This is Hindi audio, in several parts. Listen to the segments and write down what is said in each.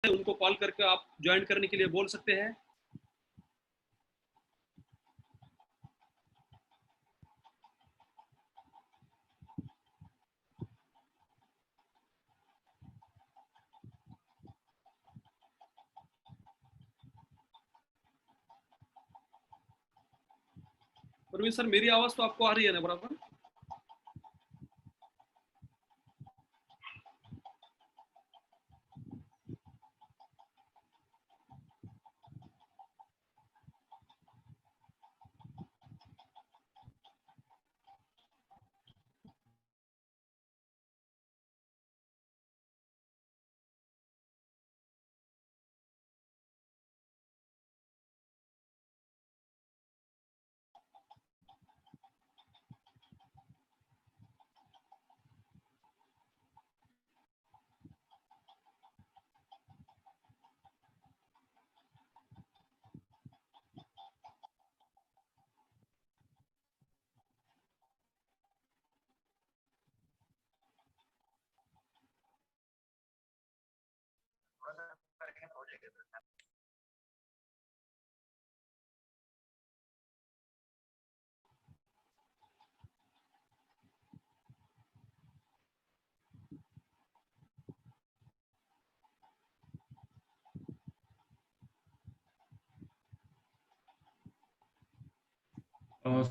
उनको कॉल करके आप ज्वाइन करने के लिए बोल सकते हैं। परवीन सर, मेरी आवाज तो आपको आ रही है ना बराबर?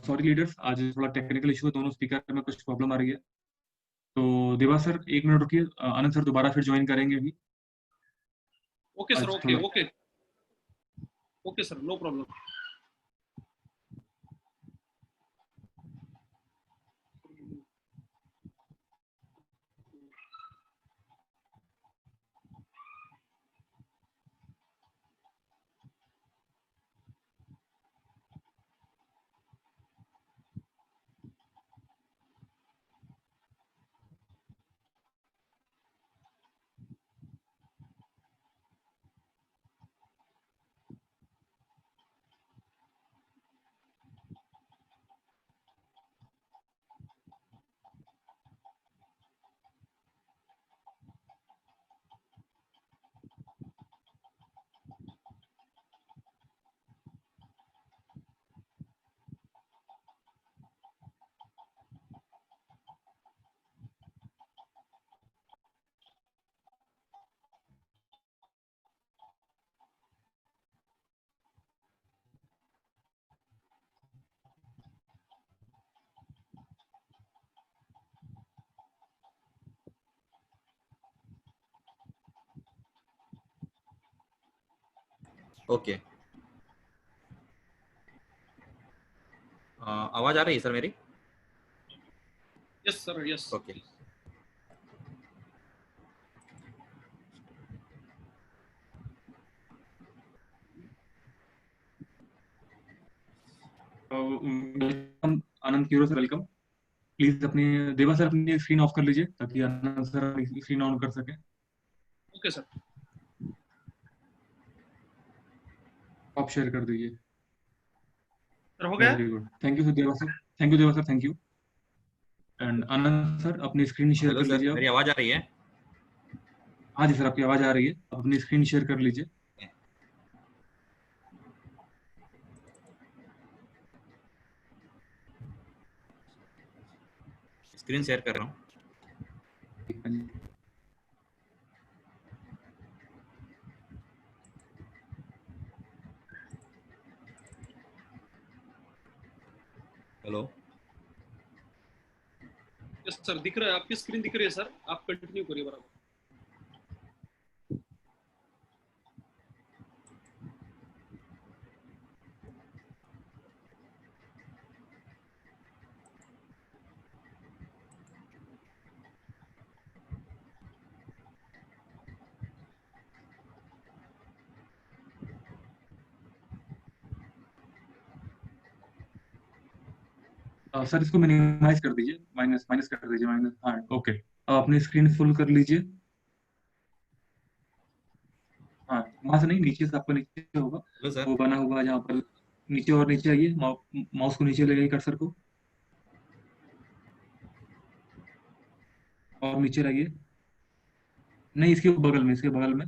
सॉरी लीडर्स, आज थोड़ा टेक्निकल इशू है, दोनों स्पीकर में कुछ प्रॉब्लम आ रही है। तो देवा सर 1 मिनट रुकिए, आनंद सर दोबारा फिर ज्वाइन करेंगे अभी। ओके सर, आज ओके थोड़ा okay okay sir, no problem. Okay, आवाज आ रही है सर मेरी? Yes sir, yes. Okay, welcome Anand Kiro sir, welcome. Please अपनी देवा सर अपनी स्क्रीन ऑफ कर लीजिए ताकि आनंद सर स्क्रीन ऑन कर सके। Okay sir. आप शेयर कर दीजिए। सर हो गया? Very good, thank you sir देवा सर, थैंक यू देवा sir, thank you. And Anand sir अपनी स्क्रीन शेयर हेलो कर सर, लीजिए मेरी आप। आवाज आ रही है? हाँ जी सर, आपकी आवाज आ रही है, आप अपनी स्क्रीन शेयर कर लीजिए। स्क्रीन शेयर कर रहा हूँ। हाँ जी। हेलो, यस सर, दिख रहा है, आपकी स्क्रीन दिख रही है सर, आप कंटिन्यू करिए बराबर। सर इसको मिनिमाइज कर दीजिए, माइनस माइनस कर दीजिए, माइनस। हाँ ओके, अब अपनी स्क्रीन फुल कर लीजिए। हाँ, वहां से नहीं, नीचे से आपको नीचे होगा हेलो सर। वो बना हुआ जहाँ पर नीचे, और नीचे आइए, माउस को नीचे ले जाइए, कर्सर को और नीचे लाइए। नहीं, इसके बगल में, इसके बगल में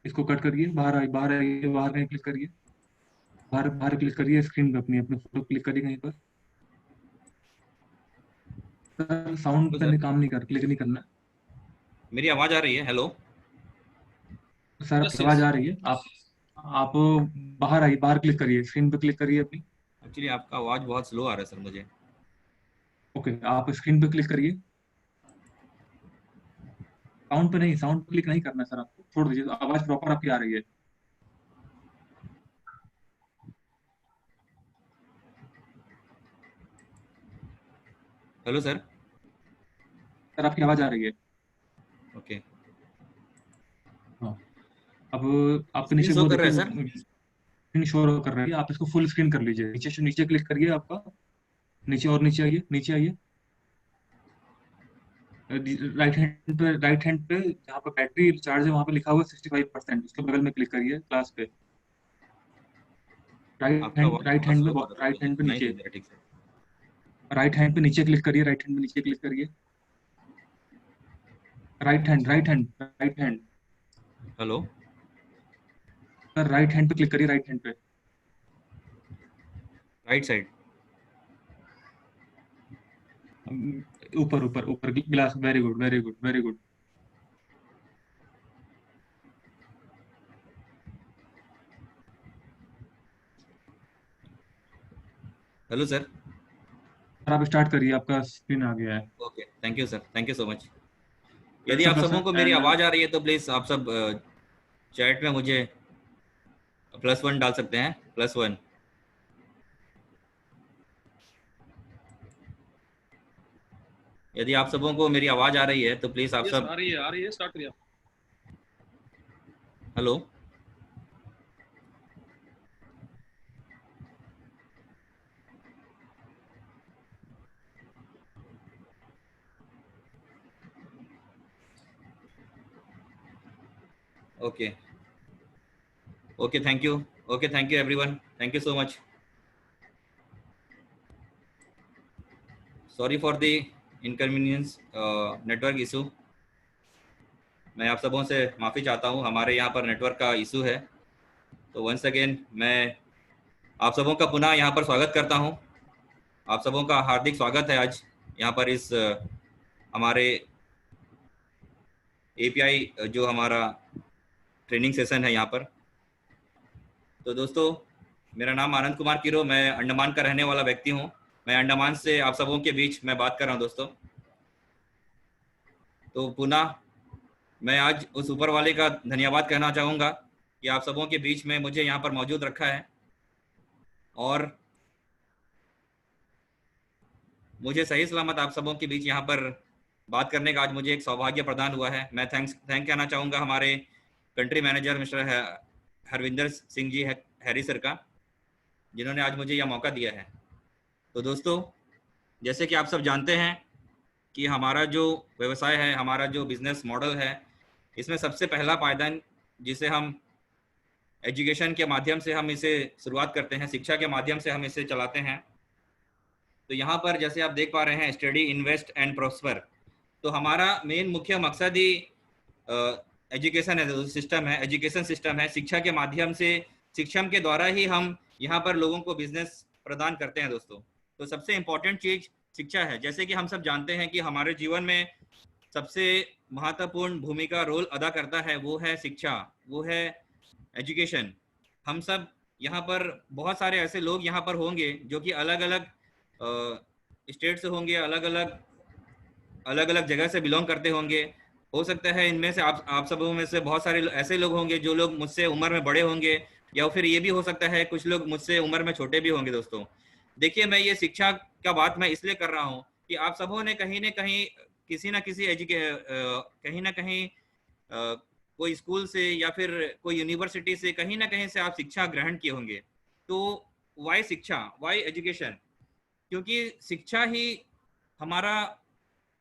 इसको कट करिए, बाहर आइए, बाहर आइए, बाहर कहीं क्लिक करिए, बाहर बाहर क्लिक करिए, स्क्रीन पे अपनी अपने फोटो क्लिक करिए कहीं पर। सर साउंड तो पे सर काम नहीं कर, क्लिक नहीं करना मेरी आवाज आ रही है? हेलो। है। सर यस आपकी यस। आवाज आ रही है, आप बाहर आइए, बाहर क्लिक करिए, स्क्रीन पे क्लिक करिए अपनी। एक्चुअली आपका आवाज बहुत स्लो आ रहा है सर मुझे। ओके, आप स्क्रीन पे क्लिक करिए, साउंड पे नहीं, साउंड पे क्लिक नहीं करना है सर, आपको छोड़ दीजिए, आवाज प्रॉपर आपकी आ रही है। Hello sir. सर आपकी आवाज आ रही है। ओके। हाँ, अब आपके स्क्रीन नीचे शो वो कर रहा देखिए, है वो सर? स्क्रीन शो कर रही है, आप इसको फुल स्क्रीन कर लीजिए, नीचे से नीचे क्लिक करिए आपका, नीचे और नीचे आइए, नीचे आइए, राइट हैंड पे जहाँ पे बैटरी चार्ज है वहाँ पे लिखा हुआ है 65%, उसके बगल में क्लिक करिए क्लास पे, आपका आवाज राइट बहुत हैंड स्लो में, आ रहा है सर, राइट मुझे हैंड पे सुनाई नीचे, नहीं दे रहा ठीक से। राइट हैंड पे नीचे क्लिक करिए, राइट हैंड पे नीचे क्लिक करिए, right hand hello. Sir, right hand पे क्लिक करिए, राइट हैंड पे, राइट साइड। ऊपर ऊपर ऊपर गिलास, very good very good very good. Hello sir. Sir आप स्टार्ट करिए, आपका स्क्रीन आ गया है। Okay, thank you sir, thank you so much. यदि बेस्ट ऑफ आप लक सबों सर, को मेरी एंड आवाज आ रही है तो प्लीज आप सब चैट में मुझे +1 डाल सकते हैं, +1। यदि आप सबों को मेरी आवाज आ रही है तो प्लीज आप यस सब। आ रही है, स्टार्ट करिए आप। Hello. Okay. Okay, thank you. Okay, thank you everyone, thank you so much. Sorry for the inconvenience, network issue. मैं आप सबों से माफ़ी चाहता हूँ, हमारे यहाँ पर नेटवर्क का इशू है। तो वंस अगेन मैं आप सबों का पुनः यहाँ पर स्वागत करता हूँ। आप सबों का हार्दिक स्वागत है आज यहाँ पर इस हमारे एपीआई जो हमारा ट्रेनिंग सेशन है यहाँ पर। तो दोस्तों, मेरा नाम आनंद कुमार किरो, मैं अंडमान का रहने वाला व्यक्ति हूँ। मैं अंडमान से आप सबों के बीच मैं बात कर रहा हूँ दोस्तों। तो पुनः मैं आज उस ऊपर वाले का धन्यवाद कहना चाहूँगा कि आप सबों के बीच में मुझे यहाँ पर मौजूद रखा है और मुझे सही सलामत आप सबों के बीच यहाँ पर बात करने का आज मुझे एक सौभाग्य प्रदान हुआ है। मैं थैंक कहना चाहूँगा हमारे country manager mister Harvinder Singh ji Harry sir का, जिन्होंने आज मुझे यह मौका दिया है। तो दोस्तों, जैसे कि आप सब जानते हैं कि हमारा जो व्यवसाय है, हमारा जो बिजनेस मॉडल है, इसमें सबसे पहला पायदान जिसे हम एजुकेशन के माध्यम से हम इसे शुरुआत करते हैं, शिक्षा के माध्यम से हम इसे चलाते हैं। तो यहाँ पर जैसे आप देख पा रहे हैं, स्टडी, इन्वेस्ट एंड प्रॉस्पर। तो हमारा मेन मुख्य मकसद ही एजुकेशन है, सिस्टम है, एजुकेशन सिस्टम है। शिक्षा के माध्यम से, शिक्षा के द्वारा ही हम यहाँ पर लोगों को बिजनेस प्रदान करते हैं दोस्तों। तो सबसे इम्पोर्टेंट चीज शिक्षा है। जैसे कि हम सब जानते हैं कि हमारे जीवन में सबसे महत्वपूर्ण भूमिका रोल अदा करता है वो है शिक्षा, वो है एजुकेशन। हम सब यहाँ पर बहुत सारे ऐसे लोग यहाँ पर होंगे जो कि अलग अलग स्टेट से होंगे, अलग अलग जगह से बिलोंग करते होंगे। हो सकता है इनमें से आप सब में से बहुत सारे ऐसे लोग होंगे जो लोग मुझसे उम्र में बड़े होंगे, या फिर ये भी हो सकता है कुछ लोग मुझसे उम्र में छोटे भी होंगे दोस्तों। देखिए, मैं ये शिक्षा का बात मैं इसलिए कर रहा हूँ कि आप सबों ने कहीं ना कहीं किसी ना किसी कहीं ना कहीं कोई स्कूल से या फिर कोई यूनिवर्सिटी से कहीं ना कहीं से आप शिक्षा ग्रहण किए होंगे। तो वाई शिक्षा, वाई एजुकेशन? क्योंकि शिक्षा ही हमारा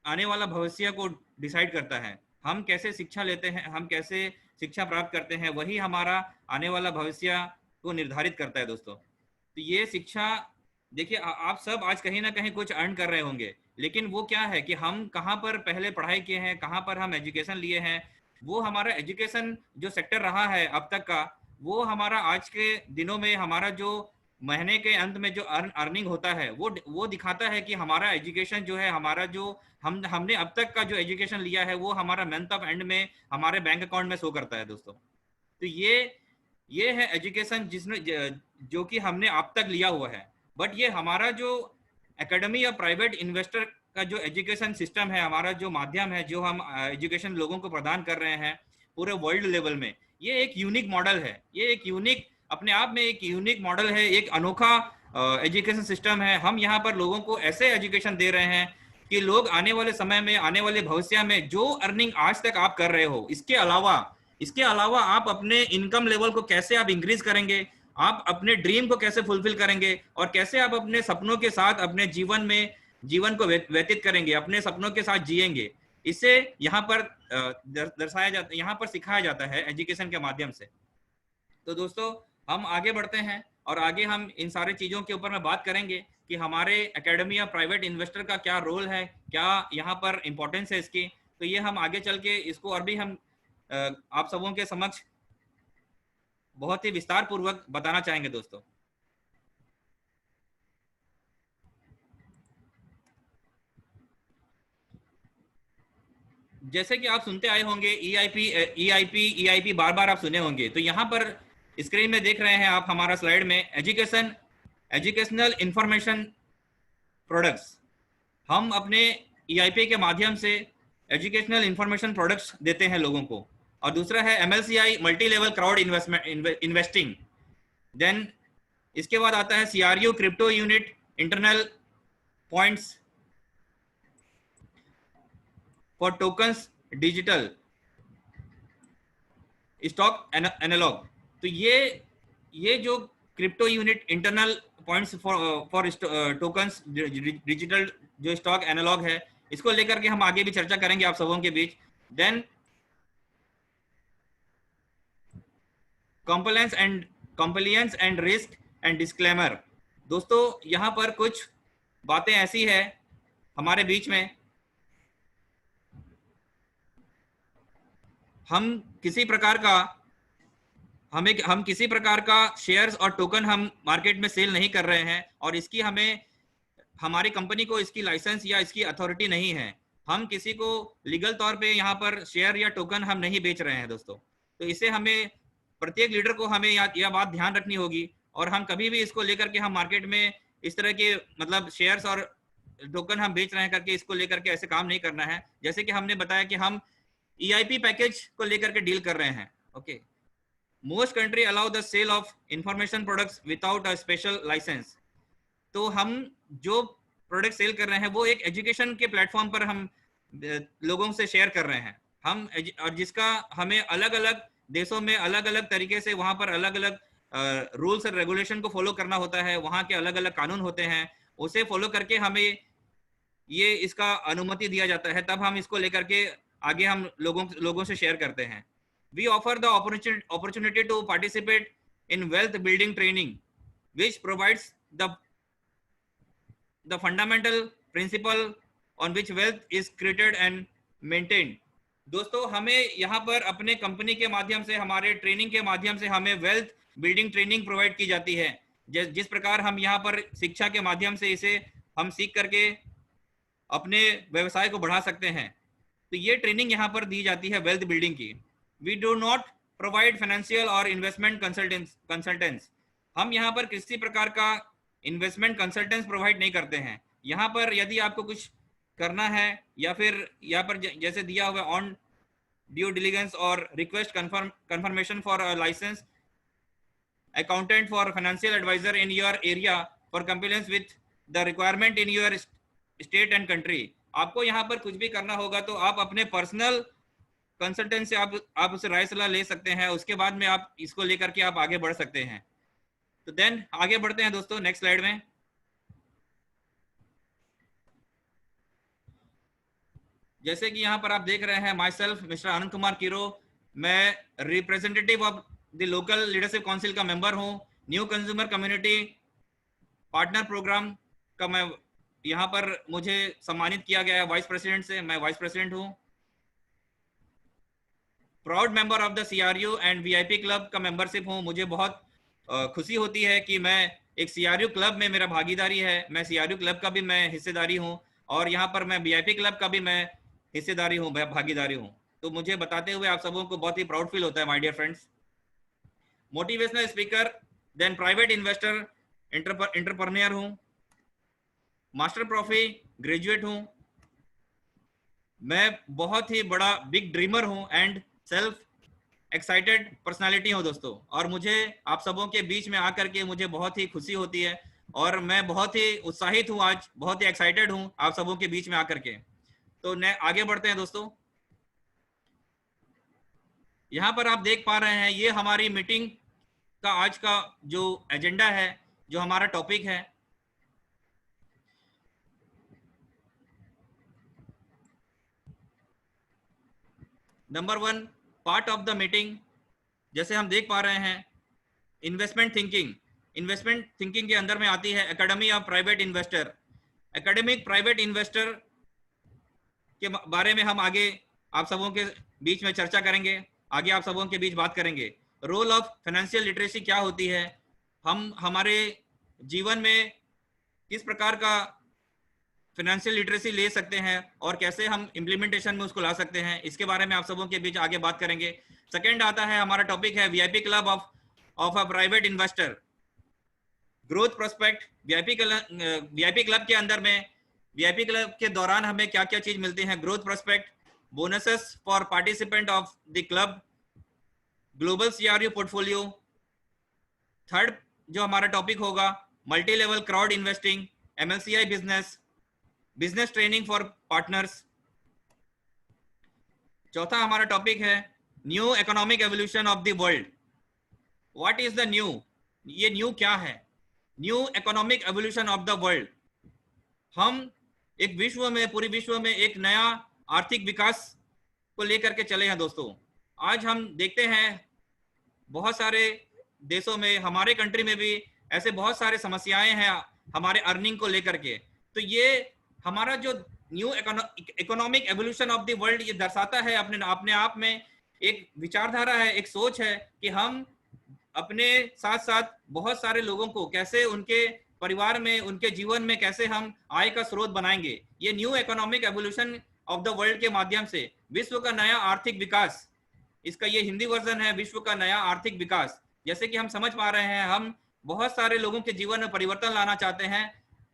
आने वाला भविष्य को डिसाइड करता है। हम कैसे शिक्षा लेते हैं, हम कैसे शिक्षा प्राप्त करते हैं, वही हमारा आने वाला भविष्य को निर्धारित करता है दोस्तों। तो ये शिक्षा, देखिए आप सब आज कहीं ना कहीं कुछ अर्न कर रहे होंगे, लेकिन वो क्या है कि हम कहाँ पर पहले पढ़ाई किए हैं, कहाँ पर हम एजुकेशन लिए हैं, वो हमारा एजुकेशन जो सेक्टर रहा है अब तक का, वो हमारा आज के दिनों में हमारा जो महीने के अंत में जो अर्निंग होता है वो दिखाता है कि हमारा एजुकेशन जो है, हमारा जो हमने अब तक का जो एजुकेशन लिया है वो हमारा मंथ ऑफ एंड में हमारे बैंक अकाउंट में शो करता है दोस्तों। तो ये है एजुकेशन जिसने जो कि हमने अब तक लिया हुआ है। बट ये हमारा जो एकेडमी या प्राइवेट इन्वेस्टर का जो एजुकेशन सिस्टम है, हमारा जो माध्यम है, जो हम एजुकेशन लोगों को प्रदान कर रहे हैं पूरे वर्ल्ड लेवल में, ये एक यूनिक मॉडल है। ये एक यूनिक, अपने आप में एक यूनिक मॉडल है, एक अनोखा एजुकेशन सिस्टम है। हम यहाँ पर लोगों को ऐसे एजुकेशन दे रहे हैं कि लोग आने वाले समय में, आने वाले भविष्य में जो अर्निंग आज तक आप कर रहे हो, इसके अलावा आप अपने इनकम लेवल को कैसे आप इंक्रीज करेंगे, आप अपने ड्रीम को कैसे फुलफिल करेंगे, और कैसे आप अपने सपनों के साथ अपने जीवन को व्यतीत करेंगे, अपने सपनों के साथ जिएंगे, इसे यहाँ पर दर्शाया जाता है, यहाँ पर सिखाया जाता है एजुकेशन के माध्यम से। तो दोस्तों हम आगे बढ़ते हैं और आगे हम इन सारे चीजों के ऊपर में बात करेंगे कि हमारे एकेडमी या प्राइवेट इन्वेस्टर का क्या रोल है, क्या यहाँ पर इंपॉर्टेंस है इसकी। तो ये हम आगे चल के इसको और भी हम आप सबों के समक्ष बहुत ही विस्तार पूर्वक बताना चाहेंगे दोस्तों। जैसे कि आप सुनते आए होंगे EIP बार बार आप सुने होंगे। तो यहाँ पर स्क्रीन में देख रहे हैं आप हमारा स्लाइड में एजुकेशनल इंफॉर्मेशन प्रोडक्ट्स। हम अपने EIP के माध्यम से एजुकेशनल इंफॉर्मेशन प्रोडक्ट्स देते हैं लोगों को। और दूसरा है MLCI multi level crowd investing. Then इसके बाद आता है CRU crypto unit internal points for tokens digital stock analog. तो ये जो crypto unit internal points for tokens digital जो स्टॉक एनालॉग है, इसको लेकर के हम आगे भी चर्चा करेंगे आप सबों के बीच। Then compliance and risk and disclaimer. दोस्तों यहाँ पर कुछ बातें ऐसी है हमारे बीच में, हम किसी प्रकार का शेयर्स और टोकन हम मार्केट में सेल नहीं कर रहे हैं, और इसकी हमारी कंपनी को इसकी लाइसेंस या इसकी अथॉरिटी नहीं है। हम किसी को लीगल तौर पे यहाँ पर शेयर या टोकन हम नहीं बेच रहे हैं दोस्तों। तो इसे हमें, प्रत्येक लीडर को हमें यह बात ध्यान रखनी होगी, और हम कभी भी इसको लेकर के हम मार्केट में इस तरह के मतलब शेयर्स और टोकन हम बेच रहे हैं करके इसको लेकर के ऐसे काम नहीं करना है। जैसे कि हमने बताया कि हम EIP पैकेज को लेकर के डील कर रहे हैं। Okay, most country allow the sale of information products without a special license. तो हम जो प्रोडक्ट सेल कर रहे हैं वो एक एजुकेशन के प्लेटफॉर्म पर हम लोगों से शेयर कर रहे हैं हम, और जिसका हमें अलग अलग देशों में अलग अलग तरीके से वहां पर अलग अलग रूल्स और रेगुलेशन को फॉलो करना होता है, वहां के अलग अलग कानून होते हैं, उसे फॉलो करके हमें ये इसका अनुमति दिया जाता है, तब हम इसको लेकर के आगे हम लोगों से शेयर करते हैं। We offer the opportunity to participate in wealth building training which provides the fundamental principle on which wealth is created and maintained. दोस्तों हमें यहाँ पर अपने कंपनी के माध्यम से, हमारे ट्रेनिंग के माध्यम से हमें वेल्थ बिल्डिंग ट्रेनिंग प्रोवाइड की जाती है। जिस प्रकार हम यहाँ पर शिक्षा के माध्यम से इसे हम सीख करके अपने व्यवसाय को बढ़ा सकते हैं, तो ये ट्रेनिंग यहाँ पर दी जाती है वेल्थ बिल्डिंग की। We do not provide financial और इन्वेस्टमेंट कंसल्टेंट्स। हम यहाँ पर किसी प्रकार का इन्वेस्टमेंट कंसल्टेंट्स प्रोवाइड नहीं करते हैं। यहाँ पर यदि आपको कुछ करना है या फिर यहाँ पर जैसे दिया हुआ ऑन ड्यू डिलिजेंस और request confirmation for license accountant for financial adviser in your area for compliance with the requirement in your state and country. आपको यहाँ पर कुछ भी करना होगा तो आप अपने पर्सनल कंसल्टेंट से आप उससे राय सलाह ले सकते हैं, उसके बाद में आप इसको लेकर के आप आगे बढ़ सकते हैं। तो देन आगे बढ़ते हैं दोस्तों नेक्स्ट स्लाइड में। जैसे कि यहाँ पर आप देख रहे हैं, myself mister Anand Kumar Kiro, मैं representative of the local leadership council का मेंबर हूँ। New consumer community partner program का मैं यहाँ पर मुझे सम्मानित किया गया है वाइस प्रेसिडेंट से, मैं वाइस प्रेसिडेंट हूँ। Proud member of the CRU and VIP club का मेंबरशिप हूँ। मुझे बहुत खुशी होती है कि मैं एक CRU क्लब में मेरा भागीदारी है, मैं CRU क्लब का भी मैं हिस्सेदारी हूँ और यहाँ पर मैं VIP क्लब का भी मैं हिस्सेदारी हूँ, भागीदारी हूँ। तो मुझे बताते हुए आप सबों को बहुत ही प्राउड फील होता है my dear friends. Motivational speaker, then private investor, entrepreneur हूँ, मास्टर प्रॉफी ग्रेजुएट हूँ, मैं बहुत ही बड़ा बिग ड्रीमर हूँ एंड सेल्फ एक्साइटेड पर्सनालिटी हूँ दोस्तों। और मुझे आप सबों के बीच में आकर के मुझे बहुत ही खुशी होती है और मैं बहुत ही उत्साहित हूँ, आज बहुत ही एक्साइटेड हूँ आप सबों के बीच में आकर के। तो आगे बढ़ते हैं दोस्तों। यहाँ पर आप देख पा रहे हैं ये हमारी मीटिंग का आज का जो एजेंडा है, जो हमारा टॉपिक है। Number 1 part of the meeting, जैसे हम देख पा रहे हैं, इन्वेस्टमेंट थिंकिंग। इन्वेस्टमेंट थिंकिंग के अंदर में आती है academy of private investor. Academic private investor के बारे में हम आगे आप सबों के बीच में चर्चा करेंगे, आगे आप सबों के बीच बात करेंगे। रोल ऑफ फाइनेंशियल लिटरेसी क्या होती है, हम हमारे जीवन में किस प्रकार का फाइनेंशियल लिटरेसी ले सकते हैं और कैसे हम इम्प्लीमेंटेशन में उसको ला सकते हैं, इसके बारे में आप सबों के बीच आगे बात करेंगे। सेकंड आता है हमारा टॉपिक है VIP club of a private investor, growth prospect. VIP club के अंदर में, VIP क्लब के दौरान हमें क्या क्या चीज मिलती है, growth prospect, bonuses for participant of the club, global CRU portfolio. Third जो हमारा टॉपिक होगा, multi level crowd investing, MLCI business training for partners. चौथा हमारा टॉपिक है new economic evolution of the world. What is the new, ये न्यू क्या है, new economic evolution of the world. हम एक विश्व में, पूरी विश्व में एक नया आर्थिक विकास को लेकर के चले हैं दोस्तों। आज हम देखते हैं बहुत सारे देशों में, हमारे कंट्री में भी ऐसे बहुत सारे समस्याएं हैं हमारे अर्निंग को लेकर के। तो ये हमारा जो new economic evolution of the world ये दर्शाता है अपने आप में एक विचारधारा है, एक सोच है कि हम अपने साथ साथ बहुत सारे लोगों को कैसे उनके परिवार में, उनके जीवन में कैसे हम आय का स्रोत बनाएंगे। ये new economic evolution of the world के माध्यम से विश्व का नया आर्थिक विकास, इसका ये हिंदी वर्जन है, विश्व का नया आर्थिक विकास। जैसे कि हम समझ पा रहे हैं, हम बहुत सारे लोगों के जीवन में परिवर्तन लाना चाहते हैं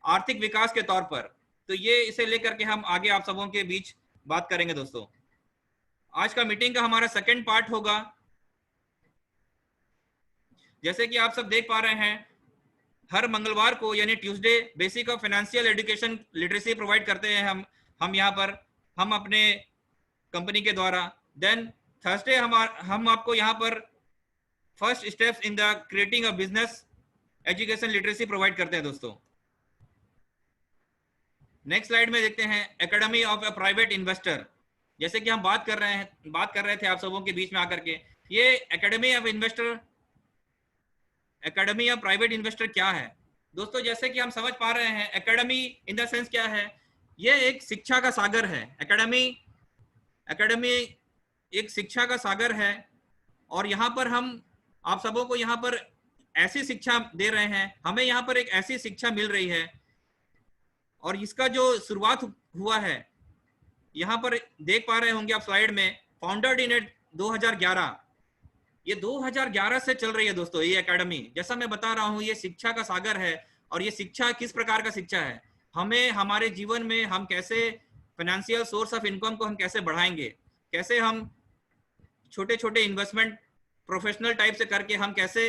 आर्थिक विकास के तौर पर। तो ये इसे लेकर के हम आगे आप सबों के बीच बात करेंगे दोस्तों। आज का मीटिंग का हमारा सेकंड पार्ट होगा। जैसे कि आप सब देख पा रहे हैं, हर मंगलवार को यानी Tuesday basic of financial education literacy provide करते हैं हम यहाँ पर, हम अपने कंपनी के द्वारा। देन थर्सडे हम आपको यहाँ पर first steps in the creating a business education literacy provide करते हैं दोस्तों। नेक्स्ट स्लाइड में देखते हैं academy of a private investor. जैसे कि हम बात कर रहे थे आप सबों के बीच में आकर के, ये एकेडमी ऑफ प्राइवेट इन्वेस्टर क्या है दोस्तों। जैसे कि हम समझ पा रहे हैं, एकेडमी इन द सेंस क्या है, ये एक शिक्षा का सागर है। एकेडमी एक शिक्षा का सागर है और यहाँ पर हम आप सबों को यहाँ पर ऐसी शिक्षा दे रहे हैं, हमें यहाँ पर एक ऐसी शिक्षा मिल रही है और इसका जो शुरुआत हुआ है, यहाँ पर देख पा रहे होंगे आप स्लाइड में, फाउंडर्ड इन 2011। ये 2011 से चल रही है दोस्तों ये एकेडमी। जैसा मैं बता रहा हूँ, ये शिक्षा का सागर है और ये शिक्षा किस प्रकार का शिक्षा है, हमें हमारे जीवन में हम कैसे फाइनेंशियल सोर्स ऑफ इनकम को हम कैसे बढ़ाएंगे, कैसे हम छोटे छोटे इन्वेस्टमेंट प्रोफेशनल टाइप से करके हम कैसे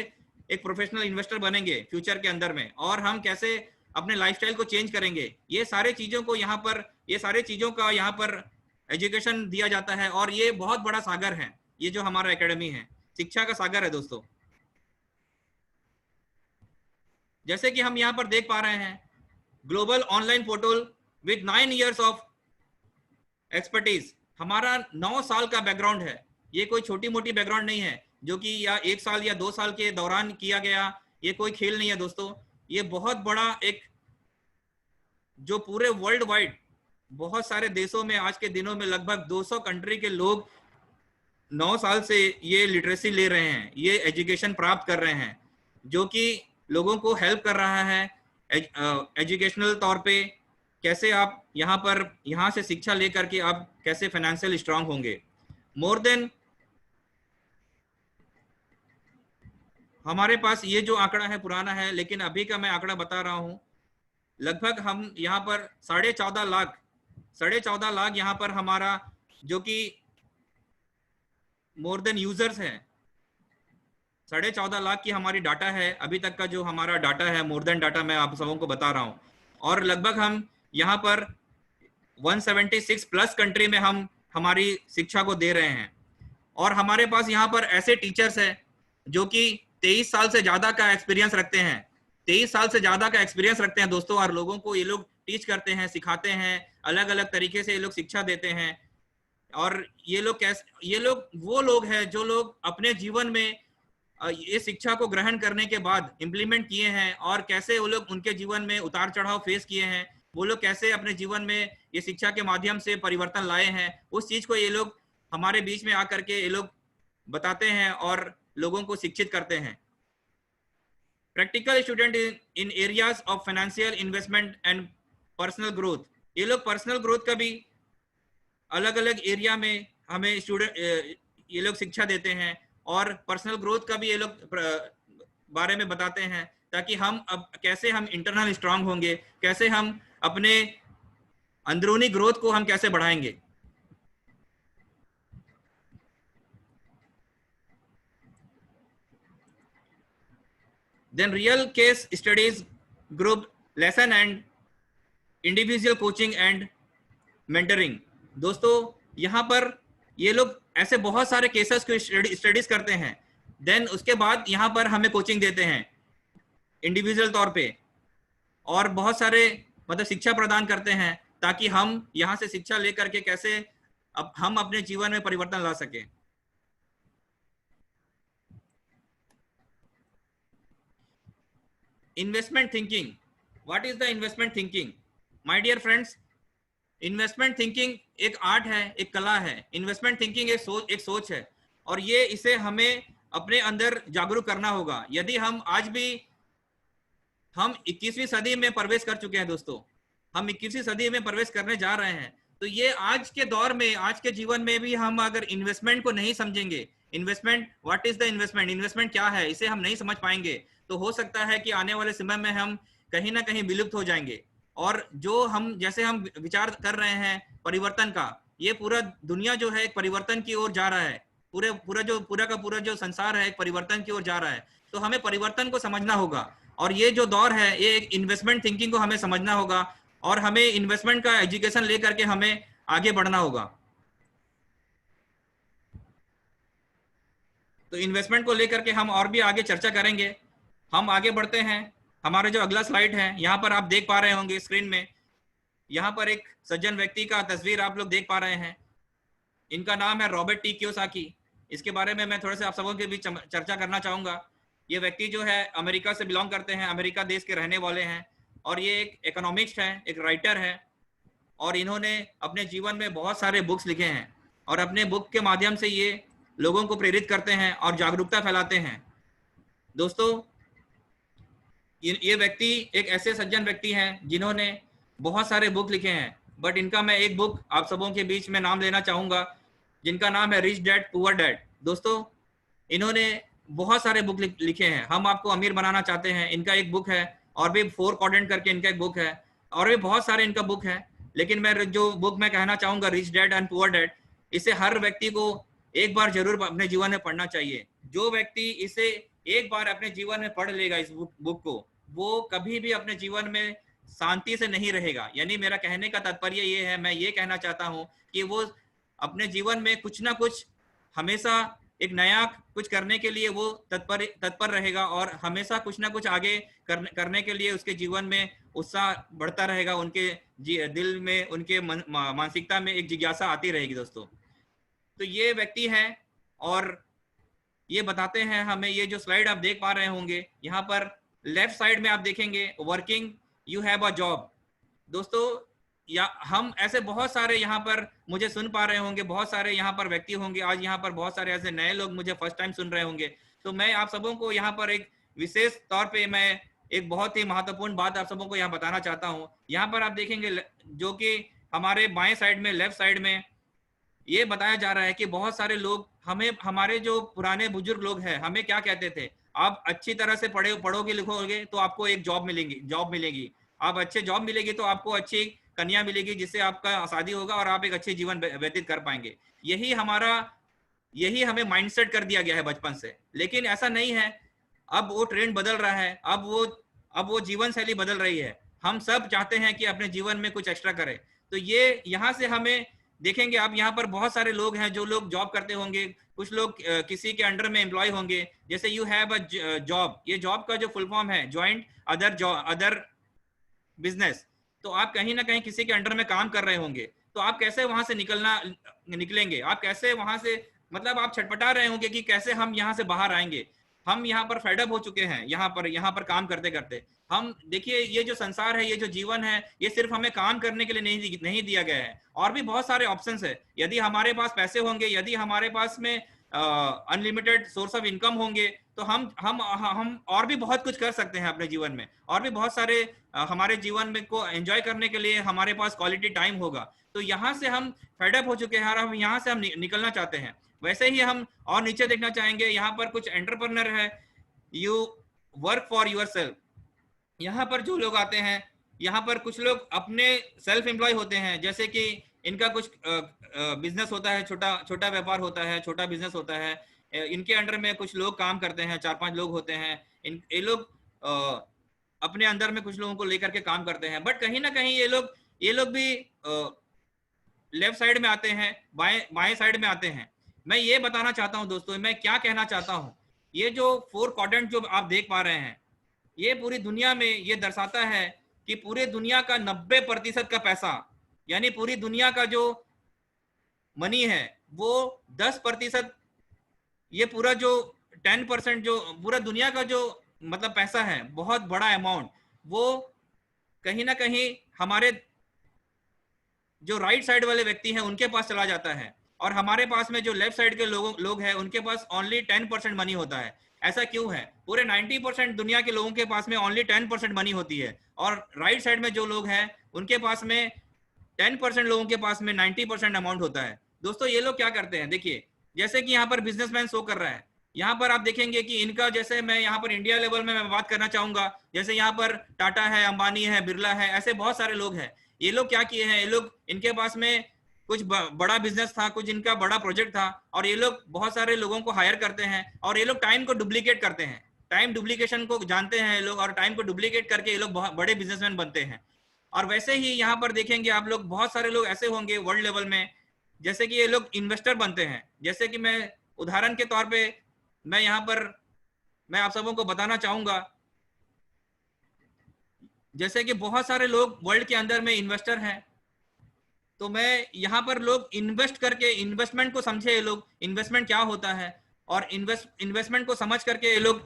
एक प्रोफेशनल इन्वेस्टर बनेंगे फ्यूचर के अंदर में, और हम कैसे अपने लाइफस्टाइल को चेंज करेंगे। ये सारे चीजों को यहाँ पर, ये सारे चीजों का यहाँ पर एजुकेशन दिया जाता है और ये बहुत बड़ा सागर है। ये जो हमारा एकेडमी है, शिक्षा का सागर है दोस्तों। जैसे कि हम यहाँ पर देख पा रहे हैं, global online portal with 9 years of expertise. हमारा 9 साल का बैकग्राउंड है, ये कोई छोटी मोटी बैकग्राउंड नहीं है जो कि या 1 साल या 2 साल के दौरान किया गया, ये कोई खेल नहीं है दोस्तों। ये बहुत बड़ा एक, जो पूरे वर्ल्ड वाइड बहुत सारे देशों में आज के दिनों में लगभग 200 कंट्री के लोग 9 साल से ये लिटरेसी ले रहे हैं, ये एजुकेशन प्राप्त कर रहे हैं, जो कि लोगों को हेल्प कर रहा है एजुकेशनल तौर पे। कैसे आप यहाँ से शिक्षा लेकर के आप कैसे फाइनेंशियल स्ट्रांग होंगे। मोर देन हमारे पास ये जो आंकड़ा है पुराना है, लेकिन अभी का मैं आंकड़ा बता रहा हूँ। लगभग हम यहाँ पर 14.5 लाख यहाँ पर हमारा जो कि मोर देन यूजर्स है, 14.5 लाख की हमारी डाटा है। अभी तक का जो हमारा डाटा है, मोर देन डाटा मैं आप सबों को बता रहा हूँ। और लगभग हम यहाँ पर 176 प्लस कंट्री में हम हमारी शिक्षा को दे रहे हैं। और हमारे पास यहाँ पर ऐसे टीचर्स हैं जो कि 23 साल से ज्यादा का एक्सपीरियंस रखते हैं, 23 साल से ज्यादा का एक्सपीरियंस रखते हैं दोस्तों। और लोगों को ये लोग टीच करते हैं, सिखाते हैं, अलग अलग तरीके से ये लोग शिक्षा देते हैं। और ये लोग वो लोग हैं जो लोग अपने जीवन में ये शिक्षा को ग्रहण करने के बाद इम्प्लीमेंट किए हैं, और कैसे वो लोग उनके जीवन में उतार चढ़ाव फेस किए हैं, वो लोग कैसे अपने जीवन में ये शिक्षा के माध्यम से परिवर्तन लाए हैं, उस चीज को ये लोग हमारे बीच में आकर के ये लोग बताते हैं और लोगों को शिक्षित करते हैं। Practical student in areas of financial investment and personal growth, ये लोग पर्सनल ग्रोथ का भी अलग अलग एरिया में हमें ये लोग शिक्षा देते हैं, और पर्सनल ग्रोथ का भी ये लोग बारे में बताते हैं, ताकि हम अब कैसे हम इंटरनल स्ट्रांग होंगे, कैसे हम अपने अंदरूनी ग्रोथ को हम कैसे बढ़ाएंगे। Then real case studies, group lesson and individual coaching and mentoring। दोस्तों यहाँ पर ये लोग ऐसे बहुत सारे केसेस को स्टडीज करते हैं, देन उसके बाद यहाँ पर हमें कोचिंग देते हैं इंडिविजुअल तौर पे, और बहुत सारे मतलब शिक्षा प्रदान करते हैं, ताकि हम यहाँ से शिक्षा लेकर के कैसे अब हम अपने जीवन में परिवर्तन ला सके। Investment thinking, what is the investment thinking my dear friends. Investment thinking एक आर्ट है, एक कला है। इन्वेस्टमेंट थिंकिंग एक सोच है, और ये इसे हमें अपने अंदर जागरूक करना होगा। यदि हम आज भी हम 21वीं सदी में प्रवेश कर चुके हैं दोस्तों, हम 21वीं सदी में प्रवेश करने जा रहे हैं, तो ये आज के दौर में, आज के जीवन में भी हम अगर इन्वेस्टमेंट को नहीं समझेंगे, investment what is the investment, investment क्या है, इसे हम नहीं समझ पाएंगे, तो हो सकता है कि आने वाले समय में हम कहीं ना कहीं विलुप्त हो जाएंगे। और जो हम जैसे हम विचार कर रहे हैं परिवर्तन का, ये पूरा दुनिया जो है एक परिवर्तन की ओर जा रहा है, पूरा का पूरा जो संसार है एक परिवर्तन की ओर जा रहा है। तो हमें परिवर्तन को समझना होगा, और ये जो दौर है ये एक इन्वेस्टमेंट थिंकिंग को हमें समझना होगा, और हमें इन्वेस्टमेंट का एजुकेशन लेकर के हमें आगे बढ़ना होगा। तो इन्वेस्टमेंट को लेकर के हम और भी आगे चर्चा करेंगे। हम आगे बढ़ते हैं। हमारा जो अगला स्लाइड है, यहाँ पर आप देख पा रहे होंगे स्क्रीन में, यहाँ पर एक सज्जन व्यक्ति का तस्वीर आप लोग देख पा रहे हैं। इनका नाम है रॉबर्ट टी कियोसाकी। इसके बारे में मैं थोड़े से आप सबों के बीच चर्चा करना चाहूंगा। ये व्यक्ति जो है अमेरिका से बिलोंग करते हैं, अमेरिका देश के रहने वाले हैं, और ये एक इकोनॉमिस्ट है, एक राइटर है, और इन्होंने अपने जीवन में बहुत सारे बुक्स लिखे हैं, और अपने बुक के माध्यम से ये लोगों को प्रेरित करते हैं और जागरूकता फैलाते हैं। दोस्तों ये व्यक्ति एक ऐसे सज्जन व्यक्ति हैं जिन्होंने बहुत सारे बुक लिखे हैं, बट इनका मैं एक बुक आप सबों के बीच में नाम लेना चाहूंगा, जिनका नाम है रिच डैड पुअर डैड। दोस्तों इन्होंने बहुत सारे बुक लिखे हैं। हम आपको अमीर बनाना चाहते हैं, इनका एक बुक है, और भी 4 क्वाड्रेंट करके इनका एक बुक है, और भी बहुत सारे इनका बुक है। लेकिन मैं जो बुक मैं कहना चाहूंगा rich dad and poor dad, इसे हर व्यक्ति को एक बार जरूर अपने जीवन में पढ़ना चाहिए। जो व्यक्ति इसे एक बार अपने जीवन में पढ़ लेगा इस बुक को, वो कभी भी अपने जीवन में शांति से नहीं रहेगा। यानी मेरा कहने का तात्पर्य ये है, मैं ये कहना चाहता हूँ कि वो अपने जीवन में कुछ ना कुछ हमेशा एक नया कुछ करने के लिए वो तत्पर रहेगा, और हमेशा कुछ ना कुछ आगे करने के लिए उसके जीवन में उत्साह बढ़ता रहेगा, उनके दिल में, उनके मानसिकता में एक जिज्ञासा आती रहेगी दोस्तों। तो ये व्यक्ति हैं, और ये बताते हैं हमें, ये जो स्लाइड आप देख पा रहे होंगे, यहाँ पर लेफ्ट साइड में आप देखेंगे working you have a job. दोस्तों या हम ऐसे बहुत सारे यहाँ पर मुझे सुन पा रहे होंगे, बहुत सारे यहाँ पर व्यक्ति होंगे, आज यहाँ पर बहुत सारे ऐसे नए लोग मुझे फर्स्ट टाइम सुन रहे होंगे। तो मैं आप सबों को यहाँ पर एक विशेष तौर पे मैं एक बहुत ही महत्वपूर्ण बात आप सबों को यहाँ बताना चाहता हूँ। यहाँ पर आप देखेंगे जो कि हमारे बाएं साइड में, लेफ्ट साइड में ये बताया जा रहा है कि बहुत सारे लोग हमें, हमारे जो पुराने बुजुर्ग लोग हैं, हमें क्या कहते थे, आप अच्छी तरह से पढ़ोगे लिखोगे तो आपको एक जॉब मिलेगी, आप अच्छे जॉब मिलेगी तो आपको अच्छी कन्या मिलेगी जिससे आपका शादी होगा और आप एक अच्छे जीवन व्यतीत कर पाएंगे। यही हमें माइंडसेट कर दिया गया है बचपन से। लेकिन ऐसा नहीं है, अब वो ट्रेंड बदल रहा है, अब वो जीवन शैली बदल रही है। हम सब चाहते हैं कि अपने जीवन में कुछ एक्स्ट्रा करें। तो ये यहाँ से हमें देखेंगे, आप यहाँ पर बहुत सारे लोग हैं जो लोग जॉब करते होंगे, कुछ लोग किसी के अंडर में एम्प्लॉय होंगे। जैसे यू हैव अ जॉब, ये जॉब का जो फुल फॉर्म है ज्वाइंट अदर बिजनेस। तो आप कहीं ना कहीं किसी के अंडर में काम कर रहे होंगे, तो आप कैसे वहां से निकलेंगे, आप कैसे वहां से, मतलब आप छटपटा रहे होंगे कि कैसे हम यहाँ से बाहर आएंगे। हम यहाँ पर फेडअप हो चुके हैं यहाँ पर काम करते करते। हम देखिए, ये जो संसार है, ये जो जीवन है, ये सिर्फ हमें काम करने के लिए नहीं दिया गया है, और भी बहुत सारे ऑप्शंस है। यदि हमारे पास पैसे होंगे, यदि हमारे पास में अनलिमिटेड सोर्स ऑफ इनकम होंगे, तो हम और भी बहुत कुछ कर सकते हैं अपने जीवन में, और भी बहुत सारे हमारे जीवन में को एंजॉय करने के लिए हमारे पास क्वालिटी टाइम होगा। तो यहाँ से हम फेडअप हो चुके हैं और हम यहाँ से हम निकलना चाहते हैं। वैसे ही हम और नीचे देखना चाहेंगे, यहाँ पर कुछ एंटरप्रेन्योर है, यू वर्क फॉर योरसेल्फ। यहाँ पर जो लोग आते हैं, यहाँ पर कुछ लोग अपने सेल्फ एम्प्लॉय होते हैं, जैसे कि इनका कुछ बिजनेस होता है, छोटा व्यापार होता है, छोटा बिजनेस होता है, इनके अंडर में कुछ लोग काम करते हैं, 4-5 लोग होते हैं। ये लोग अपने अंदर में कुछ लोगों को लेकर के काम करते हैं। बट कहीं ना कहीं ये लोग भी लेफ्ट साइड में आते हैं, बाएं साइड में आते हैं। मैं ये बताना चाहता हूं दोस्तों, मैं क्या कहना चाहता हूं, ये जो 4 क्वाड्रेंट जो आप देख पा रहे हैं, ये पूरी दुनिया में ये दर्शाता है कि पूरे दुनिया का 90% का पैसा, यानी पूरी दुनिया का जो मनी है वो 10%, ये पूरा जो 10% जो पूरा दुनिया का जो मतलब पैसा है, बहुत बड़ा अमाउंट, वो कहीं ना कहीं हमारे जो राइट साइड वाले व्यक्ति हैं उनके पास चला जाता है, और हमारे पास में जो लेफ्ट साइड के लोग हैं उनके पास ओनली 10% मनी होता है। ऐसा क्यों है? पूरे 90% दुनिया के लोगों के पास में ओनली 10% मनी होती है, और राइट साइड में जो लोग हैं उनके पास में 10% लोगों के पास में 90% अमाउंट होता है। दोस्तों ये लोग क्या करते हैं, देखिए, जैसे कि यहाँ पर बिजनेसमैन शो कर रहा है, यहाँ पर आप देखेंगे कि इनका, जैसे मैं यहाँ पर इंडिया लेवल में मैं बात करना चाहूंगा, जैसे यहाँ पर टाटा है, अंबानी है, बिरला है, ऐसे बहुत सारे लोग हैं। ये लोग क्या किए हैं, ये लोग, इनके पास में कुछ बड़ा बिजनेस था, कुछ इनका बड़ा प्रोजेक्ट था, और ये लोग बहुत सारे लोगों को हायर करते हैं, और ये लोग टाइम को डुप्लीकेट करते हैं, टाइम डुप्लीकेशन को जानते हैं ये लोग, और टाइम को डुप्लीकेट करके ये लोग बहुत बड़े बिजनेसमैन बनते हैं। और वैसे ही यहाँ पर देखेंगे आप लोग, बहुत सारे लोग ऐसे होंगे वर्ल्ड लेवल में, जैसे कि ये लोग इन्वेस्टर बनते हैं। जैसे कि मैं उदाहरण के तौर पे मैं यहाँ पर मैं आप सबों को बताना चाहूंगा, जैसे कि बहुत सारे लोग वर्ल्ड के अंदर में इन्वेस्टर हैं, तो मैं यहाँ पर लोग इन्वेस्ट करके, इन्वेस्टमेंट को समझे ये लोग, इन्वेस्टमेंट क्या होता है, और इन्वेस्टमेंट को समझ करके ये लोग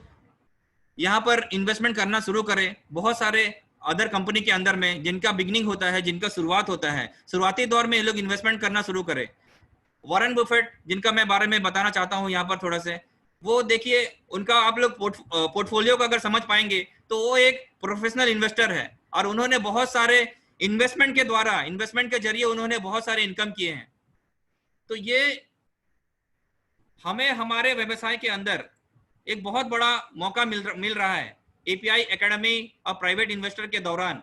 यहाँ पर इन्वेस्टमेंट करना शुरू करें। बहुत सारे अदर कंपनी के अंदर में जिनका बिगनिंग होता है, जिनका शुरुआत होता है, शुरुआती दौर में ये लोग इन्वेस्टमेंट करना शुरू करें। वॉरेन बफेट, जिनका मैं बारे में बताना चाहता हूँ यहाँ पर थोड़ा से, वो देखिए, उनका आप लोग पोर्टफोलियो को अगर समझ पाएंगे तो वो एक प्रोफेशनल इन्वेस्टर है, और उन्होंने बहुत सारे इन्वेस्टमेंट के द्वारा, इन्वेस्टमेंट के जरिए उन्होंने बहुत सारे इनकम किए हैं। तो ये हमें हमारे व्यवसाय के अंदर एक बहुत बड़ा मौका मिल रहा है। एपीआई एकेडमी और प्राइवेट इन्वेस्टर के दौरान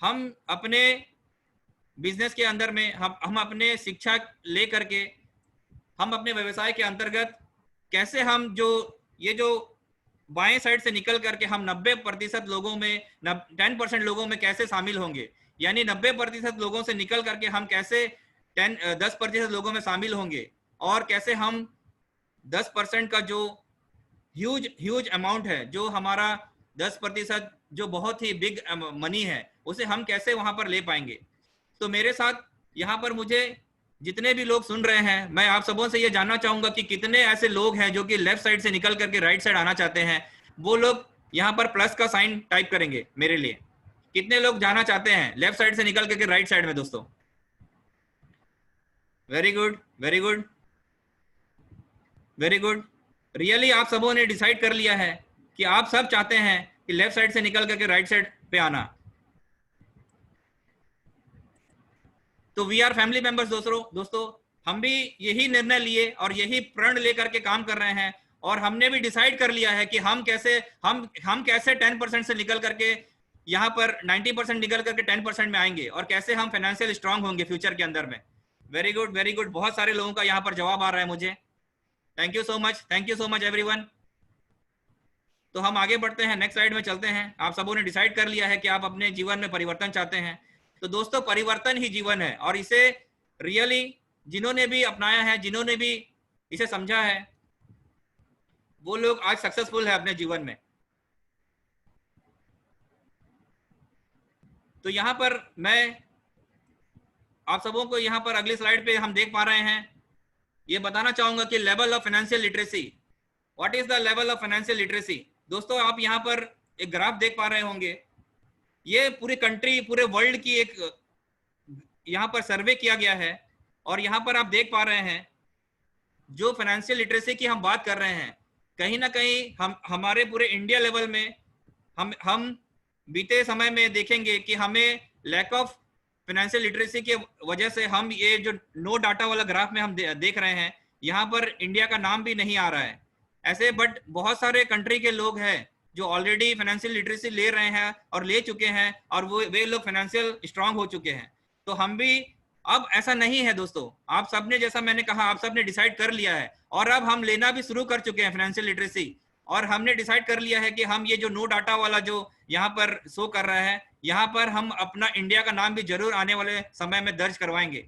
हम अपने बिजनेस के अंदर में हम अपने शिक्षा ले करके हम अपने व्यवसाय के अंतर्गत कैसे हम जो बाएं साइड से निकल करके हम 90% लोगों में 10% लोगों में कैसे शामिल होंगे, यानी 90% लोगों से निकल करके हम कैसे 10% लोगों में शामिल होंगे, और कैसे हम 10% का जो ह्यूज अमाउंट है, जो हमारा 10% जो बहुत ही बिग मनी है, उसे हम कैसे वहां पर ले पाएंगे। तो मेरे साथ यहाँ पर मुझे जितने भी लोग सुन रहे हैं, मैं आप सबों से ये जानना चाहूंगा कि कितने ऐसे लोग हैं जो कि लेफ्ट साइड से निकल करके राइट साइड आना चाहते हैं। वो लोग यहाँ पर प्लस का साइन टाइप करेंगे मेरे लिए। कितने लोग जाना चाहते हैं लेफ्ट साइड से निकल के राइट साइड में दोस्तों? Very good, very good, very good. Really आप सबों ने डिसाइड कर लिया है कि आप सब चाहते हैं कि लेफ्ट साइड से निकल करके राइट साइड पे आना। तो वी आर फैमिली मेंबर्स दोस्तों हम भी यही निर्णय लिए और यही प्रण लेकर के काम कर रहे हैं, और हमने भी डिसाइड कर लिया है कि हम कैसे 10% से निकल करके यहाँ पर 90% निकल करके 10% में आएंगे, और कैसे हम फाइनेंशियल स्ट्रांग होंगे फ्यूचर के अंदर में। Very good, very good. बहुत सारे लोगों का यहाँ पर जवाब आ रहा है मुझे। Thank you so much everyone. तो हम आगे बढ़ते हैं, नेक्स्ट स्लाइड में चलते हैं। आप सबों ने डिसाइड कर लिया है कि आप अपने जीवन में परिवर्तन चाहते हैं। तो दोस्तों परिवर्तन ही जीवन है, और इसे रियली जिन्होंने भी अपनाया है, जिन्होंने भी इसे समझा है, वो लोग आज सक्सेसफुल है अपने जीवन में। तो यहाँ पर मैं आप सबों को यहाँ पर अगली स्लाइड पे हम देख पा रहे हैं, ये बताना चाहूंगा कि level of financial literacy, what is the level of financial literacy. दोस्तों आप यहाँ पर एक ग्राफ देख पा रहे होंगे, ये पूरी कंट्री, पूरे वर्ल्ड की एक यहाँ पर सर्वे किया गया है, और यहाँ पर आप देख पा रहे हैं जो फाइनेंशियल लिटरेसी की हम बात कर रहे हैं, कहीं ना कहीं हमारे पूरे इंडिया लेवल में हम बीते समय में देखेंगे कि हमें लैक ऑफ फाइनेंशियल लिटरेसी की वजह से हम ये जो नो डाटा वाला ग्राफ में हम देख रहे हैं, यहाँ पर इंडिया का नाम भी नहीं आ रहा है ऐसे। बट बहुत सारे कंट्री के लोग हैं जो ऑलरेडी फाइनेंशियल लिटरेसी ले रहे हैं और ले चुके हैं, और वे लोग फाइनेंशियल स्ट्रांग हो चुके हैं। तो हम भी, अब ऐसा नहीं है दोस्तों, आप सबने, जैसा मैंने कहा, आप सबने डिसाइड कर लिया है, और अब हम लेना भी शुरू कर चुके हैं फाइनेंशियल लिटरेसी, और हमने डिसाइड कर लिया है कि हम ये जो नो डाटा वाला जो यहाँ पर शो कर रहा है, यहाँ पर हम अपना इंडिया का नाम भी जरूर आने वाले समय में दर्ज करवाएंगे।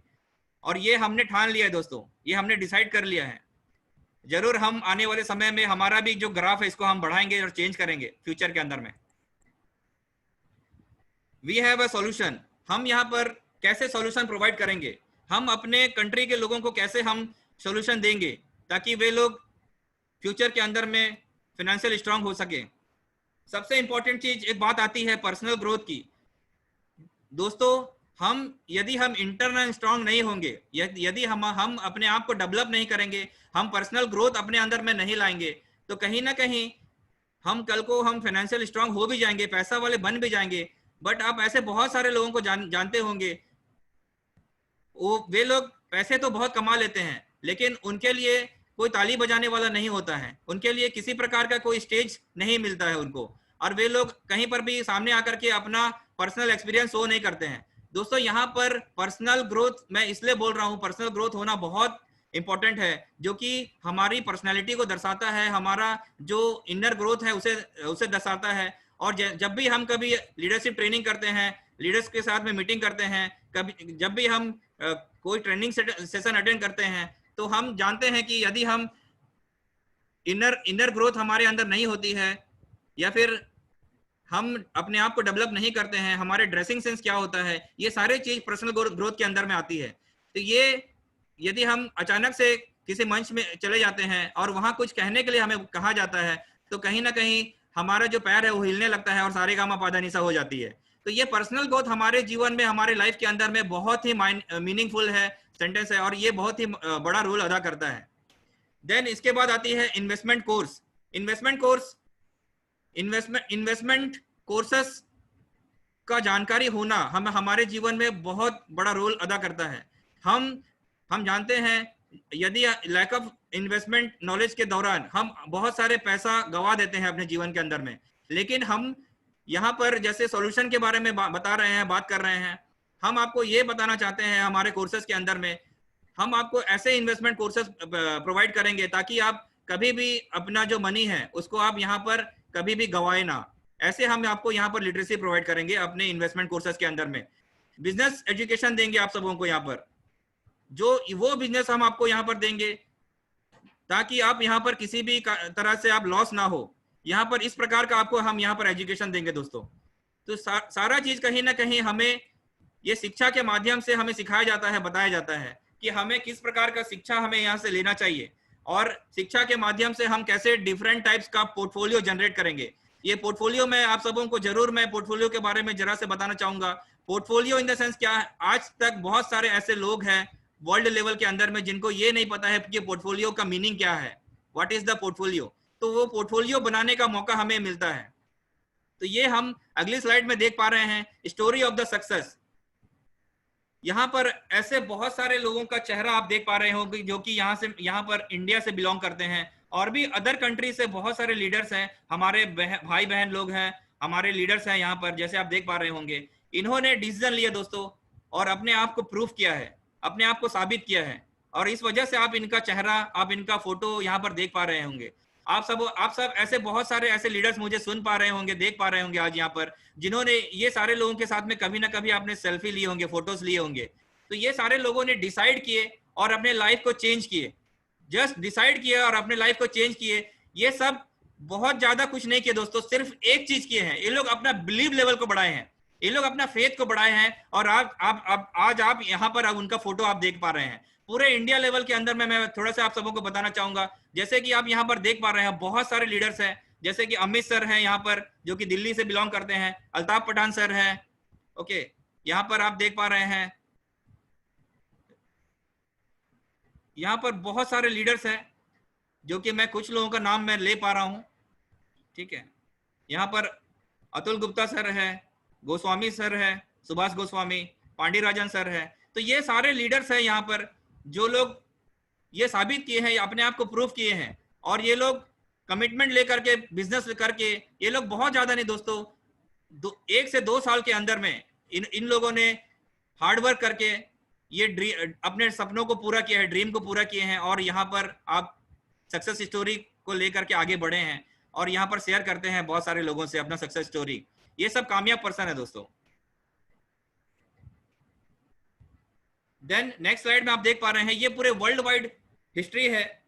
और ये हमने ठान लिया है दोस्तों, ये हमने डिसाइड कर लिया है, जरूर हम आने वाले समय में हमारा भी जो ग्राफ है इसको हम बढ़ाएंगे और चेंज करेंगे फ्यूचर के अंदर में। We have a solution. हम यहाँ पर कैसे सॉल्यूशन प्रोवाइड करेंगे, हम अपने कंट्री के लोगों को कैसे हम सॉल्यूशन देंगे ताकि वे लोग फ्यूचर के अंदर में फाइनेंशियल स्ट्रांग हो सके। सबसे इंपॉर्टेंट चीज, एक बात आती है पर्सनल ग्रोथ की। दोस्तों यदि हम इंटरनल स्ट्रांग नहीं होंगे, यदि हम अपने आप को डेवलप नहीं करेंगे, हम पर्सनल ग्रोथ अपने अंदर में नहीं लाएंगे, तो कहीं ना कहीं हम कल को हम फाइनेंशियल स्ट्रांग हो भी जाएंगे, पैसा वाले बन भी जाएंगे, बट आप ऐसे बहुत सारे लोगों को जानते होंगे, वे लोग पैसे तो बहुत कमा लेते हैं, लेकिन उनके लिए कोई ताली बजाने वाला नहीं होता है, उनके लिए किसी प्रकार का कोई स्टेज नहीं मिलता है उनको, और वे लोग कहीं पर भी सामने आकर के अपना पर्सनल एक्सपीरियंस शो नहीं करते हैं। दोस्तों यहाँ पर पर्सनल ग्रोथ, मैं इसलिए बोल रहा हूँ, पर्सनल ग्रोथ होना बहुत इंपॉर्टेंट है, जो कि हमारी पर्सनैलिटी को दर्शाता है, हमारा जो इनर ग्रोथ है उसे दर्शाता है। और जब भी हम कभी लीडरशिप ट्रेनिंग करते हैं, लीडर्स के साथ में मीटिंग करते हैं, कभी जब भी हम कोई ट्रेनिंग सेशन अटेंड करते हैं, तो हम जानते हैं कि यदि हम इनर ग्रोथ हमारे अंदर नहीं होती है, या फिर हम अपने आप को डेवलप नहीं करते हैं, हमारे ड्रेसिंग सेंस क्या होता है, ये सारे चीज पर्सनल ग्रोथ के अंदर में आती है। तो ये यदि हम अचानक से किसी मंच में चले जाते हैं और वहां कुछ कहने के लिए हमें कहा जाता है, तो कहीं ना कहीं हमारा जो पैर है वो हिलने लगता है और सारे गामा पादानी सा हो जाती है। तो ये पर्सनल ग्रोथ हमारे जीवन में, हमारे लाइफ के अंदर में बहुत ही मीनिंगफुल है सेंटेंस है, और ये बहुत ही बड़ा रोल अदा करता है। देन इसके बाद आती है इन्वेस्टमेंट कोर्स। इन्वेस्टमेंट कोर्सेस का जानकारी होना हमारे जीवन में बहुत बड़ा रोल अदा करता है। हम जानते हैं यदि लैक ऑफ इन्वेस्टमेंट नॉलेज के दौरान हम बहुत सारे पैसा गवा देते हैं अपने जीवन के अंदर में, लेकिन हम यहाँ पर जैसे सॉल्यूशन के बारे में बता रहे हैं, बात कर रहे हैं, हम आपको ये बताना चाहते हैं हमारे कोर्सेज के अंदर में हम आपको ऐसे इन्वेस्टमेंट कोर्सेज प्रोवाइड करेंगे ताकि आप कभी भी अपना जो मनी है उसको आप यहाँ पर कभी भी गवाए ना। ऐसे हम आपको यहाँ पर लिटरेसी प्रोवाइड करेंगे अपने इन्वेस्टमेंट कोर्सेज के अंदर में। बिजनेस एजुकेशन देंगे आप सबों को यहाँ पर, जो वो बिजनेस हम आपको यहाँ पर देंगे ताकि आप यहाँ पर किसी भी तरह से आप लॉस ना हो। यहाँ पर इस प्रकार का आपको हम यहाँ पर एजुकेशन देंगे दोस्तों। तो सारा चीज कहीं ना कहीं हमें ये शिक्षा के माध्यम से हमें सिखाया जाता है, बताया जाता है कि हमें किस प्रकार का शिक्षा हमें यहाँ से लेना चाहिए, और शिक्षा के माध्यम से हम कैसे डिफरेंट टाइप्स का पोर्टफोलियो जनरेट करेंगे। ये पोर्टफोलियो में आप सबों को जरूर मैं पोर्टफोलियो के बारे में जरा से बताना चाहूंगा। पोर्टफोलियो इन द सेंस क्या है, आज तक बहुत सारे ऐसे लोग हैं वर्ल्ड लेवल के अंदर में जिनको ये नहीं पता है कि पोर्टफोलियो का मीनिंग क्या है, व्हाट इज द पोर्टफोलियो। तो वो पोर्टफोलियो बनाने का मौका हमें मिलता है। तो ये हम अगली स्लाइड में देख पा रहे हैं, स्टोरी ऑफ द सक्सेस। यहाँ पर ऐसे बहुत सारे लोगों का चेहरा आप देख पा रहे होंगे जो कि यहाँ पर इंडिया से बिलोंग करते हैं, और भी अदर कंट्री से बहुत सारे लीडर्स हैं, हमारे भाई बहन लोग हैं, हमारे लीडर्स हैं यहाँ पर, जैसे आप देख पा रहे होंगे। इन्होंने डिसीजन लिया दोस्तों, और अपने आप को प्रूफ किया है, अपने आप को साबित किया है, और इस वजह से आप इनका चेहरा, आप इनका फोटो यहाँ पर देख पा रहे होंगे। आप सब ऐसे बहुत सारे ऐसे लीडर्स मुझे सुन पा रहे होंगे, देख पा रहे होंगे आज यहाँ पर, जिन्होंने ये सारे लोगों के साथ में कभी ना कभी आपने सेल्फी लिए होंगे, फोटोज लिए होंगे। तो ये सारे लोगों ने डिसाइड किए और अपने लाइफ को चेंज किए, जस्ट डिसाइड किए और अपने लाइफ को चेंज किए। ये सब बहुत ज्यादा कुछ नहीं किए दोस्तों, सिर्फ एक चीज किए हैं, ये लोग अपना बिलीव लेवल को बढ़ाए हैं, ये लोग अपना फेथ को बढ़ाए हैं, और आज आप यहाँ पर अब उनका फोटो आप देख पा रहे हैं। पूरे इंडिया लेवल के अंदर में मैं थोड़ा सा आप सबों को बताना चाहूंगा, जैसे कि आप यहाँ पर देख पा रहे हैं बहुत सारे लीडर्स हैं, जैसे कि अमित सर हैं यहाँ पर जो कि दिल्ली से बिलोंग करते हैं, अल्ताफ पठान सर हैं, ओके, यहाँ पर आप देख पा रहे हैं, यहाँ पर बहुत सारे लीडर्स हैं जो कि मैं कुछ लोगों का नाम मैं ले पा रहा हूँ, ठीक है। यहाँ पर अतुल गुप्ता सर है, गोस्वामी सर है, सुभाष गोस्वामी, पांडिराजन सर है। तो ये सारे लीडर्स हैं यहाँ पर जो लोग ये साबित किए हैं, अपने आप को प्रूफ किए हैं, और ये लोग कमिटमेंट लेकर के बिजनेस करके, ये लोग बहुत ज्यादा नहीं दोस्तों, 1 से 2 साल के अंदर में इन लोगों ने हार्डवर्क करके ये अपने सपनों को पूरा किया है, ड्रीम को पूरा किए हैं, और यहाँ पर आप सक्सेस स्टोरी को लेकर के आगे बढ़े हैं और यहाँ पर शेयर करते हैं बहुत सारे लोगों से अपना सक्सेस स्टोरी। ये सब कामयाब पर्सन है दोस्तों। देन नेक्स्ट स्लाइड में आप देख पा रहे हैं, ये पूरे वर्ल्ड वाइड हिस्ट्री है,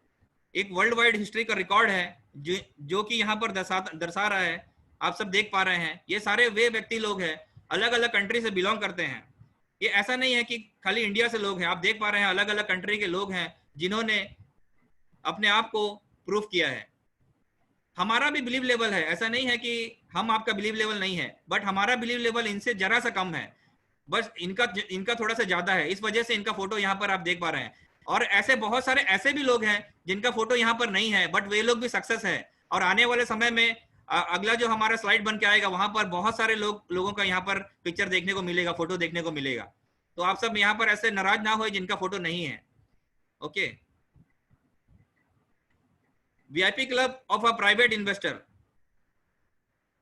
एक वर्ल्ड वाइड हिस्ट्री का रिकॉर्ड है जो कि यहाँ पर दर्शा रहा है, आप सब देख पा रहे हैं। ये सारे वे व्यक्ति लोग हैं, अलग अलग कंट्री से बिलोंग करते हैं। ये ऐसा नहीं है कि खाली इंडिया से लोग हैं, आप देख पा रहे हैं अलग अलग कंट्री के लोग हैं जिन्होंने अपने आप को प्रूफ किया है। हमारा भी बिलीव लेवल है, ऐसा नहीं है कि हम आपका बिलीव लेवल नहीं है, बट हमारा बिलीव लेवल इनसे जरा सा कम है, बस इनका थोड़ा सा ज्यादा है, इस वजह से इनका फोटो यहाँ पर आप देख पा रहे हैं। और ऐसे बहुत सारे ऐसे भी लोग हैं जिनका फोटो यहाँ पर नहीं है, बट वे लोग भी सक्सेस है, और आने वाले समय में अगला जो हमारा स्लाइड बन के आएगा वहां पर बहुत सारे लोगों का यहाँ पर पिक्चर देखने को मिलेगा, फोटो देखने को मिलेगा। तो आप सब यहाँ पर ऐसे नाराज ना हो जिनका फोटो नहीं है, okay. VIP club of a private investor,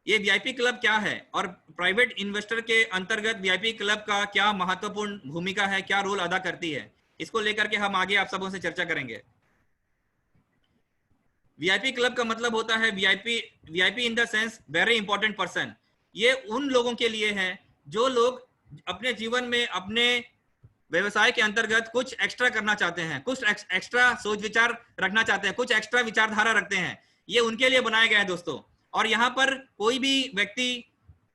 ये वीआईपी क्लब क्या है और प्राइवेट इन्वेस्टर के अंतर्गत वीआईपी क्लब का क्या महत्वपूर्ण भूमिका है, क्या रोल अदा करती है, इसको लेकर के हम आगे आप सबों से चर्चा करेंगे। वीआईपी क्लब का मतलब होता है VIP in the sense very important person. ये उन लोगों के लिए है जो लोग अपने जीवन में अपने व्यवसाय के अंतर्गत कुछ एक्स्ट्रा करना चाहते हैं, कुछ एक्स्ट्रा सोच विचार रखना चाहते हैं, कुछ एक्स्ट्रा विचारधारा रखते हैं, ये उनके लिए बनाया गया है दोस्तों। और यहाँ पर कोई भी व्यक्ति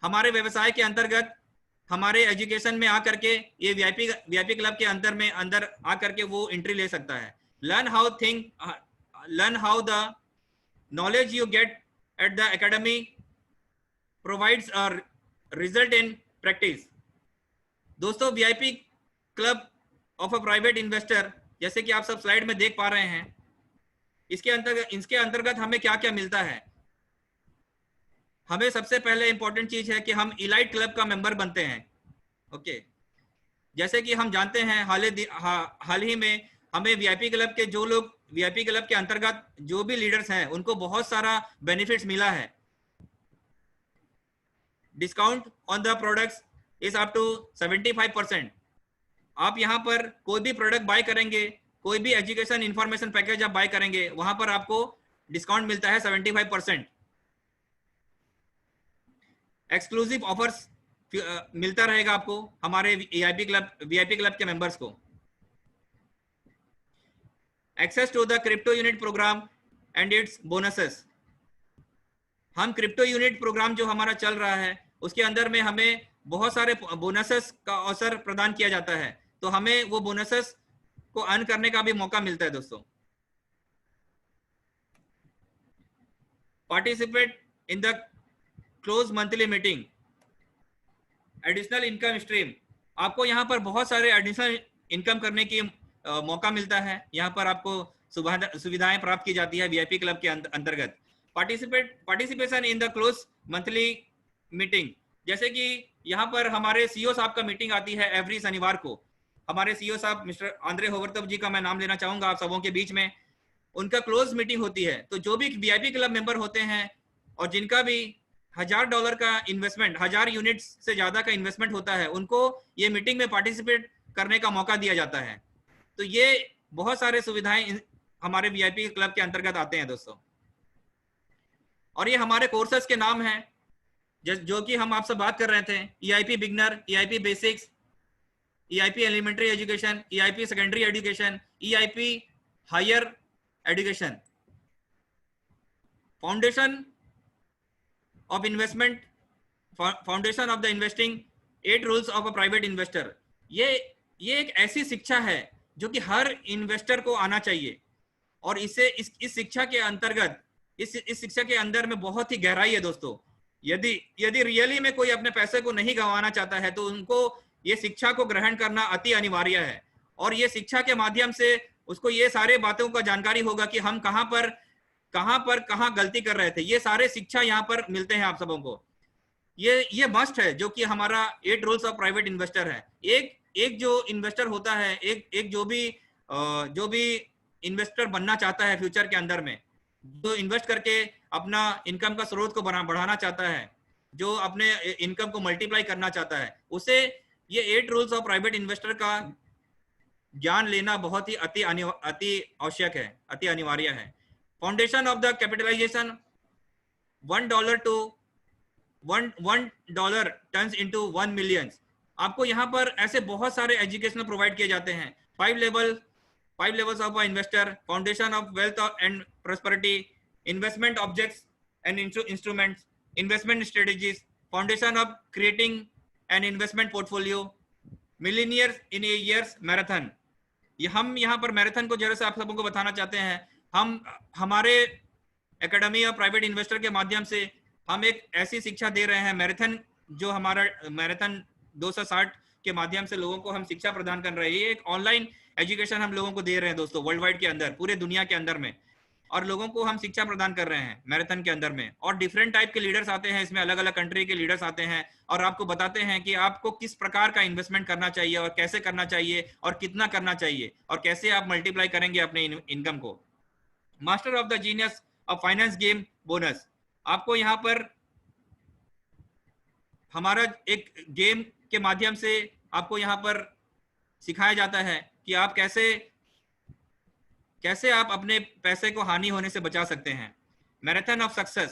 हमारे व्यवसाय के अंतर्गत हमारे एजुकेशन में आकर के ये वीआईपी क्लब के अंदर आकर के वो एंट्री ले सकता है। learn how the knowledge you get at the academy provides a result in practice। दोस्तों VIP club of a private investor, जैसे कि आप सब स्लाइड में देख पा रहे हैं, इसके अंतर्गत हमें क्या क्या मिलता है। हमें सबसे पहले इंपॉर्टेंट चीज है कि हम इलाइट क्लब का मेंबर बनते हैं, ओके। जैसे कि हम जानते हैं हाल ही में हमें वीआईपी क्लब के जो लोग वीआईपी क्लब के अंतर्गत जो भी लीडर्स हैं उनको बहुत सारा बेनिफिट्स मिला है। Discount on the products is up to 75%। आप यहाँ पर कोई भी प्रोडक्ट बाय करेंगे, कोई भी एजुकेशन इंफॉर्मेशन पैकेज आप बाय करेंगे, वहां पर आपको डिस्काउंट मिलता है 75%। एक्सक्लूसिव ऑफर्स मिलता रहेगा आपको हमारे वीआईपी क्लब के मेंबर्स को। Access to the crypto unit program and its bonuses. हम क्रिप्टो यूनिट प्रोग्राम जो हमारा चल रहा है उसके अंदर में हमें बहुत सारे बोनसेस का अवसर प्रदान किया जाता है, तो हमें वो बोनसेस को अर्न करने का भी मौका मिलता है दोस्तों। Participate in the close monthly meeting, additional income stream, आपको यहाँ पर बहुत सारे एडिशनल इनकम करने की मौका मिलता है। यहाँ पर आपको सुविधाएं प्राप्त की जाती है वीआईपी क्लब के अंतर्गत। Participation in the close monthly meeting, जैसे कि यहाँ पर हमारे सीईओ साहब का मीटिंग आती है एवरी शनिवार को। हमारे सीईओ साहब मिस्टर आंद्रे होवर्तव जी का मैं नाम लेना चाहूंगा आप सबों के बीच में। उनका क्लोज मीटिंग होती है, तो जो भी वीआईपी क्लब मेंबर होते हैं और जिनका भी $1000 का इन्वेस्टमेंट, 1000 यूनिट्स से ज्यादा का इन्वेस्टमेंट होता है, उनको ये मीटिंग में पार्टिसिपेट करने का मौका दिया जाता है। तो ये बहुत सारे सुविधाएं हमारे वीआईपी क्लब के अंतर्गत आते हैं दोस्तों। और ये हमारे कोर्सेज के नाम हैं जो कि हम आपसे बात कर रहे थे, EIP beginner, EIP basics, EIP elementary education, EIP secondary education, EIP higher education, foundation of investment, foundation of the investing, 8 rules of a private investor. ये एक ऐसी शिक्षा है जो कि हर इन्वेस्टर को आना चाहिए। और इसे इस शिक्षा के अंतर्गत इस शिक्षा के अंदर में बहुत ही गहराई है दोस्तों। यदि रियली में कोई अपने पैसे को नहीं गंवाना चाहता है तो उनको ये शिक्षा को ग्रहण करना अति अनिवार्य है। और ये शिक्षा के माध्यम से उसको ये सारे बातों का जानकारी होगा कि हम कहाँ गलती कर रहे थे। ये सारे शिक्षा यहाँ पर मिलते हैं आप सबों को। ये मस्ट है जो कि हमारा 8 रूल्स ऑफ प्राइवेट इन्वेस्टर है। एक जो इन्वेस्टर होता है, एक जो भी इन्वेस्टर बनना चाहता है फ्यूचर के अंदर में, जो इन्वेस्ट करके अपना इनकम का स्रोत को बढ़ाना चाहता है, जो अपने इनकम को मल्टीप्लाई करना चाहता है, उसे ये 8 रूल्स ऑफ प्राइवेट इन्वेस्टर का ज्ञान लेना बहुत ही अति आवश्यक है, अति अनिवार्य है। Foundation of the capitalization, $1 turns into 1 million. आपको यहाँ पर ऐसे बहुत सारे एजुकेशनल प्रोवाइड किए जाते हैं। 5 levels of investor, foundation of wealth and prosperity, investment objects and instruments, investment strategies, foundation of creating an investment portfolio, millionaires in a year's marathon। हम यहाँ पर मैराथन को जरा से आप सबों को बताना चाहते हैं। हम हमारे एकेडमी ऑफ प्राइवेट इन्वेस्टर के माध्यम से हम एक ऐसी शिक्षा दे रहे हैं, मैराथन, जो हमारा मैराथन 260 के माध्यम से लोगों को हम शिक्षा प्रदान कर रहे हैं। ये एक ऑनलाइन एजुकेशन हम लोगों को दे रहे हैं दोस्तों, वर्ल्ड वाइड के अंदर, पूरे दुनिया के अंदर में, और लोगों को हम शिक्षा प्रदान कर रहे हैं मैराथन के अंदर में। और डिफरेंट टाइप के लीडर्स आते हैं इसमें, अलग अलग कंट्री के लीडर्स आते हैं और आपको बताते हैं कि आपको किस प्रकार का इन्वेस्टमेंट करना चाहिए और कैसे करना चाहिए और कितना करना चाहिए और कैसे आप मल्टीप्लाई करेंगे अपने इनकम को। Master of the genius of finance game bonus, आपको यहाँ पर हमारा एक गेम के माध्यम से आपको यहाँ पर सिखाया जाता है कि आप कैसे आप अपने पैसे को हानि होने से बचा सकते हैं। Marathon of success,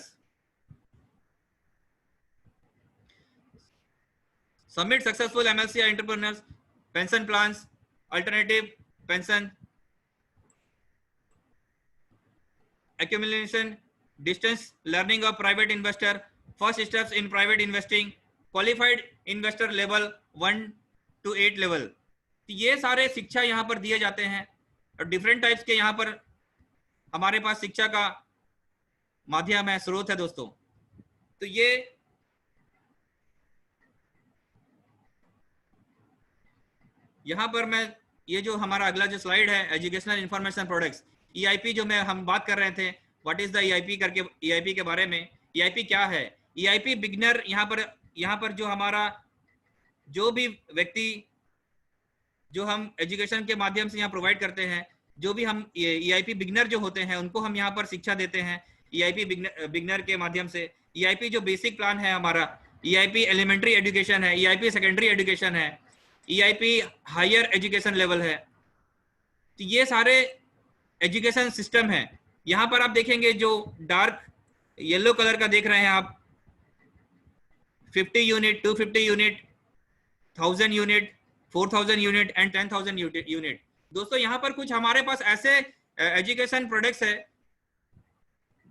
submit successful MLC entrepreneurs, pension plans, alternative pension, accumulation, distance learning of private investor, first steps in private investing, qualified investor level 1 to 8 level। ये सारे शिक्षा यहाँ पर दिए जाते हैं और डिफरेंट टाइप्स के यहाँ पर हमारे पास शिक्षा का माध्यम है, स्रोत है दोस्तों। तो यहाँ पर मैं ये जो हमारा अगला जो स्लाइड है, एजुकेशनल इंफॉर्मेशन प्रोडक्ट्स, EIP जो हम बात कर रहे थे, व्हाट इज द EIP करके, EIP के बारे में। EIP क्या है? EIP बिगनर, यहाँ पर जो हमारा जो भी व्यक्ति जो हम एजुकेशन के माध्यम से यहाँ प्रोवाइड करते हैं, जो भी हम EIP बिगनर जो होते हैं उनको हम यहाँ पर शिक्षा देते हैं EIP बिगनर के माध्यम से। EIP जो बेसिक प्लान है हमारा, EIP एलिमेंट्री एजुकेशन है, EIP सेकेंडरी एजुकेशन है, EIP हायर एजुकेशन लेवल है। तो ये सारे एजुकेशन सिस्टम है। यहाँ पर आप देखेंगे जो डार्क येलो कलर का देख रहे हैं आप, 50 unit, 250 unit, 1000 unit, 4000 unit and 10,000 unit. दोस्तों यहाँ पर कुछ हमारे पास ऐसे एजुकेशन प्रोडक्ट्स है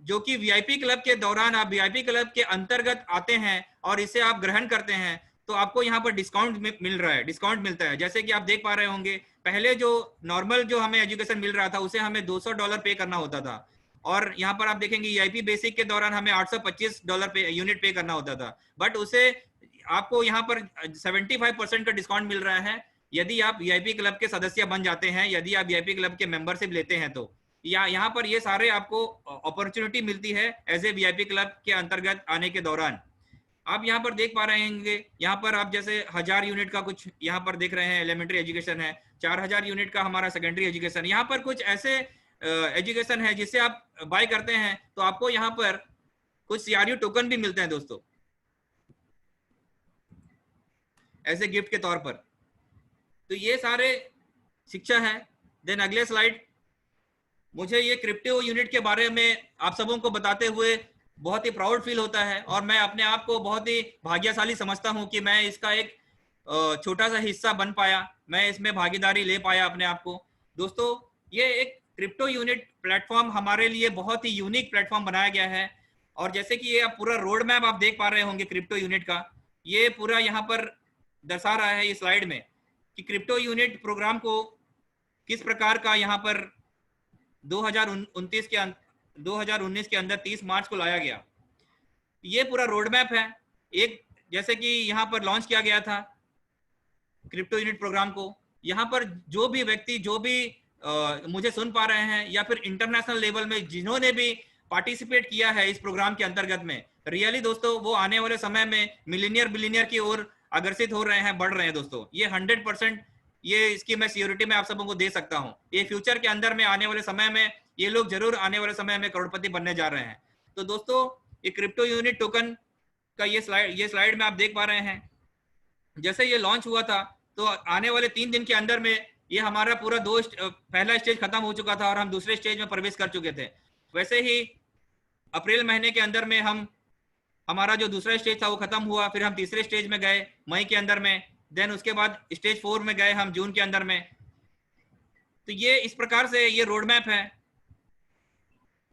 जो कि VIP क्लब के दौरान, आप VIP क्लब के अंतर्गत आते हैं और इसे आप ग्रहण करते हैं तो आपको यहाँ पर डिस्काउंट मिल रहा है, डिस्काउंट मिलता है। जैसे कि आप देख पा रहे होंगे, पहले जो नॉर्मल जो हमें एजुकेशन मिल रहा था उसे हमें $200 पे करना होता था, और यहाँ पर आप देखेंगे ईआईपी बेसिक के दौरान हमें $825 पे यूनिट पे करना होता था, बट उसे आपको यहाँ पर 75% का डिस्काउंट मिल रहा है यदि आप वीआईपी क्लब के सदस्य बन जाते हैं, यदि आप वीआईपी क्लब के मेंबरशिप लेते हैं तो यहाँ पर ये सारे आपको अपॉर्चुनिटी मिलती है एज ए वीआईपी क्लब के अंतर्गत आने के दौरान। आप यहाँ पर देख पा रहे होंगे, यहाँ पर आप जैसे 1000 यूनिट का कुछ यहाँ पर देख रहे हैं एलिमेंट्री एजुकेशन है, 4000 यूनिट का हमारा सेकेंडरी एजुकेशन, यहाँ पर कुछ ऐसे एजुकेशन है जिससे आप बाय करते हैं तो आपको यहाँ पर कुछ सीआरयू टोकन भी मिलते हैं दोस्तों ऐसे गिफ्ट के तौर पर। तो ये सारे शिक्षा है। देन अगले स्लाइड, मुझे ये क्रिप्टो यूनिट के बारे में आप सबों को बताते हुए बहुत ही प्राउड फील होता है और मैं अपने आप को बहुत ही भाग्यशाली समझता हूं कि मैं इसका एक छोटा सा हिस्सा बन पाया, मैं इसमें भागीदारी ले पाया अपने आप को। दोस्तों ये एक क्रिप्टो यूनिट प्लेटफॉर्म हमारे लिए बहुत ही यूनिक प्लेटफॉर्म बनाया गया है और जैसे कि ये आप पूरा रोड मैप आप देख पा रहे होंगे क्रिप्टो यूनिट का, ये पूरा यहाँ पर दर्शा रहा है इस स्लाइड में कि क्रिप्टो यूनिट प्रोग्राम को किस प्रकार का यहाँ पर 2019 के अंदर 30 मार्च को लाया गया। ये पूरा रोड मैप है। एक जैसे कि यहाँ पर लॉन्च किया गया था क्रिप्टो यूनिट प्रोग्राम को, यहाँ पर जो भी व्यक्ति जो भी मुझे सुन पा रहे हैं या फिर इंटरनेशनल लेवल में जिन्होंने भी पार्टिसिपेट किया है इस प्रोग्राम के अंतर्गत में, रियली दोस्तों वो आने वाले समय में मिलीनियर बिलीनियर की ओर अग्रसित हो रहे हैं, बढ़ रहे हैं दोस्तों। ये 100% ये इसकी मैं सियोरिटी में आप सबों को दे सकता हूँ। ये फ्यूचर के अंदर में आने वाले समय में ये लोग जरूर आने वाले समय में करोड़पति बनने जा रहे हैं। तो दोस्तों ये क्रिप्टो यूनिट टोकन का ये स्लाइड में आप देख पा रहे हैं, जैसे ये लॉन्च हुआ था तो आने वाले 3 दिन के अंदर में ये हमारा पूरा पहला स्टेज खत्म हो चुका था और हम दूसरे स्टेज में प्रवेश कर चुके थे। वैसे ही अप्रैल महीने के अंदर में हमारा जो दूसरा स्टेज था वो खत्म हुआ, फिर हम तीसरे स्टेज में गए मई के अंदर में, देन उसके बाद स्टेज 4 में गए हम जून के अंदर में। तो ये इस प्रकार से ये रोड मैप है।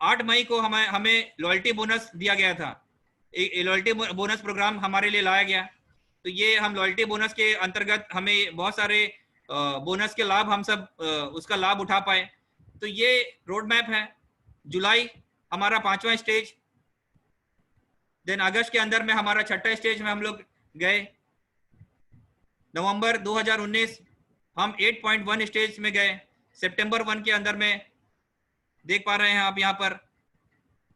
8 मई को हमें लॉयल्टी बोनस दिया गया था, लॉयल्टी बोनस प्रोग्राम हमारे लिए लाया गया। तो ये हम लॉयल्टी बोनस के अंतर्गत हमें बहुत सारे बोनस के लाभ हम सब उसका लाभ उठा पाए। तो ये रोड मैप है। जुलाई हमारा 5वां स्टेज, देन अगस्त के अंदर में हमारा 6ठा स्टेज में हम लोग गए। नवंबर 2019 हम 8.1 स्टेज में गए। सितंबर 1 के अंदर में देख पा रहे हैं आप यहाँ पर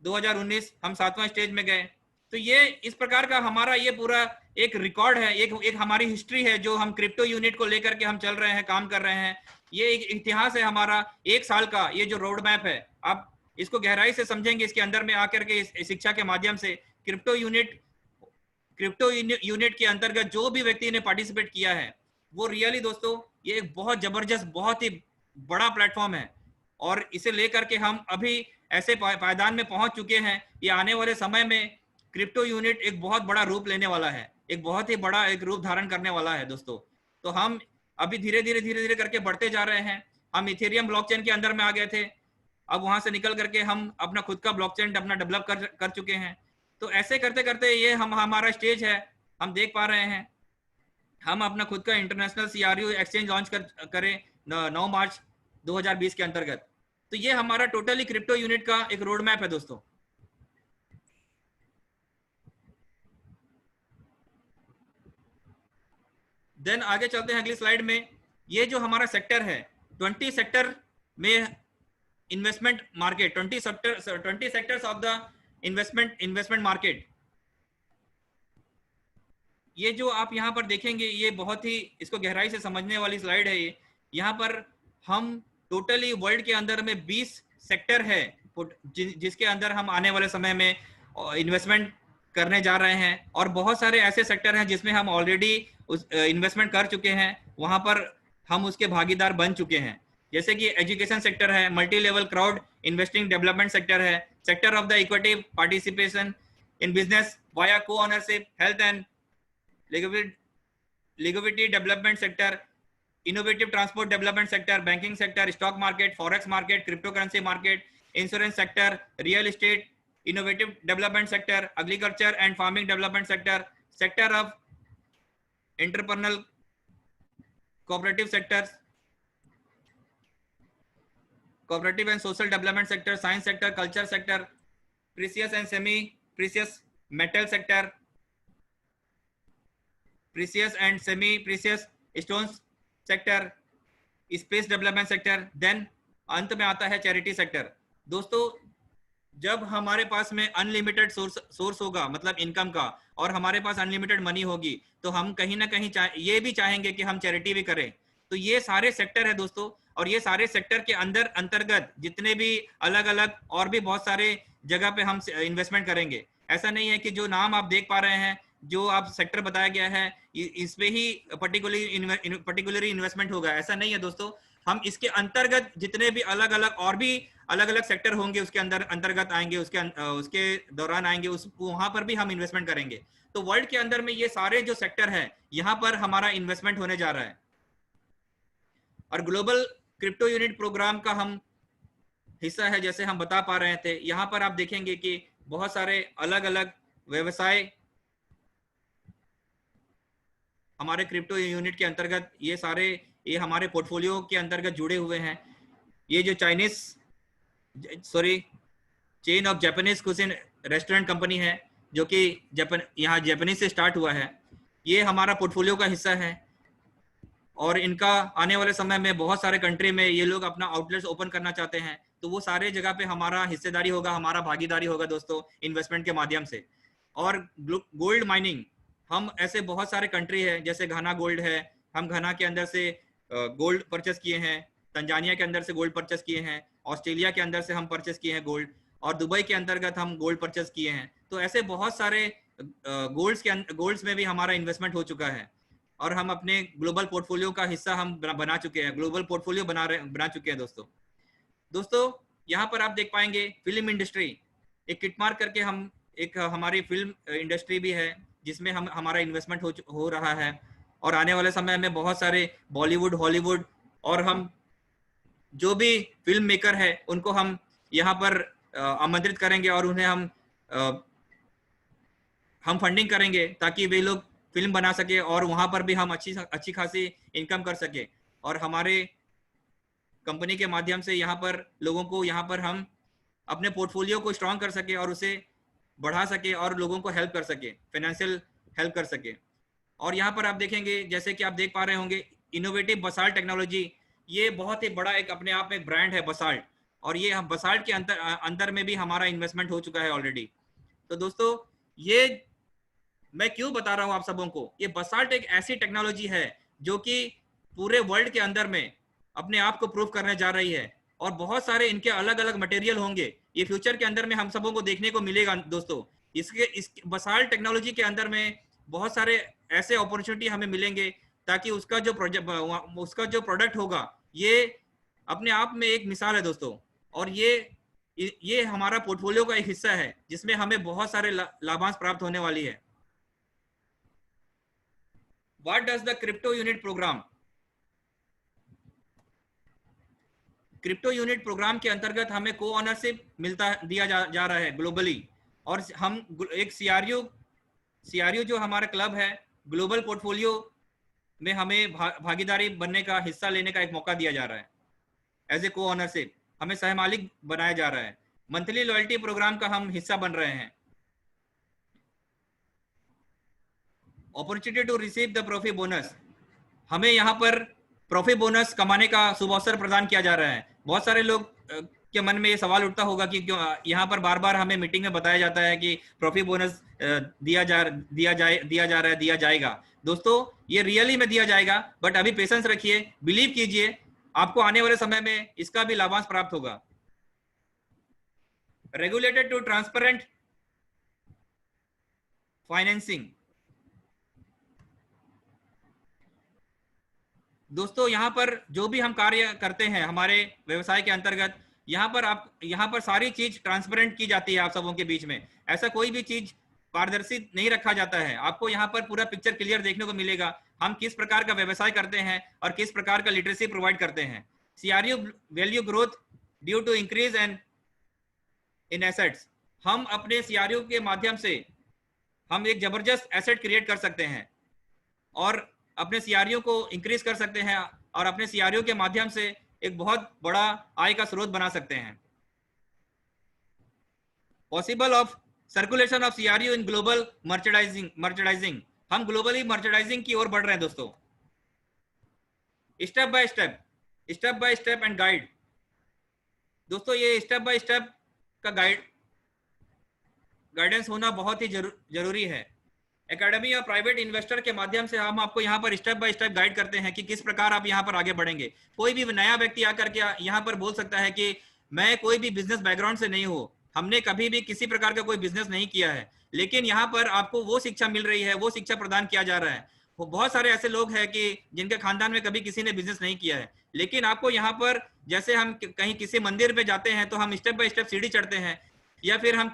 2019 हम 7वां स्टेज में गए। तो ये इस प्रकार का हमारा ये पूरा एक रिकॉर्ड है, एक हमारी हिस्ट्री है जो हम क्रिप्टो यूनिट को लेकर के हम चल रहे हैं, काम कर रहे हैं। ये एक इतिहास है हमारा 1 साल का। ये जो रोड मैप है आप इसको गहराई से समझेंगे इसके अंदर में आकर के इस शिक्षा के माध्यम से क्रिप्टो यूनिट के अंतर्गत जो भी व्यक्ति ने पार्टिसिपेट किया है वो रियली दोस्तों ये एक बहुत जबरदस्त बहुत ही बड़ा प्लेटफॉर्म है और इसे लेकर के हम अभी ऐसे पायदान में पहुंच चुके हैं। ये आने वाले समय में क्रिप्टो यूनिट एक बहुत बड़ा रूप लेने वाला है, एक बहुत ही बड़ा एक रूप धारण करने वाला है दोस्तों। तो हम अभी धीरे धीरे करके बढ़ते जा रहे हैं। हम इथेरियम ब्लॉकचेन के अंदर में आ गए थे, अब वहां से निकल करके हम अपना खुद का ब्लॉकचेन अपना डेवलप कर चुके हैं। तो ऐसे करते करते ये हमारा स्टेज है, हम देख पा रहे हैं। हम अपना खुद का इंटरनेशनल सीआरयू एक्सचेंज लॉन्च करें 9 मार्च 2020 के अंतर्गत। तो ये हमारा टोटली क्रिप्टो यूनिट का एक रोड मैप है दोस्तों। देन आगे चलते हैं अगली स्लाइड में। ये जो हमारा सेक्टर है 20 सेक्टर में investment market, 20 sectors of the investment market. ये जो आप यहाँ पर देखेंगे ये बहुत ही इसको गहराई से समझने वाली स्लाइड है। ये यहाँ पर हम टोटली वर्ल्ड के अंदर में 20 सेक्टर है जिसके अंदर हम आने वाले समय में इन्वेस्टमेंट करने जा रहे हैं और बहुत सारे ऐसे सेक्टर हैं जिसमें हम ऑलरेडी इन्वेस्टमेंट कर चुके हैं, वहां पर हम उसके भागीदार बन चुके हैं। जैसे कि एजुकेशन सेक्टर है, multi level crowd investing development sector है, sector of the equity participation in business via co ownership, health and liquidity development sector, innovative transport development sector, banking sector, stock market, forex market, crypto currency market, insurance sector, real estate, innovative development sector, agriculture and farming development sector, sector of entrepreneurial cooperative sectors, cooperative and social development sector, science sector, culture sector, precious and semi precious metal sector, precious and semi precious stones sector, space development sector, then अंत में आता है चैरिटी सेक्टर। दोस्तों जब हमारे पास में अनलिमिटेड सोर्स होगा मतलब इनकम का, और हमारे पास अनलिमिटेड मनी होगी, तो हम कहीं ना कहीं ये भी चाहेंगे कि हम चैरिटी भी करें। तो ये सारे सेक्टर है दोस्तों, और ये सारे सेक्टर के अंतर्गत जितने भी अलग अलग और भी बहुत सारे जगह पे हम इन्वेस्टमेंट करेंगे। ऐसा नहीं है कि जो नाम आप देख पा रहे हैं, जो आप सेक्टर बताया गया है, इस पे ही पर्टिकुलरली इन्वेस्टमेंट होगा, ऐसा नहीं है दोस्तों। हम इसके अंतर्गत जितने भी अलग अलग और भी अलग अलग सेक्टर होंगे उसके अंतर्गत आएंगे, उसके दौरान आएंगे, वहां पर भी हम इन्वेस्टमेंट करेंगे। तो वर्ल्ड के अंदर में ये सारे जो सेक्टर है यहाँ पर हमारा इन्वेस्टमेंट होने जा रहा है। और ग्लोबल क्रिप्टो यूनिट प्रोग्राम का हम हिस्सा है, जैसे हम बता पा रहे थे। यहाँ पर आप देखेंगे कि बहुत सारे अलग अलग व्यवसाय हमारे क्रिप्टो यूनिट के अंतर्गत ये हमारे पोर्टफोलियो के अंतर्गत जुड़े हुए हैं। ये जो chain of Japanese cuisine restaurant company है, जो कि यहाँ जापानीज से स्टार्ट हुआ है, ये हमारा पोर्टफोलियो का हिस्सा है। और इनका आने वाले समय में बहुत सारे कंट्री में ये लोग अपना आउटलेट्स ओपन करना चाहते हैं, तो वो सारे जगह पे हमारा हिस्सेदारी होगा, हमारा भागीदारी होगा दोस्तों, इन्वेस्टमेंट के माध्यम से। और गोल्ड माइनिंग, हम ऐसे बहुत सारे कंट्री है, जैसे घाना गोल्ड है, हम घाना के अंदर से गोल्ड परचेस किए हैं, तंजानिया के अंदर से गोल्ड परचेस किए हैं, ऑस्ट्रेलिया के अंदर से हम परचेस किए हैं गोल्ड, और दुबई के अंतर्गत हम गोल्ड परचेस किए हैं। तो ऐसे बहुत सारे गोल्ड्स में भी हमारा इन्वेस्टमेंट हो चुका है, और हम अपने ग्लोबल पोर्टफोलियो का हिस्सा हम बना चुके हैं, ग्लोबल पोर्टफोलियो बना चुके हैं दोस्तों। यहाँ पर आप देख पाएंगे फिल्म इंडस्ट्री, एक किटमार्क करके हम एक हमारी फिल्म इंडस्ट्री भी है, जिसमें हमारा इन्वेस्टमेंट हो रहा है। और आने वाले समय में बहुत सारे बॉलीवुड, हॉलीवुड, और हम जो भी फिल्म मेकर है उनको हम यहाँ पर आमंत्रित करेंगे, और उन्हें हम फंडिंग करेंगे ताकि वे लोग फिल्म बना सके, और वहां पर भी हम अच्छी खासी इनकम कर सके, और हमारे कंपनी के माध्यम से यहाँ पर लोगों को यहाँ पर हम अपने पोर्टफोलियो को स्ट्रॉन्ग कर सके और उसे बढ़ा सके, और लोगों को हेल्प कर सके, फाइनेंशियल हेल्प कर सके। और यहाँ पर आप देखेंगे, जैसे कि आप देख पा रहे होंगे, इनोवेटिव बसाल्ट टेक्नोलॉजी, ये बहुत ही बड़ा एक अपने आप में एक ब्रांड है बसाल्ट, और ये हम बसाल्ट के अंदर में भी हमारा इन्वेस्टमेंट हो चुका है ऑलरेडी। तो दोस्तों ये मैं क्यों बता रहा हूँ आप सबों को, ये बसाल्ट एक ऐसी टेक्नोलॉजी है जो कि पूरे वर्ल्ड के अंदर में अपने आप को प्रूव करने जा रही है, और बहुत सारे इनके अलग अलग मटेरियल होंगे, ये फ्यूचर के अंदर में हम सबों को देखने को मिलेगा दोस्तों। इस बसाल्ट टेक्नोलॉजी के अंदर में बहुत सारे ऐसे अपॉर्चुनिटी हमें मिलेंगे, ताकि उसका जो प्रोडक्ट होगा ये अपने आप में एक मिसाल है दोस्तों। और ये हमारा पोर्टफोलियो का एक हिस्सा है, जिसमें हमें बहुत सारे लाभांश प्राप्त होने वाली है। What does the crypto unit program? Crypto unit program के अंतर्गत हमें को ऑनरशिप दिया जा रहा है ग्लोबली, और हम एक सीआरयू जो हमारा क्लब है, ग्लोबल पोर्टफोलियो में हमें भागीदारी बनने का, हिस्सा लेने का एक मौका दिया जा रहा है। एज ए को ऑनरशिप हमें सहमालिक बनाया जा रहा है। मंथली लॉयल्टी प्रोग्राम का हम हिस्सा बन रहे हैं। Opportunity to receive the profit bonus, हमें यहाँ पर प्रॉफिट बोनस कमाने का शुभ अवसर प्रदान किया जा रहा है। बहुत सारे लोग के मन में ये सवाल उठता होगा कि क्यों यहाँ पर बार बार हमें मीटिंग में बताया जाता है कि प्रॉफिट बोनस दिया जाएगा। दोस्तों ये रियली में दिया जाएगा, बट अभी पेशेंस रखिए, बिलीव कीजिए, आपको आने वाले समय में इसका भी लाभांश प्राप्त होगा। रेगुलेटेड टू ट्रांसपेरेंट फाइनेंसिंग, दोस्तों यहाँ पर जो भी हम कार्य करते हैं हमारे व्यवसाय के अंतर्गत, यहाँ पर सारी चीज ट्रांसपेरेंट की जाती है आप सबों के बीच में। ऐसा कोई भी चीज पारदर्शी नहीं रखा जाता है। आपको यहाँ पर पूरा पिक्चर क्लियर देखने को मिलेगा, हम किस प्रकार का व्यवसाय करते हैं और किस प्रकार का लिटरेसी प्रोवाइड करते हैं। CRU value growth due to increase in assets, हम अपने सीआरयू के माध्यम से हम एक जबरदस्त एसेट क्रिएट कर सकते हैं और अपने सीआरयू को इंक्रीज कर सकते हैं, और अपने सीआरयू के माध्यम से एक बहुत बड़ा आय का स्रोत बना सकते हैं। Possible of circulation of CRU in global merchandising, हम ग्लोबली मर्चेडाइजिंग की ओर बढ़ रहे हैं दोस्तों। Step by step and guide. दोस्तों ये स्टेप बाय स्टेप का गाइडेंस होना बहुत ही जरूरी है। एकेडमी या प्राइवेट इन्वेस्टर के माध्यम से हम आपको यहाँ पर स्टेप बाय स्टेप गाइड करते हैं कि किस प्रकार आप यहाँ पर आगे बढ़ेंगे। कोई भी नया व्यक्ति आकर के यहाँ पर बोल सकता है कि मैं कोई भी बिजनेस बैकग्राउंड से नहीं हूँ, हमने कभी भी किसी प्रकार का कोई बिजनेस नहीं किया है, लेकिन यहाँ पर आपको वो शिक्षा मिल रही है, वो शिक्षा प्रदान किया जा रहा है। बहुत सारे ऐसे लोग हैं कि जिनके खानदान में कभी किसी ने बिजनेस नहीं किया है, लेकिन आपको यहाँ पर जैसे हम कहीं किसी मंदिर पे जाते हैं तो हम स्टेप बाय स्टेप सीढ़ी चढ़ते हैं, या फिर हम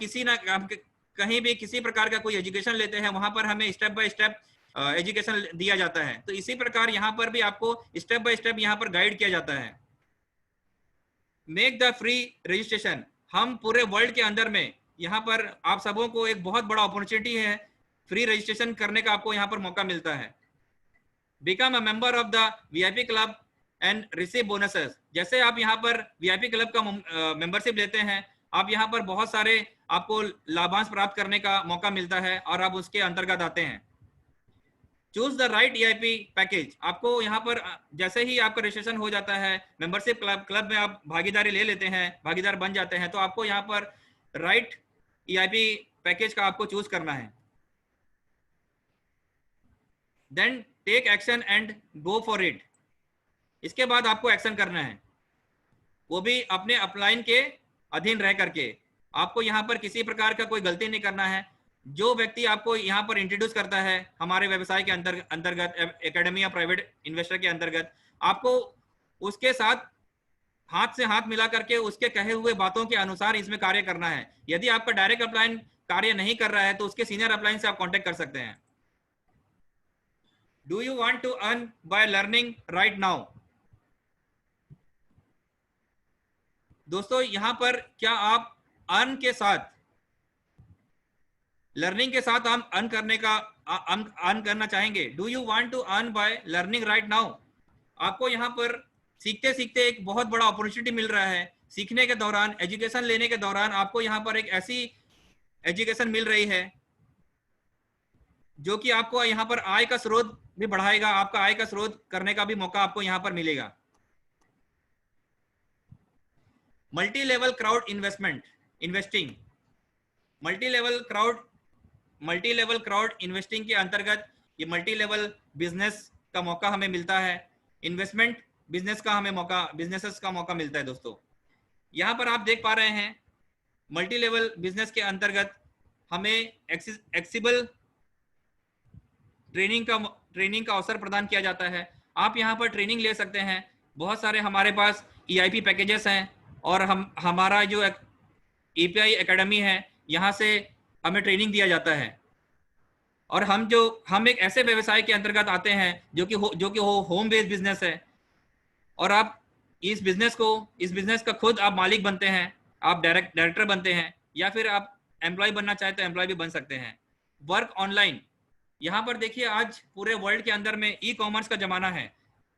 कहीं भी किसी प्रकार का कोई एजुकेशन लेते हैं, वहां पर हमें स्टेप बाय स्टेप एजुकेशन दिया जाता है। तो इसी प्रकार यहाँ पर भी आपको स्टेप बाय स्टेप यहाँ पर गाइड किया जाता है। मेक द फ्री रजिस्ट्रेशन, हम पूरे वर्ल्ड के अंदर में यहाँ पर आप सबों को एक बहुत बड़ा अपॉर्चुनिटी है, फ्री रजिस्ट्रेशन करने का आपको यहाँ पर मौका मिलता है। Become a member of the VIP club and receive bonuses, जैसे आप यहाँ पर VIP क्लब का मेंबरशिप लेते हैं, आप यहाँ पर बहुत सारे आपको लाभांश प्राप्त करने का मौका मिलता है और आप उसके अंतर्गत आते हैं। Choose the right EIP package, आपको यहाँ पर जैसे ही आपका रजिस्ट्रेशन हो जाता है, मेंबरशिप क्लब में आप भागीदारी ले लेते हैं, भागीदार बन जाते हैं, तो आपको यहाँ पर राइट EIP पैकेज का आपको चूज करना है। Then take action and go for it, इसके बाद आपको एक्शन करना है, वो भी अपने अपलाइन के अधीन रह करके। आपको यहाँ पर किसी प्रकार का कोई गलती नहीं करना है। जो व्यक्ति आपको यहाँ पर इंट्रोड्यूस करता है हमारे व्यवसाय के अंतर्गत एकेडमी या प्राइवेट इन्वेस्टर के अंतर्गत, आपको उसके साथ हाथ से हाथ मिला करके उसके कहे हुए बातों के अनुसार इसमें कार्य करना है। यदि आपका डायरेक्ट अपलाइन कार्य नहीं कर रहा है तो उसके सीनियर अपलाइन से आप कॉन्टेक्ट कर सकते हैं। Do you want to earn by learning right now, दोस्तों यहाँ पर क्या आप अर्न के साथ, लर्निंग के साथ हम अर्न करना चाहेंगे? Do you want to earn by learning right now, आपको यहाँ पर सीखते सीखते एक बहुत बड़ा अपॉर्चुनिटी मिल रहा है। सीखने के दौरान, एजुकेशन लेने के दौरान आपको यहाँ पर एक ऐसी एजुकेशन मिल रही है जो कि आपको यहाँ पर आय का स्रोत भी बढ़ाएगा, आपका आय का स्रोत करने का भी मौका आपको यहाँ पर मिलेगा। Multi level crowd investing, multi level crowd investing के अंतर्गत ये मल्टी लेवल बिजनेस का मौका हमें मिलता है, इन्वेस्टमेंट बिजनेसेस का मौका मिलता है। दोस्तों यहाँ पर आप देख पा रहे हैं मल्टी लेवल बिजनेस के अंतर्गत हमें एक्सेसिबल ट्रेनिंग का अवसर प्रदान किया जाता है। आप यहाँ पर ट्रेनिंग ले सकते हैं, बहुत सारे हमारे पास EIP पैकेजेस हैं और हमारा जो EPI एकेडमी है यहाँ से हमें ट्रेनिंग दिया जाता है। और हम एक ऐसे व्यवसाय के अंतर्गत आते हैं जो कि होम बेस्ड बिजनेस है, और आप इस बिजनेस का खुद आप मालिक बनते हैं, आप डायरेक्टर बनते हैं, या फिर आप एम्प्लॉय बनना चाहे तो एम्प्लॉय भी बन सकते हैं। वर्क ऑनलाइन, यहाँ पर देखिए आज पूरे वर्ल्ड के अंदर में ई-कॉमर्स का जमाना है,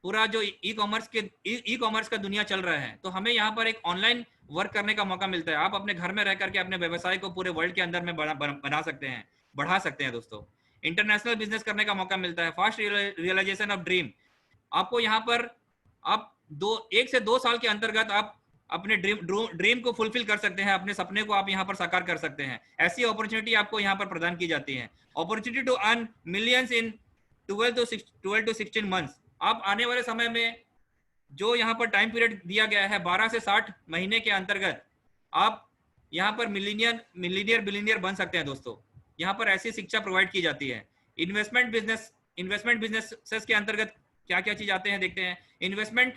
पूरा जो ई-कॉमर्स का दुनिया चल रहा है, तो हमें यहाँ पर एक ऑनलाइन वर्क करने का मौका मिलता है। आप अपने घर में रह करके अपने व्यवसाय को पूरे वर्ल्ड के अंदर में बना सकते हैं, बढ़ा सकते हैं। दोस्तों इंटरनेशनल बिजनेस करने का मौका मिलता है। फास्ट रियलाइजेशन ऑफ ड्रीम, आपको यहाँ पर आप 1 से 2 साल के अंतर्गत आप अपने ड्रीम को फुलफिल कर सकते हैं, अपने सपने को आप यहाँ पर साकार कर सकते हैं। ऐसी अपॉर्चुनिटी आपको यहाँ पर प्रदान की जाती है। Opportunity to earn millions in 12 to 16 months, आप आने वाले समय में जो यहाँ पर टाइम पीरियड दिया गया है 12 से 60 महीने के अंतर्गत आप यहाँ पर बिलियनियर बन सकते हैं। दोस्तों यहाँ पर ऐसी शिक्षा प्रोवाइड की जाती है। इन्वेस्टमेंट बिजनेसेस के अंतर्गत क्या क्या चीज आते हैं देखते हैं। इन्वेस्टमेंट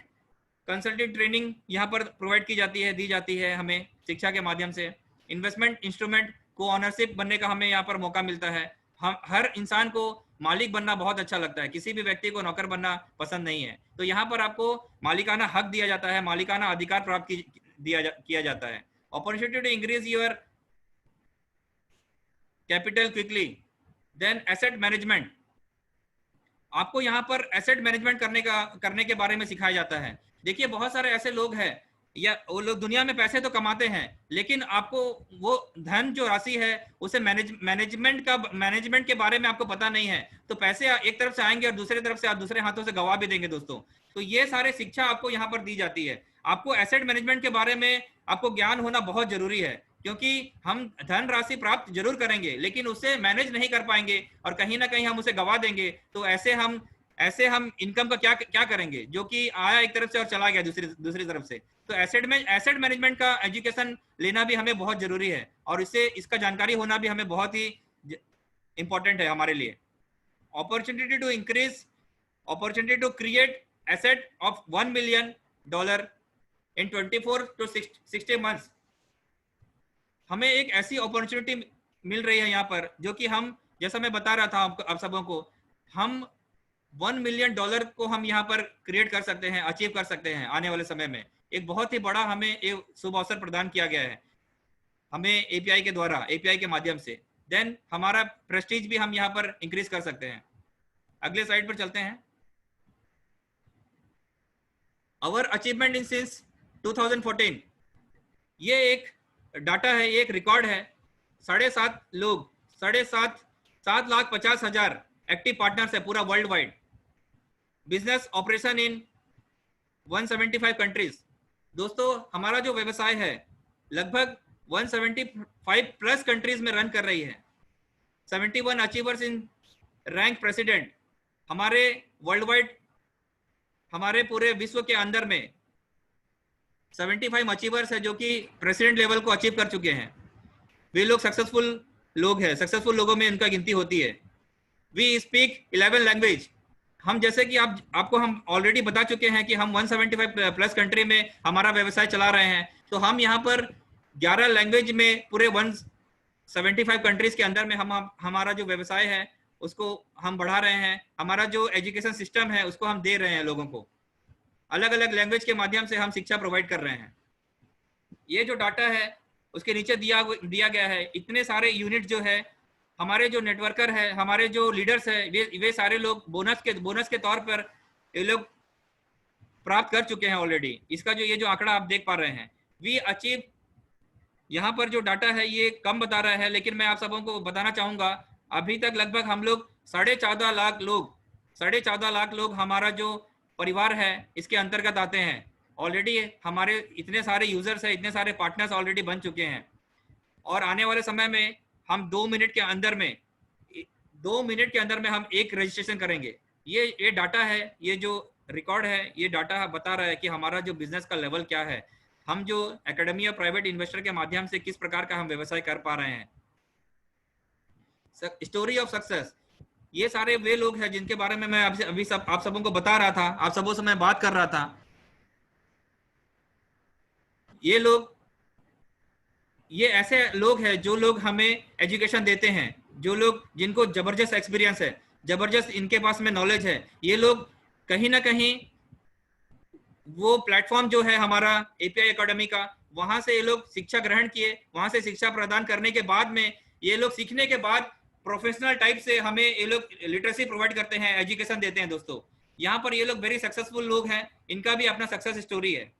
कंसल्टेंट ट्रेनिंग यहाँ पर प्रोवाइड की जाती है, दी जाती है हमें शिक्षा के माध्यम से। इन्वेस्टमेंट इंस्ट्रूमेंट को ऑनरशिप बनने का हमें यहाँ पर मौका मिलता है। हम हर इंसान को मालिक बनना बहुत अच्छा लगता है, किसी भी व्यक्ति को नौकर बनना पसंद नहीं है। तो यहाँ पर आपको मालिकाना हक दिया जाता है, मालिकाना अधिकार प्राप्त किया जाता है। Opportunity to increase your capital quickly. Then asset management, आपको यहाँ पर एसेट मैनेजमेंट करने के बारे में सिखाया जाता है। देखिए बहुत सारे ऐसे लोग हैं या वो लोग दुनिया में पैसे तो कमाते हैं, लेकिन आपको वो धन जो राशि है उसे मैनेजमेंट के बारे में आपको पता नहीं है, तो पैसे एक तरफ से आएंगे और दूसरी तरफ से आप दूसरे हाथों से गवा भी देंगे दोस्तों। तो ये सारे शिक्षा आपको यहाँ पर दी जाती है। आपको एसेट मैनेजमेंट के बारे में आपको ज्ञान होना बहुत जरूरी है, क्योंकि हम धन राशि प्राप्त जरूर करेंगे लेकिन उसे मैनेज नहीं कर पाएंगे और कहीं ना कहीं हम उसे गवा देंगे, तो ऐसे हम इनकम का क्या करेंगे, जो कि आया एक तरफ से और चला गया दूसरी तरफ से। तो एसेट मैनेजमेंट का एजुकेशन लेना भी हमें बहुत जरूरी है और इसका जानकारी होना भी हमें बहुत ही इंपॉर्टेंट है हमारे लिए। Opportunity to create asset of $1 million in 24 to 60 months। हमें एक ऐसी अपॉर्चुनिटी मिल रही है यहाँ पर, जो कि हम, जैसा मैं बता रहा था आप सबों को, हम $1 million को हम यहाँ पर क्रिएट कर सकते हैं, अचीव कर सकते हैं आने वाले समय में। एक बहुत ही बड़ा हमें एक शुभ अवसर प्रदान किया गया है हमें एपीआई के द्वारा, एपीआई के माध्यम से। देन हमारा प्रेस्टीज भी हम यहाँ पर इंक्रीज कर सकते हैं। अगले स्लाइड पर चलते हैं। आवर अचीवमेंट इन सिंस 2014, ये एक डाटा है, ये एक रिकॉर्ड है। 7,50,000 एक्टिव पार्टनर्स है पूरा world wide. Business operation in 175 countries. दोस्तों हमारा जो व्यवसाय है लगभग 175 प्लस कंट्रीज में रन कर रही है। 71 अचीवर्स इन रैंक प्रेसिडेंट। हमारे वर्ल्ड वाइड, हमारे पूरे विश्व के अंदर में 75 अचीवर्स है जो कि प्रेसिडेंट लेवल को अचीव कर चुके हैं। वे लोग सक्सेसफुल लोग हैं, सक्सेसफुल लोगों में उनका गिनती होती है। We speak 11 language. हम जैसे कि आपको हम ऑलरेडी बता चुके हैं कि हम 175 प्लस कंट्री में हमारा व्यवसाय चला रहे हैं, तो हम यहाँ पर 11 लैंग्वेज में पूरे 175 कंट्रीज के अंदर में हम हमारा जो व्यवसाय है उसको हम बढ़ा रहे हैं। हमारा जो एजुकेशन सिस्टम है उसको हम दे रहे हैं लोगों को, अलग अलग लैंग्वेज के माध्यम से हम शिक्षा प्रोवाइड कर रहे हैं। ये जो डाटा है उसके नीचे दिया गया है। इतने सारे यूनिट जो है, हमारे जो नेटवर्कर है, हमारे जो लीडर्स है, वे सारे लोग बोनस के तौर पर ये लोग प्राप्त कर चुके हैं ऑलरेडी। इसका जो ये जो आंकड़ा आप देख पा रहे हैं, वी अचीव, यहाँ पर जो डाटा है ये कम बता रहा है, लेकिन मैं आप सबों को बताना चाहूंगा अभी तक लगभग हम लोग 14.5 लाख लोग हमारा जो परिवार है इसके अंतर्गत आते हैं। ऑलरेडी हमारे इतने सारे यूजर्स है, इतने सारे पार्टनर्स ऑलरेडी बन चुके हैं और आने वाले समय में हम 2 मिनट के अंदर में हम एक रजिस्ट्रेशन करेंगे। ये डाटा है, ये जो रिकॉर्ड है, ये डाटा बता रहा है कि हमारा जो बिजनेस का लेवल क्या है, हम जो एकेडमी और प्राइवेट इन्वेस्टर के माध्यम से किस प्रकार का हम व्यवसाय कर पा रहे हैं। स्टोरी ऑफ सक्सेस, ये सारे वे लोग हैं जिनके बारे में मैं आप सबों को बता रहा था, आप सबों से मैं बात कर रहा था। ये ऐसे लोग हैं जो लोग हमें एजुकेशन देते हैं, जो लोग जिनको जबरदस्त एक्सपीरियंस है, जबरदस्त इनके पास में नॉलेज है। ये लोग कहीं ना कहीं वो प्लेटफॉर्म जो है हमारा एपीआई एकेडमी का, वहां से ये लोग शिक्षा ग्रहण किए, वहां से शिक्षा प्रदान करने के बाद में ये लोग सीखने के बाद प्रोफेशनल टाइप से हमें ये लोग लिटरेसी प्रोवाइड करते हैं, एजुकेशन देते हैं। दोस्तों यहाँ पर ये लोग वेरी सक्सेसफुल लोग हैं, इनका भी अपना सक्सेस स्टोरी है।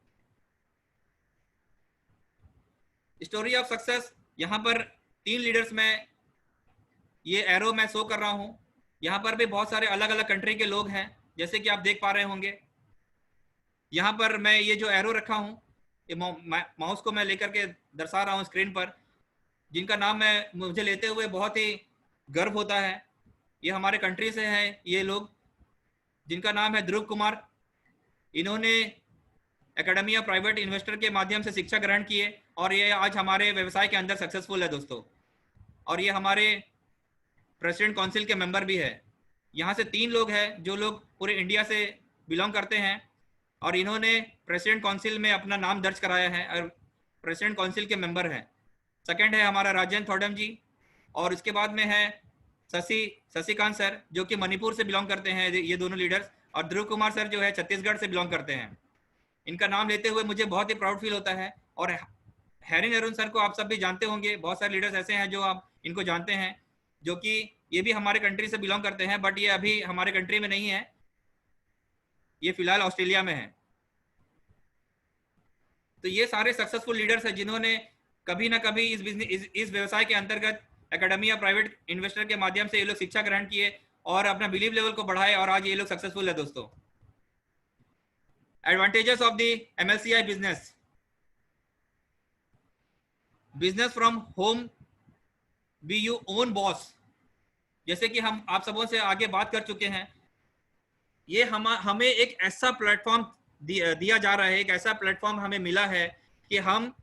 स्टोरी ऑफ सक्सेस, यहाँ पर 3 लीडर्स में ये एरो मैं शो कर रहा हूँ। यहाँ पर भी बहुत सारे अलग अलग कंट्री के लोग हैं, जैसे कि आप देख पा रहे होंगे। यहाँ पर मैं ये जो एरो रखा हूँ, ये माउस को मैं लेकर के दर्शा रहा हूँ स्क्रीन पर, जिनका नाम मुझे लेते हुए बहुत ही गर्व होता है। ये हमारे कंट्री से हैं ये लोग, जिनका नाम है ध्रुव कुमार। इन्होंने एकेडमी ऑफ प्राइवेट इन्वेस्टर के माध्यम से शिक्षा ग्रहण किए और ये आज हमारे व्यवसाय के अंदर सक्सेसफुल है दोस्तों। और ये हमारे प्रेसिडेंट काउंसिल के मेंबर भी है। यहाँ से 3 लोग हैं जो लोग पूरे इंडिया से बिलोंग करते हैं और इन्होंने प्रेसिडेंट काउंसिल में अपना नाम दर्ज कराया है और प्रेसिडेंट काउंसिल के मेंबर है। सेकंड है हमारा राजेंद्र थोडम जी, और इसके बाद में है शशिकांत सर जो कि मणिपुर से बिलोंग करते हैं, ये दोनों लीडर्स, और ध्रुव कुमार सर जो है छत्तीसगढ़ से बिलोंग करते हैं। इनका नाम लेते हुए मुझे बहुत ही प्राउड फील होता है। और हैरिन अरुण सर को आप सब भी जानते होंगे, बहुत सारे लीडर्स ऐसे हैं जो आप इनको जानते हैं, जो कि ये भी हमारे कंट्री से बिलोंग करते हैं, बट ये अभी हमारे कंट्री में नहीं है, ये फिलहाल ऑस्ट्रेलिया में है। तो ये सारे सक्सेसफुल लीडर्स हैं जिन्होंने कभी ना कभी इस बिजनेस इस व्यवसाय के अंतर्गत एकेडमी या प्राइवेट इन्वेस्टर के माध्यम से ये लोग शिक्षा ग्रहण किए और अपना बिलीव लेवल को बढ़ाए, और आज ये लोग सक्सेसफुल है दोस्तों। Advantages of the MLCI business, business from home, be you own boss. जैसे कि हम आप सबों से आगे बात कर चुके हैं, ये हमें एक ऐसा प्लेटफॉर्म दिया जा रहा है, एक ऐसा प्लेटफॉर्म हमें मिला है कि हम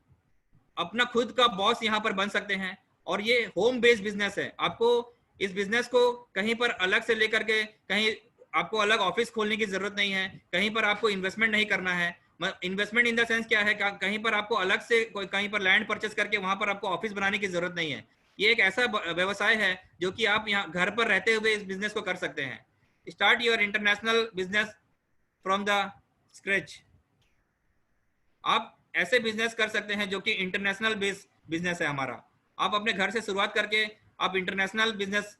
अपना खुद का बॉस यहाँ पर बन सकते हैं, और ये होम बेस्ड बिजनेस है। आपको इस बिजनेस को कहीं पर अलग से लेकर के कहीं आपको अलग ऑफिस खोलने की जरूरत नहीं है, कहीं पर आपको इन्वेस्टमेंट नहीं करना है। इन्वेस्टमेंट इन द सेंस क्या है, कहीं पर आपको अलग से कहीं पर लैंड परचेस करके वहां पर आपको ऑफिस बनाने की जरूरत नहीं है। ये एक ऐसा व्यवसाय है जो कि आप यहाँ घर पर रहते हुए इस बिजनेस को कर सकते हैं। Start your international business from the scratch. आप ऐसे बिजनेस कर सकते हैं जो कि इंटरनेशनल बेस्ड बिजनेस है हमारा। आप अपने घर से शुरुआत करके आप इंटरनेशनल बिजनेस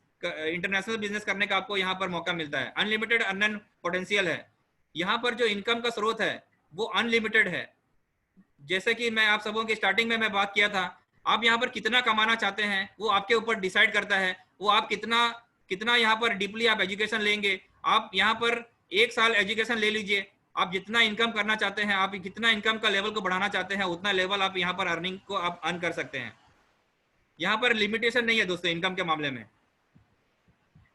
करने का आपको यहाँ पर मौका मिलता है। अनलिमिटेड अर्निंग पोटेंशियल है यहाँ पर, जो इनकम का स्रोत है वो अनलिमिटेड है। जैसे कि मैं आप सबों की स्टार्टिंग में मैं बात किया था, आप यहाँ पर कितना कमाना चाहते हैं वो आपके ऊपर डिसाइड करता है। वो आप कितना यहाँ पर डीपली आप एजुकेशन लेंगे। आप यहाँ पर 1 साल एजुकेशन ले लीजिए, आप जितना इनकम करना चाहते हैं, आप कितना इनकम का लेवल को बढ़ाना चाहते हैं, उतना लेवल आप यहाँ पर अर्निंग को आप अर्न कर सकते हैं। यहाँ पर लिमिटेशन नहीं है दोस्तों इनकम के मामले में।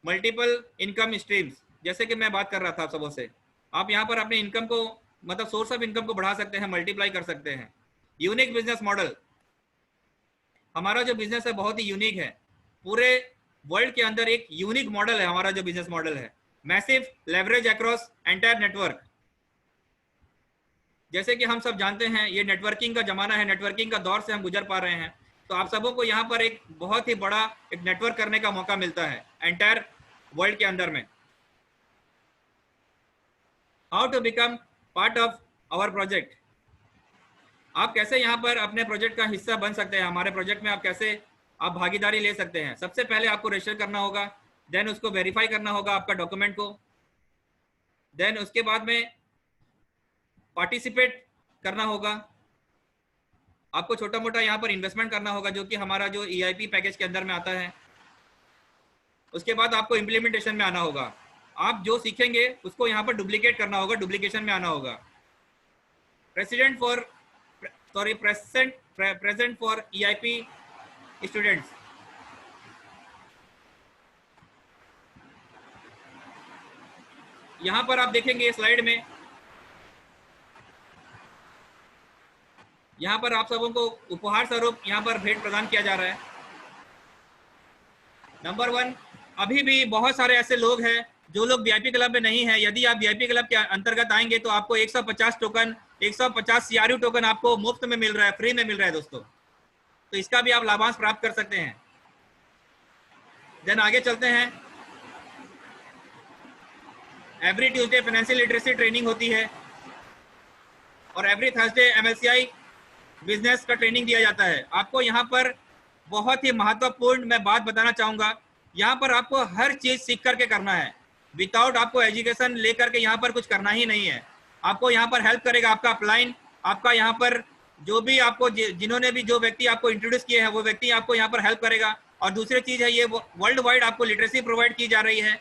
मल्टीपल इनकम स्ट्रीम्स, जैसे कि मैं बात कर रहा था आप सबों से, आप यहाँ पर अपने इनकम को मतलब सोर्स ऑफ इनकम को बढ़ा सकते हैं, मल्टीप्लाई कर सकते हैं। यूनिक बिजनेस मॉडल, हमारा जो बिजनेस है बहुत ही यूनिक है। पूरे वर्ल्ड के अंदर एक यूनिक मॉडल है हमारा जो बिजनेस मॉडल है। Massive leverage across entire network. जैसे कि हम सब जानते हैं ये नेटवर्किंग का जमाना है, नेटवर्किंग का दौर से हम गुजर पा रहे हैं। तो आप सबों को यहाँ पर एक बहुत ही बड़ा एक नेटवर्क करने का मौका मिलता है एंटायर वर्ल्ड के अंदर में। How to become part of our project, आप कैसे यहाँ पर अपने प्रोजेक्ट का हिस्सा बन सकते हैं, हमारे प्रोजेक्ट में आप कैसे आप भागीदारी ले सकते हैं। सबसे पहले आपको रजिस्टर करना होगा, देन उसको वेरीफाई करना होगा आपका डॉक्यूमेंट को, देन उसके बाद में पार्टिसिपेट करना होगा। आपको छोटा मोटा यहाँ पर इन्वेस्टमेंट करना होगा जो कि हमारा जो EIP पैकेज के अंदर में आता है। उसके बाद आपको इम्प्लीमेंटेशन में आना होगा। आप जो सीखेंगे उसको यहाँ पर डुप्लीकेट करना होगा, डुप्लीकेशन में आना होगा। प्रेजेंट फॉर EIP स्टूडेंट्स, यहाँ पर आप देखेंगे स्लाइड में, यहाँ पर आप सबों को उपहार स्वरूप यहाँ पर भेंट प्रदान किया जा रहा है। नंबर 1, अभी भी बहुत सारे ऐसे लोग हैं जो लोग VIP क्लब में नहीं है। यदि आप VIP क्लब के अंतर्गत आएंगे तो आपको 150 टोकन, 150 CRU टोकन आपको मुफ्त में मिल रहा है, फ्री में मिल रहा है दोस्तों। तो इसका भी आप लाभांश प्राप्त कर सकते हैं। देन आगे चलते हैं। Every Tuesday financial literacy training होती है और एवरी थर्सडे MLCI बिजनेस का ट्रेनिंग दिया जाता है। आपको यहाँ पर बहुत ही महत्वपूर्ण मैं बात बताना चाहूँगा, यहाँ पर आपको हर चीज़ सीख करके करना है। विदाउट आपको एजुकेशन लेकर के यहाँ पर कुछ करना ही नहीं है। आपको यहाँ पर हेल्प करेगा आपका अपलाइन, आपका यहाँ पर जो भी आपको जिन्होंने भी जो व्यक्ति आपको इंट्रोड्यूस किए हैं वो व्यक्ति आपको यहाँ पर हेल्प करेगा। और दूसरी चीज़ है, ये वर्ल्ड वाइड आपको लिटरेसी प्रोवाइड की जा रही है।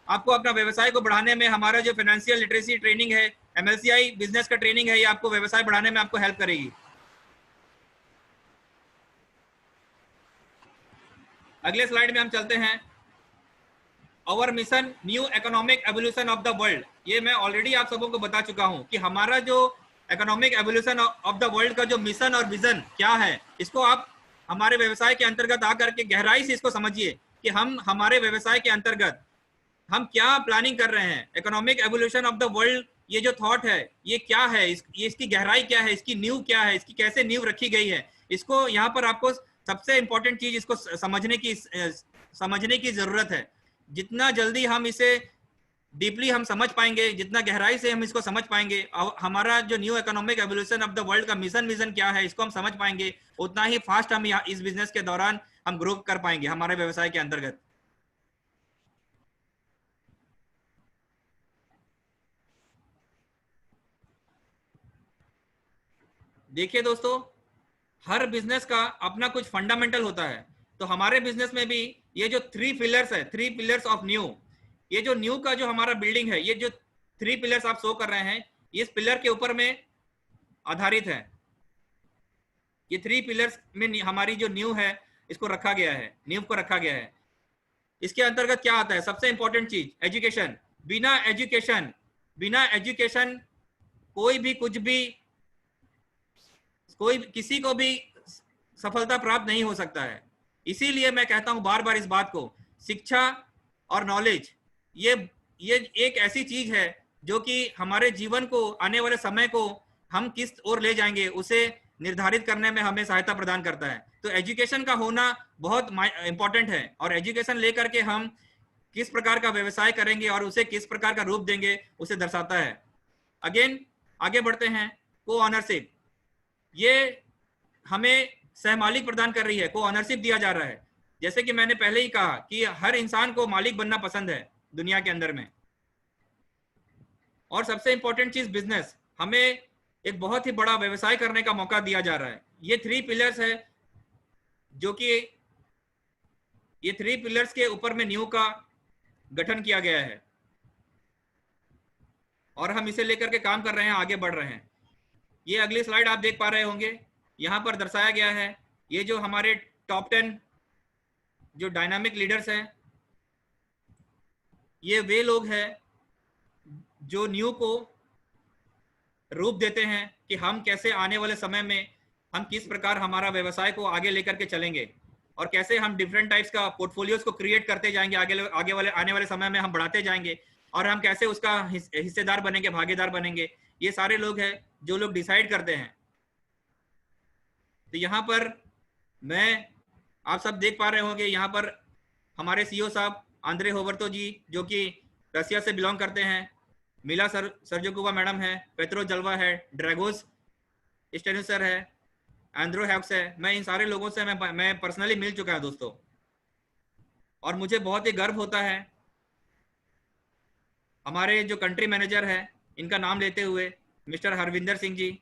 आपको अपना व्यवसाय को बढ़ाने में हमारा जो फाइनेंशियल लिटरेसी ट्रेनिंग है, MLCI बिजनेस का ट्रेनिंग है, ये आपको व्यवसाय बढ़ाने में आपको हेल्प करेगी। अगले स्लाइड में हम चलते हैं। Our mission new economic evolution of the world. ये मैं ऑलरेडी आप सबों को बता चुका हूं कि हमारा जो economic evolution of the world का जो मिशन और विजन क्या है, इसको आप हमारे व्यवसाय के अंतर्गत आकर के गहराई से इसको समझिए कि हम हमारे व्यवसाय के अंतर्गत हम क्या प्लानिंग कर रहे हैं। Economic evolution of the world, ये जो थॉट है ये क्या है, ये इसकी गहराई क्या है, इसकी नींव क्या है, इसकी कैसे नींव रखी गई है, इसको यहाँ पर आपको सबसे इंपॉर्टेंट चीज इसको समझने की जरूरत है। जितना जल्दी हम इसे डीपली हम समझ पाएंगे, जितना गहराई से हम इसको समझ पाएंगे, हमारा जो new economic evolution of the world का मिशन विजन क्या है इसको हम समझ पाएंगे, उतना ही फास्ट हम इस बिजनेस के दौरान हम ग्रो कर पाएंगे हमारे व्यवसाय के अंतर्गत। देखिए दोस्तों, हर बिजनेस का अपना कुछ फंडामेंटल होता है। तो हमारे बिजनेस में भी ये जो 3 पिलर्स है, 3 पिलर्स ऑफ न्यू, ये जो न्यू का जो हमारा बिल्डिंग है, ये जो 3 पिलर्स आप शो कर रहे हैं, इस पिलर के ऊपर में आधारित है। ये 3 पिलर्स में हमारी जो न्यू है इसको रखा गया है, न्यू को रखा गया है। इसके अंतर्गत क्या आता है? सबसे इंपॉर्टेंट चीज एजुकेशन। बिना एजुकेशन कोई भी कुछ भी, कोई किसी को भी सफलता प्राप्त नहीं हो सकता है। इसीलिए मैं कहता हूं बार बार इस बात को, शिक्षा और नॉलेज ये एक ऐसी चीज है जो कि हमारे जीवन को, आने वाले समय को हम किस ओर ले जाएंगे उसे निर्धारित करने में हमें सहायता प्रदान करता है। तो एजुकेशन का होना बहुत इंपॉर्टेंट है, और एजुकेशन लेकर के हम किस प्रकार का व्यवसाय करेंगे और उसे किस प्रकार का रूप देंगे उसे दर्शाता है। अगेन आगे बढ़ते हैं। को ऑनरशिप, ये हमें सहमालिक प्रदान कर रही है, को ऑनरशिप दिया जा रहा है। जैसे कि मैंने पहले ही कहा कि हर इंसान को मालिक बनना पसंद है दुनिया के अंदर में। और सबसे इंपॉर्टेंट चीज बिजनेस, हमें एक बहुत ही बड़ा व्यवसाय करने का मौका दिया जा रहा है। ये 3 पिलर्स है जो कि ये 3 पिलर्स के ऊपर में न्यू का गठन किया गया है, और हम इसे लेकर के काम कर रहे हैं, आगे बढ़ रहे हैं। ये अगली स्लाइड आप देख पा रहे होंगे, यहाँ पर दर्शाया गया है ये जो हमारे टॉप 10 जो डायनामिक लीडर्स हैं, ये वे लोग हैं जो न्यू को रूप देते हैं कि हम कैसे आने वाले समय में हम किस प्रकार हमारा व्यवसाय को आगे लेकर के चलेंगे, और कैसे हम डिफरेंट टाइप्स का पोर्टफोलियोज को क्रिएट करते जाएंगे, आने वाले समय में हम बढ़ाते जाएंगे, और हम कैसे उसका हिस्सेदार बनेंगे, भागीदार बनेंगे। ये सारे लोग हैं जो लोग डिसाइड करते हैं। तो यहाँ पर मैं, आप सब देख पा रहे होंगे, यहाँ पर हमारे सीईओ साहब आंद्रे होवर्तो जी जो कि रसिया से बिलोंग करते हैं, मिला सर्जोकुवा मैडम है, पेत्रो जलवा है, ड्रैगोस स्टेनुसर है, एंड्रो हैक्स है। मैं इन सारे लोगों से मैं पर्सनली मिल चुका है दोस्तों, और मुझे बहुत ही गर्व होता है। हमारे जो कंट्री मैनेजर है, इनका नाम लेते हुए मिस्टर हरविंदर सिंह जी,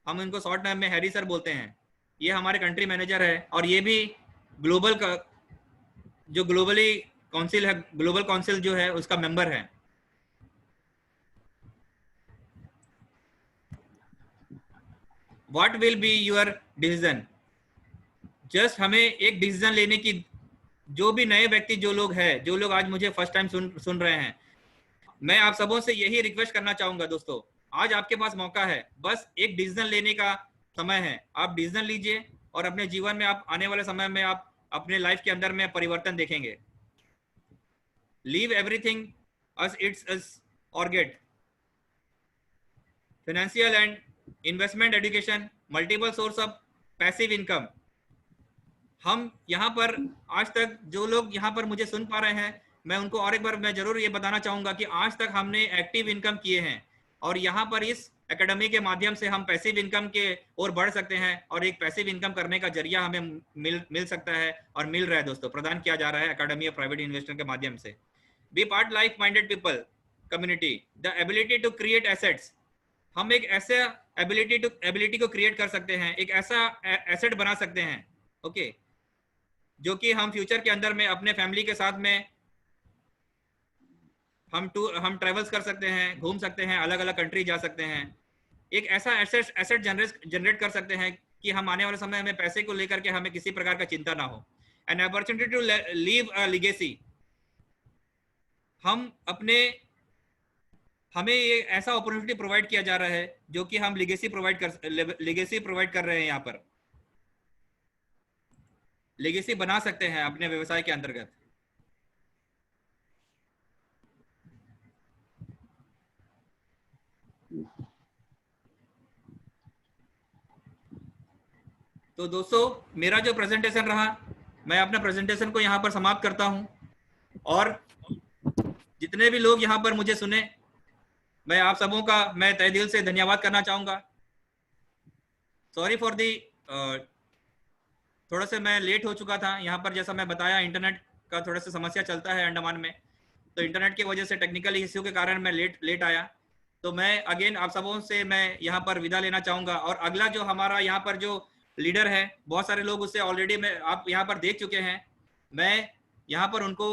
हम इनको शॉर्ट नेम में हैरी सर बोलते हैं, ये हमारे कंट्री मैनेजर है, और ये भी ग्लोबल का जो ग्लोबली काउंसिल है, ग्लोबल काउंसिल जो है उसका मेंबर है। What will be your decision? Just हमें एक डिसीजन लेने की, जो भी नए व्यक्ति जो लोग हैं, जो लोग आज मुझे फर्स्ट टाइम सुन रहे हैं, मैं आप सबों से यही रिक्वेस्ट करना चाहूंगा दोस्तों, आज आपके पास मौका है, बस एक डिसीजन लेने का समय है। आप डिसीजन लीजिए और अपने जीवन में आप आने वाले समय में आप अपने लाइफ के अंदर में परिवर्तन देखेंगे। Leave everything as it's or get financial and investment education, multiple source of passive income। हम यहाँ पर आज तक जो लोग यहाँ पर मुझे सुन पा रहे हैं, मैं उनको और एक बार मैं जरूर ये बताना चाहूंगा कि आज तक हमने एक्टिव इनकम किए हैं, और यहाँ पर इस एकेडमी के माध्यम से हम पैसिव इनकम के ओर बढ़ सकते हैं, और एक पैसिव इनकम करने का जरिया हमें मिल सकता है, और मिल रहा है दोस्तों, प्रदान किया जा रहा है एकेडमी ऑफ प्राइवेट इन्वेस्टर के माध्यम से। Be part life minded people community, the ability to create assets. हम एक ऐसे एबिलिटी को क्रिएट कर सकते हैं, एक ऐसा एसेट बना सकते हैं, ओके, जो कि हम फ्यूचर के अंदर में अपने फैमिली के साथ में हम ट्रेवल्स कर सकते हैं, घूम सकते हैं, अलग अलग कंट्री जा सकते हैं। एक ऐसा एसेट जनरेट कर सकते हैं कि हम आने वाले समय में पैसे को लेकर के हमें किसी प्रकार का चिंता ना हो। An opportunity to leave a legacy. हमें ये ऐसा अपॉर्चुनिटी प्रोवाइड किया जा रहा है जो कि हम लीगेसी प्रोवाइड कर रहे हैं। यहाँ पर लीगेसी बना सकते हैं अपने व्यवसाय के अंतर्गत। तो दोस्तों, मेरा जो प्रेजेंटेशन रहा, मैं अपना प्रेजेंटेशन को यहाँ पर समाप्त करता हूँ, और जितने भी लोग यहाँ पर मुझे सुने, मैं आप सबों का मैं तहे दिल से धन्यवाद करना चाहूँगा। सॉरी फॉर दी, थोड़ा सा मैं लेट हो चुका था यहाँ पर। जैसा मैं बताया, इंटरनेट का थोड़ा सा समस्या चलता है अंडमान में, तो इंटरनेट की वजह से टेक्निकल इश्यू के कारण मैं लेट आया। तो मैं अगेन आप सबों से मैं यहाँ पर विदा लेना चाहूंगा। और अगला जो हमारा यहाँ पर जो लीडर है, बहुत सारे लोग उससे ऑलरेडी मैं आप यहाँ पर देख चुके हैं, मैं यहाँ पर उनको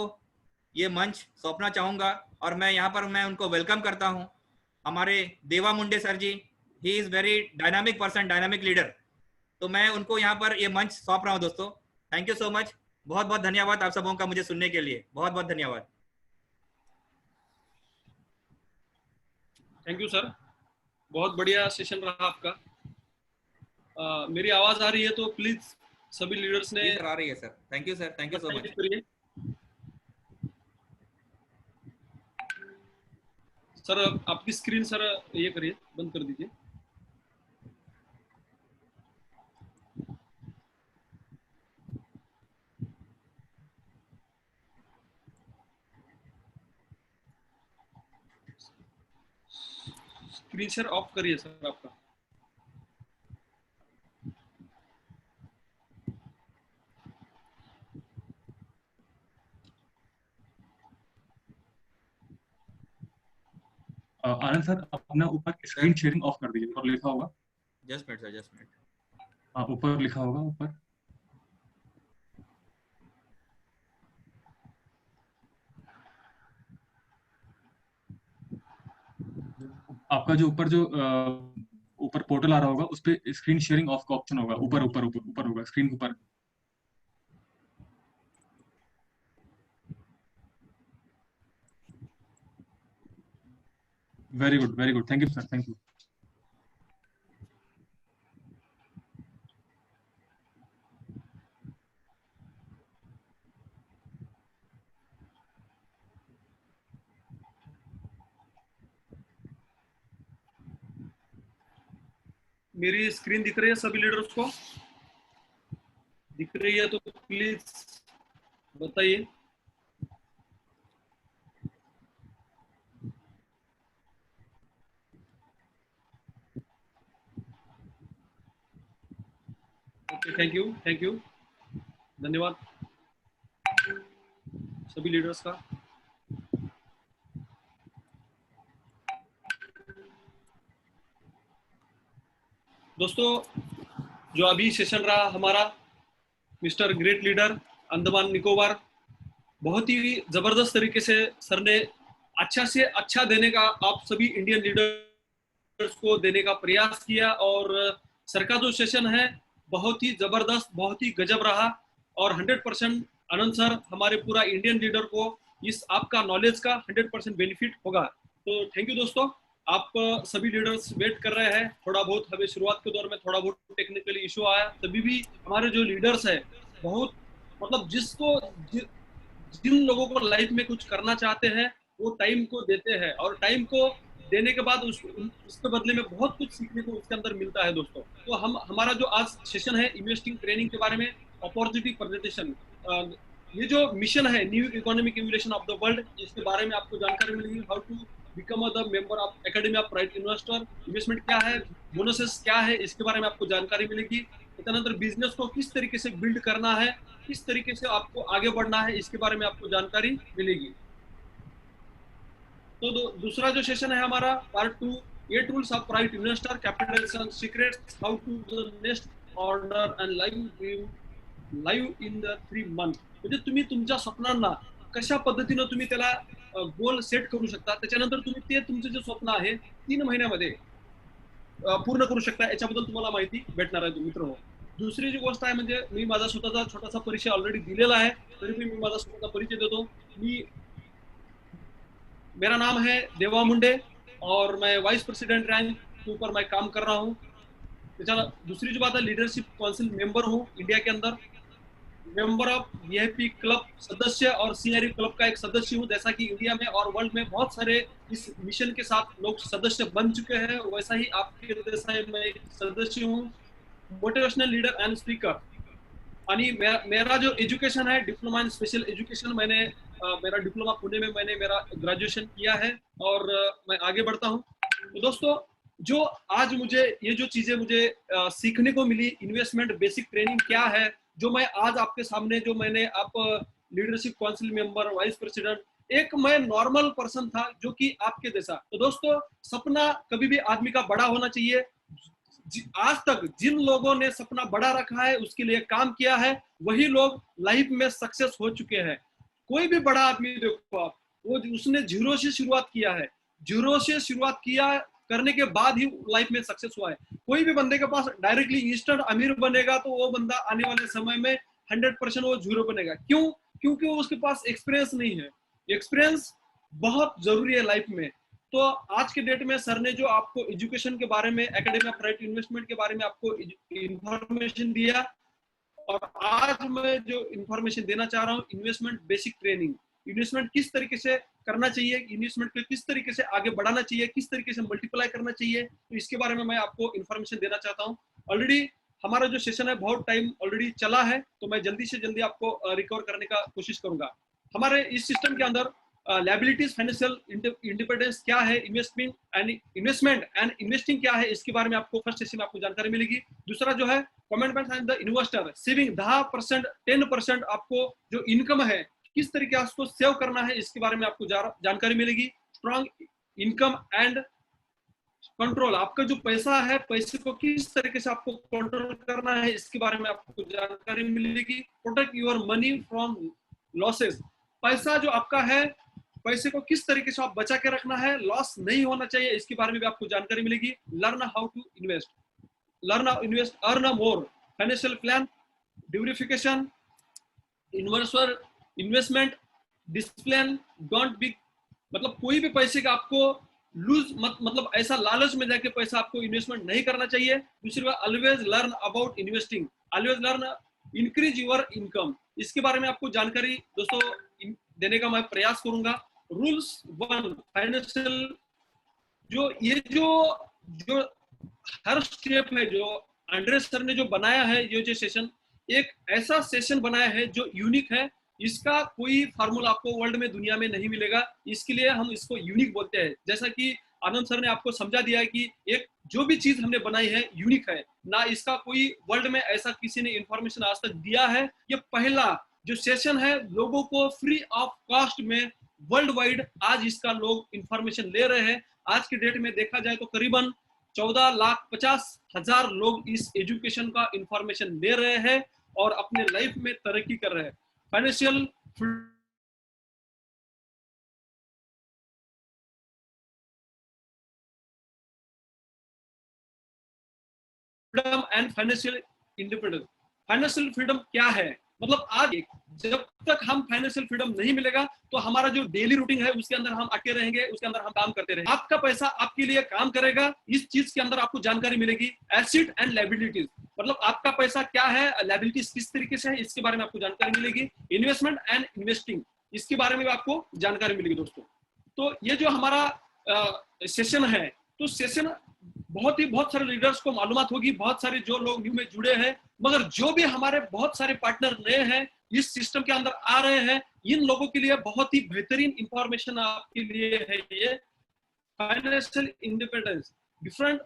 ये मंच सौंपना चाहूंगा और मैं यहाँ पर मैं उनको वेलकम करता हूँ। हमारे Deva Munde sir ji, he is very dynamic person, dynamic leader. तो मैं उनको यहाँ पर ये मंच सौंप रहा हूँ दोस्तों। थैंक यू सो मच, बहुत बहुत धन्यवाद आप सबों का मुझे सुनने के लिए, बहुत बहुत धन्यवाद। थैंक यू सर, बहुत बढ़िया सेशन रहा आपका। मेरी आवाज आ रही है तो प्लीज सभी लीडर्स ने आ रही है sir. Thank you sir, thank you so much. करिए सर, आपकी स्क्रीन सर ये करिए, बंद कर दीजिए। स्क्रीन शेयर ऑफ करिए सर आपका। आनंद सर, अपना ऊपर स्क्रीन शेयरिंग ऑफ कर दीजिए, और लिखा होगा। Just minute sir, just minute. हाँ, ऊपर लिखा होगा, ऊपर। आपका जो ऊपर पोर्टल आ रहा होगा, उस पे स्क्रीन शेयरिंग ऑफ का ऑप्शन होगा, ऊपर ऊपर ऊपर ऊपर होगा, स्क्रीन के ऊपर। Very good, thank you sir, thank you. मेरी स्क्रीन दिख रही है सभी लीडर्स को? दिख रही है तो प्लीज बताइए। ओके, थैंक यू, धन्यवाद सभी लीडर्स का। दोस्तों, जो अभी सेशन रहा हमारा mister great leader Andaman Nicobar, बहुत ही जबरदस्त तरीके से सर ने अच्छा से अच्छा देने का आप सभी इंडियन लीडर्स को देने का प्रयास किया। और सर का जो सेशन है बहुत ही जबरदस्त, बहुत ही गजब रहा। और 100% आनंद सर हमारे पूरा इंडियन लीडर को इस आपका नॉलेज का 100% बेनिफिट होगा। तो थैंक यू दोस्तों। आप सभी लीडर्स वेट कर रहे हैं। थोड़ा बहुत हमें शुरुआत के दौर में थोड़ा बहुत टेक्निकली इशू आया, तभी भी हमारे जो लीडर्स है बहुत मतलब जिन लोगों को लाइफ में कुछ करना चाहते हैं वो टाइम को देते हैं, और टाइम को देने के बाद उसके बदले में बहुत कुछ सीखने को उसके अंदर मिलता है दोस्तों। तो हमारा जो आज सेशन है इन्वेस्टिंग ट्रेनिंग के बारे में, अपॉर्चुनिटी प्रेजेंटेशन, ये जो मिशन है new economic evolution of the world, इसके बारे में आपको जानकारी मिलेगी। How to become the member of academy of private investor, investment क्या है, बोनसेस क्या है, इसके बारे में आपको जानकारी मिलेगी। त्यानंतर बिजनेस को किस तरीके से बिल्ड करना है, किस तरीके से आपको आगे बढ़ना है, इसके बारे में आपको जानकारी मिलेगी। तो दूसरा जो सेशन है हमारा part 2, 8 rules of private investor, capitalization secrets, how to the next order and live in the 3 month. म्हणजे तुम्ही तुमच्या स्वप्नांना कशा पद्धतीने तुम्ही त्याला गोल सेट करू शकता, त्याच्यानंतर तुम्ही ते तुमचे जे स्वप्न आहे 3 महिन्यामध्ये पूर्ण करू शकता, याच्याबद्दल तुम्हाला माहिती भेटणार आहे मित्रांनो। दुसरी जी गोष्ट आहे म्हणजे मी माझा स्वतःचा छोटासा परिचय ऑलरेडी दिलेला आहे, तरी मी माझा स्वतःचा परिचय देतो। मेरा नाम है देवा मुंडे और मैं वाइस प्रेसिडेंट रैंक के ऊपर मैं काम कर रहा हूँ। दूसरी जो बात है, लीडरशिप काउंसिल मेंबर हूँ इंडिया के अंदर, मेंबर ऑफ वीआईपी क्लब सदस्य और सीआरई क्लब का एक सदस्य हूँ। जैसा कि इंडिया में और वर्ल्ड में बहुत सारे इस मिशन के साथ लोग सदस्य बन चुके हैं, वैसा ही आपके जैसा मैं एक सदस्य हूँ, मोटिवेशनल लीडर एंड स्पीकर। आणि मेरा जो एजुकेशन है डिप्लोमा इन स्पेशल एजुकेशन, मैंने मेरा डिप्लोमा पुणे में मैंने मेरा ग्रेजुएशन किया है और मैं आगे बढ़ता हूँ। तो दोस्तों, जो आज मुझे ये जो चीजें मुझे सीखने को मिली, इन्वेस्टमेंट बेसिक ट्रेनिंग क्या है, जो मैं आज आपके सामने जो मैंने आप leadership council member, vice president, एक मैं नॉर्मल पर्सन था जो कि आपके जैसा। तो दोस्तों, सपना कभी भी आदमी का बड़ा होना चाहिए। आज तक जिन लोगों ने सपना बड़ा रखा है, उसके लिए काम किया है, वही लोग लाइफ में सक्सेस हो चुके हैं। कोई भी बड़ा आदमी देखो आप, वो उसने जीरो से शुरुआत किया है, जीरो से शुरुआत किया करने के बाद ही लाइफ में सक्सेस हुआ है। कोई भी बंदे के पास डायरेक्टली इंस्टेंट अमीर बनेगा तो वो बंदा आने वाले समय में 100% वो जीरो बनेगा। क्यों? क्योंकि वो उसके पास एक्सपीरियंस नहीं है। एक्सपीरियंस बहुत जरूरी है लाइफ में। तो आज के डेट में सर ने जो आपको एजुकेशन के बारे में, एकेडमी ऑफ राइट इन्वेस्टमेंट के बारे में आपको इंफॉर्मेशन दिया, और आज मैं जो इंफॉर्मेशन देना चाह रहा हूँ, इन्वेस्टमेंट बेसिक ट्रेनिंग, इन्वेस्टमेंट किस तरीके से करना चाहिए, इन्वेस्टमेंट को किस तरीके से आगे बढ़ाना चाहिए, किस तरीके से मल्टीप्लाई करना चाहिए, तो इसके बारे में मैं आपको इंफॉर्मेशन देना चाहता हूँ। ऑलरेडी हमारा जो सेशन है बहुत टाइम ऑलरेडी चला है, तो मैं जल्दी से जल्दी आपको रिकवर करने का कोशिश करूंगा। हमारे इस सिस्टम के अंदर लायबिलिटीज, फाइनेंशियल इंडिपेंडेंस क्या है, इन्वेस्टमेंट एंड इन्वेस्टिंग क्या है, इसके बारे में आपको फर्स्ट सेशन में आपको जानकारी मिलेगी। दूसरा जो है commitment and the investor, saving 10%, 10% आपको जो इनकम है किस तरीके से उसको सेव करना है, इसके बारे में आपको जानकारी मिलेगी। स्ट्रॉन्ग इनकम एंड कंट्रोल, आपका जो पैसा है, पैसे को किस तरीके से आपको कंट्रोल करना है, इसके बारे में आपको जानकारी मिलेगी। Protect your money from losses, पैसा जो आपका है, पैसे को किस तरीके से आप बचा के रखना है, लॉस नहीं होना चाहिए, इसके बारे में भी आपको जानकारी मिलेगी। Learn how to invest, earn more, financial plan, diversification, investment discipline, don't be, मतलब कोई भी पैसे का आपको लूज मतलब ऐसा लालच में जाके पैसा आपको इन्वेस्टमेंट नहीं करना चाहिए। दूसरी बात, always learn about investing, always learn, increase your income, इसके बारे में आपको जानकारी दोस्तों देने का मैं प्रयास करूंगा। रूल्स 1, फाइनेंशियल, जो हर स्टेप है, जो एंड्रेस सर ने जो बनाया है, ये जो सेशन एक ऐसा सेशन बनाया है जो यूनिक है। इसका कोई फार्मूला आपको वर्ल्ड में, दुनिया में नहीं मिलेगा, इसके लिए हम इसको यूनिक बोलते हैं। जैसा कि आनंद सर ने आपको समझा दिया है कि एक जो भी चीज हमने बनाई है यूनिक है ना, इसका कोई वर्ल्ड में ऐसा किसी ने इंफॉर्मेशन आज तक दिया है। ये पहला जो सेशन है, लोगों को फ्री ऑफ कॉस्ट में वर्ल्ड वाइड आज इसका लोग इंफॉर्मेशन ले रहे हैं। आज के डेट में देखा जाए तो करीबन 14,50,000 लोग इस एजुकेशन का इंफॉर्मेशन ले रहे हैं और अपने लाइफ में तरक्की कर रहे हैं। Financial freedom and financial independence, financial freedom क्या है, मतलब आज जब तक हम फाइनेंशियल फ्रीडम नहीं मिलेगा तो हमारा जो डेली रूटीन है उसके अंदर हम अटके रहेंगे, उसके अंदर हम काम करते रहेंगे। आपका पैसा आपके लिए काम करेगा, इस चीज के अंदर आपको जानकारी मिलेगी। एसेट एंड लायबिलिटीज, मतलब आपका पैसा क्या है, लायबिलिटीज किस तरीके से है, इसके बारे में आपको जानकारी मिलेगी। इन्वेस्टमेंट एंड इन्वेस्टिंग, इसके बारे में भी आपको जानकारी मिलेगी दोस्तों। तो ये जो हमारा सेशन है, तो सेशन बहुत सारे लीडर्स को मालूमात होगी, बहुत सारे जो लोग न्यू में जुड़े हैं, मगर जो भी हमारे बहुत सारे पार्टनर नए हैं, इस सिस्टम के अंदर आ रहे हैं, इन लोगों के लिए बहुत ही बेहतरीन इंफॉर्मेशन आपके लिए है। ये फाइनेंशियल इंडिपेंडेंस डिफरेंट,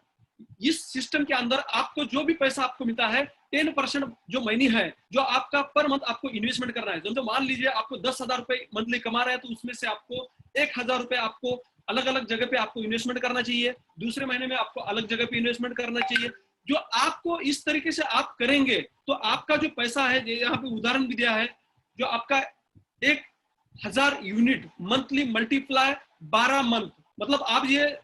इस सिस्टम के अंदर आपको जो भी पैसा आपको मिलता है 10% जो मनी है, जो आपका पर मंथ आपको इन्वेस्टमेंट करना है। तो मान लीजिए आपको 10,000 रुपए मंथली कमा रहे हैं, तो उसमें से आपको 1,000 रुपए आपको अलग अलग जगह पे आपको इन्वेस्टमेंट करना चाहिए। दूसरे महीने में आपको अलग जगह पे इन्वेस्टमेंट करना चाहिए। जो आपको इस तरीके से आप करेंगे तो आपका जो पैसा है, यहाँ पे उदाहरण भी दिया है, जो आपका 1,000 यूनिट मंथली मल्टीप्लाई 12 मंथ, मतलब आप ये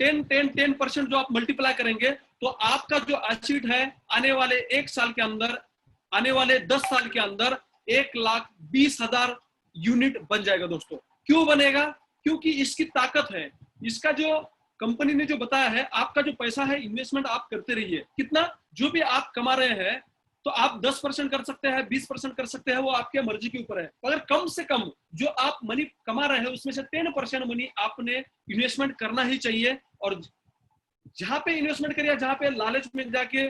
10% जो आप मल्टीप्लाई करेंगे तो आपका जो एसेट है आने वाले 1 साल के अंदर, आने वाले 10 साल के अंदर 1,20,000 यूनिट बन जाएगा दोस्तों। क्यों बनेगा? क्योंकि इसकी ताकत है। इसका जो कंपनी ने जो बताया है, आपका जो पैसा है इन्वेस्टमेंट आप करते रहिए। कितना जो भी आप कमा रहे हैं, तो आप 10% कर सकते हैं, 20% कर सकते हैं, वो आपके मर्जी के ऊपर है। अगर कम से कम जो आप मनी कमा रहे हैं उसमें से 10% मनी आपने इन्वेस्टमेंट करना ही चाहिए। और जहां पे इन्वेस्टमेंट करिए, जहां पे लालच में जाके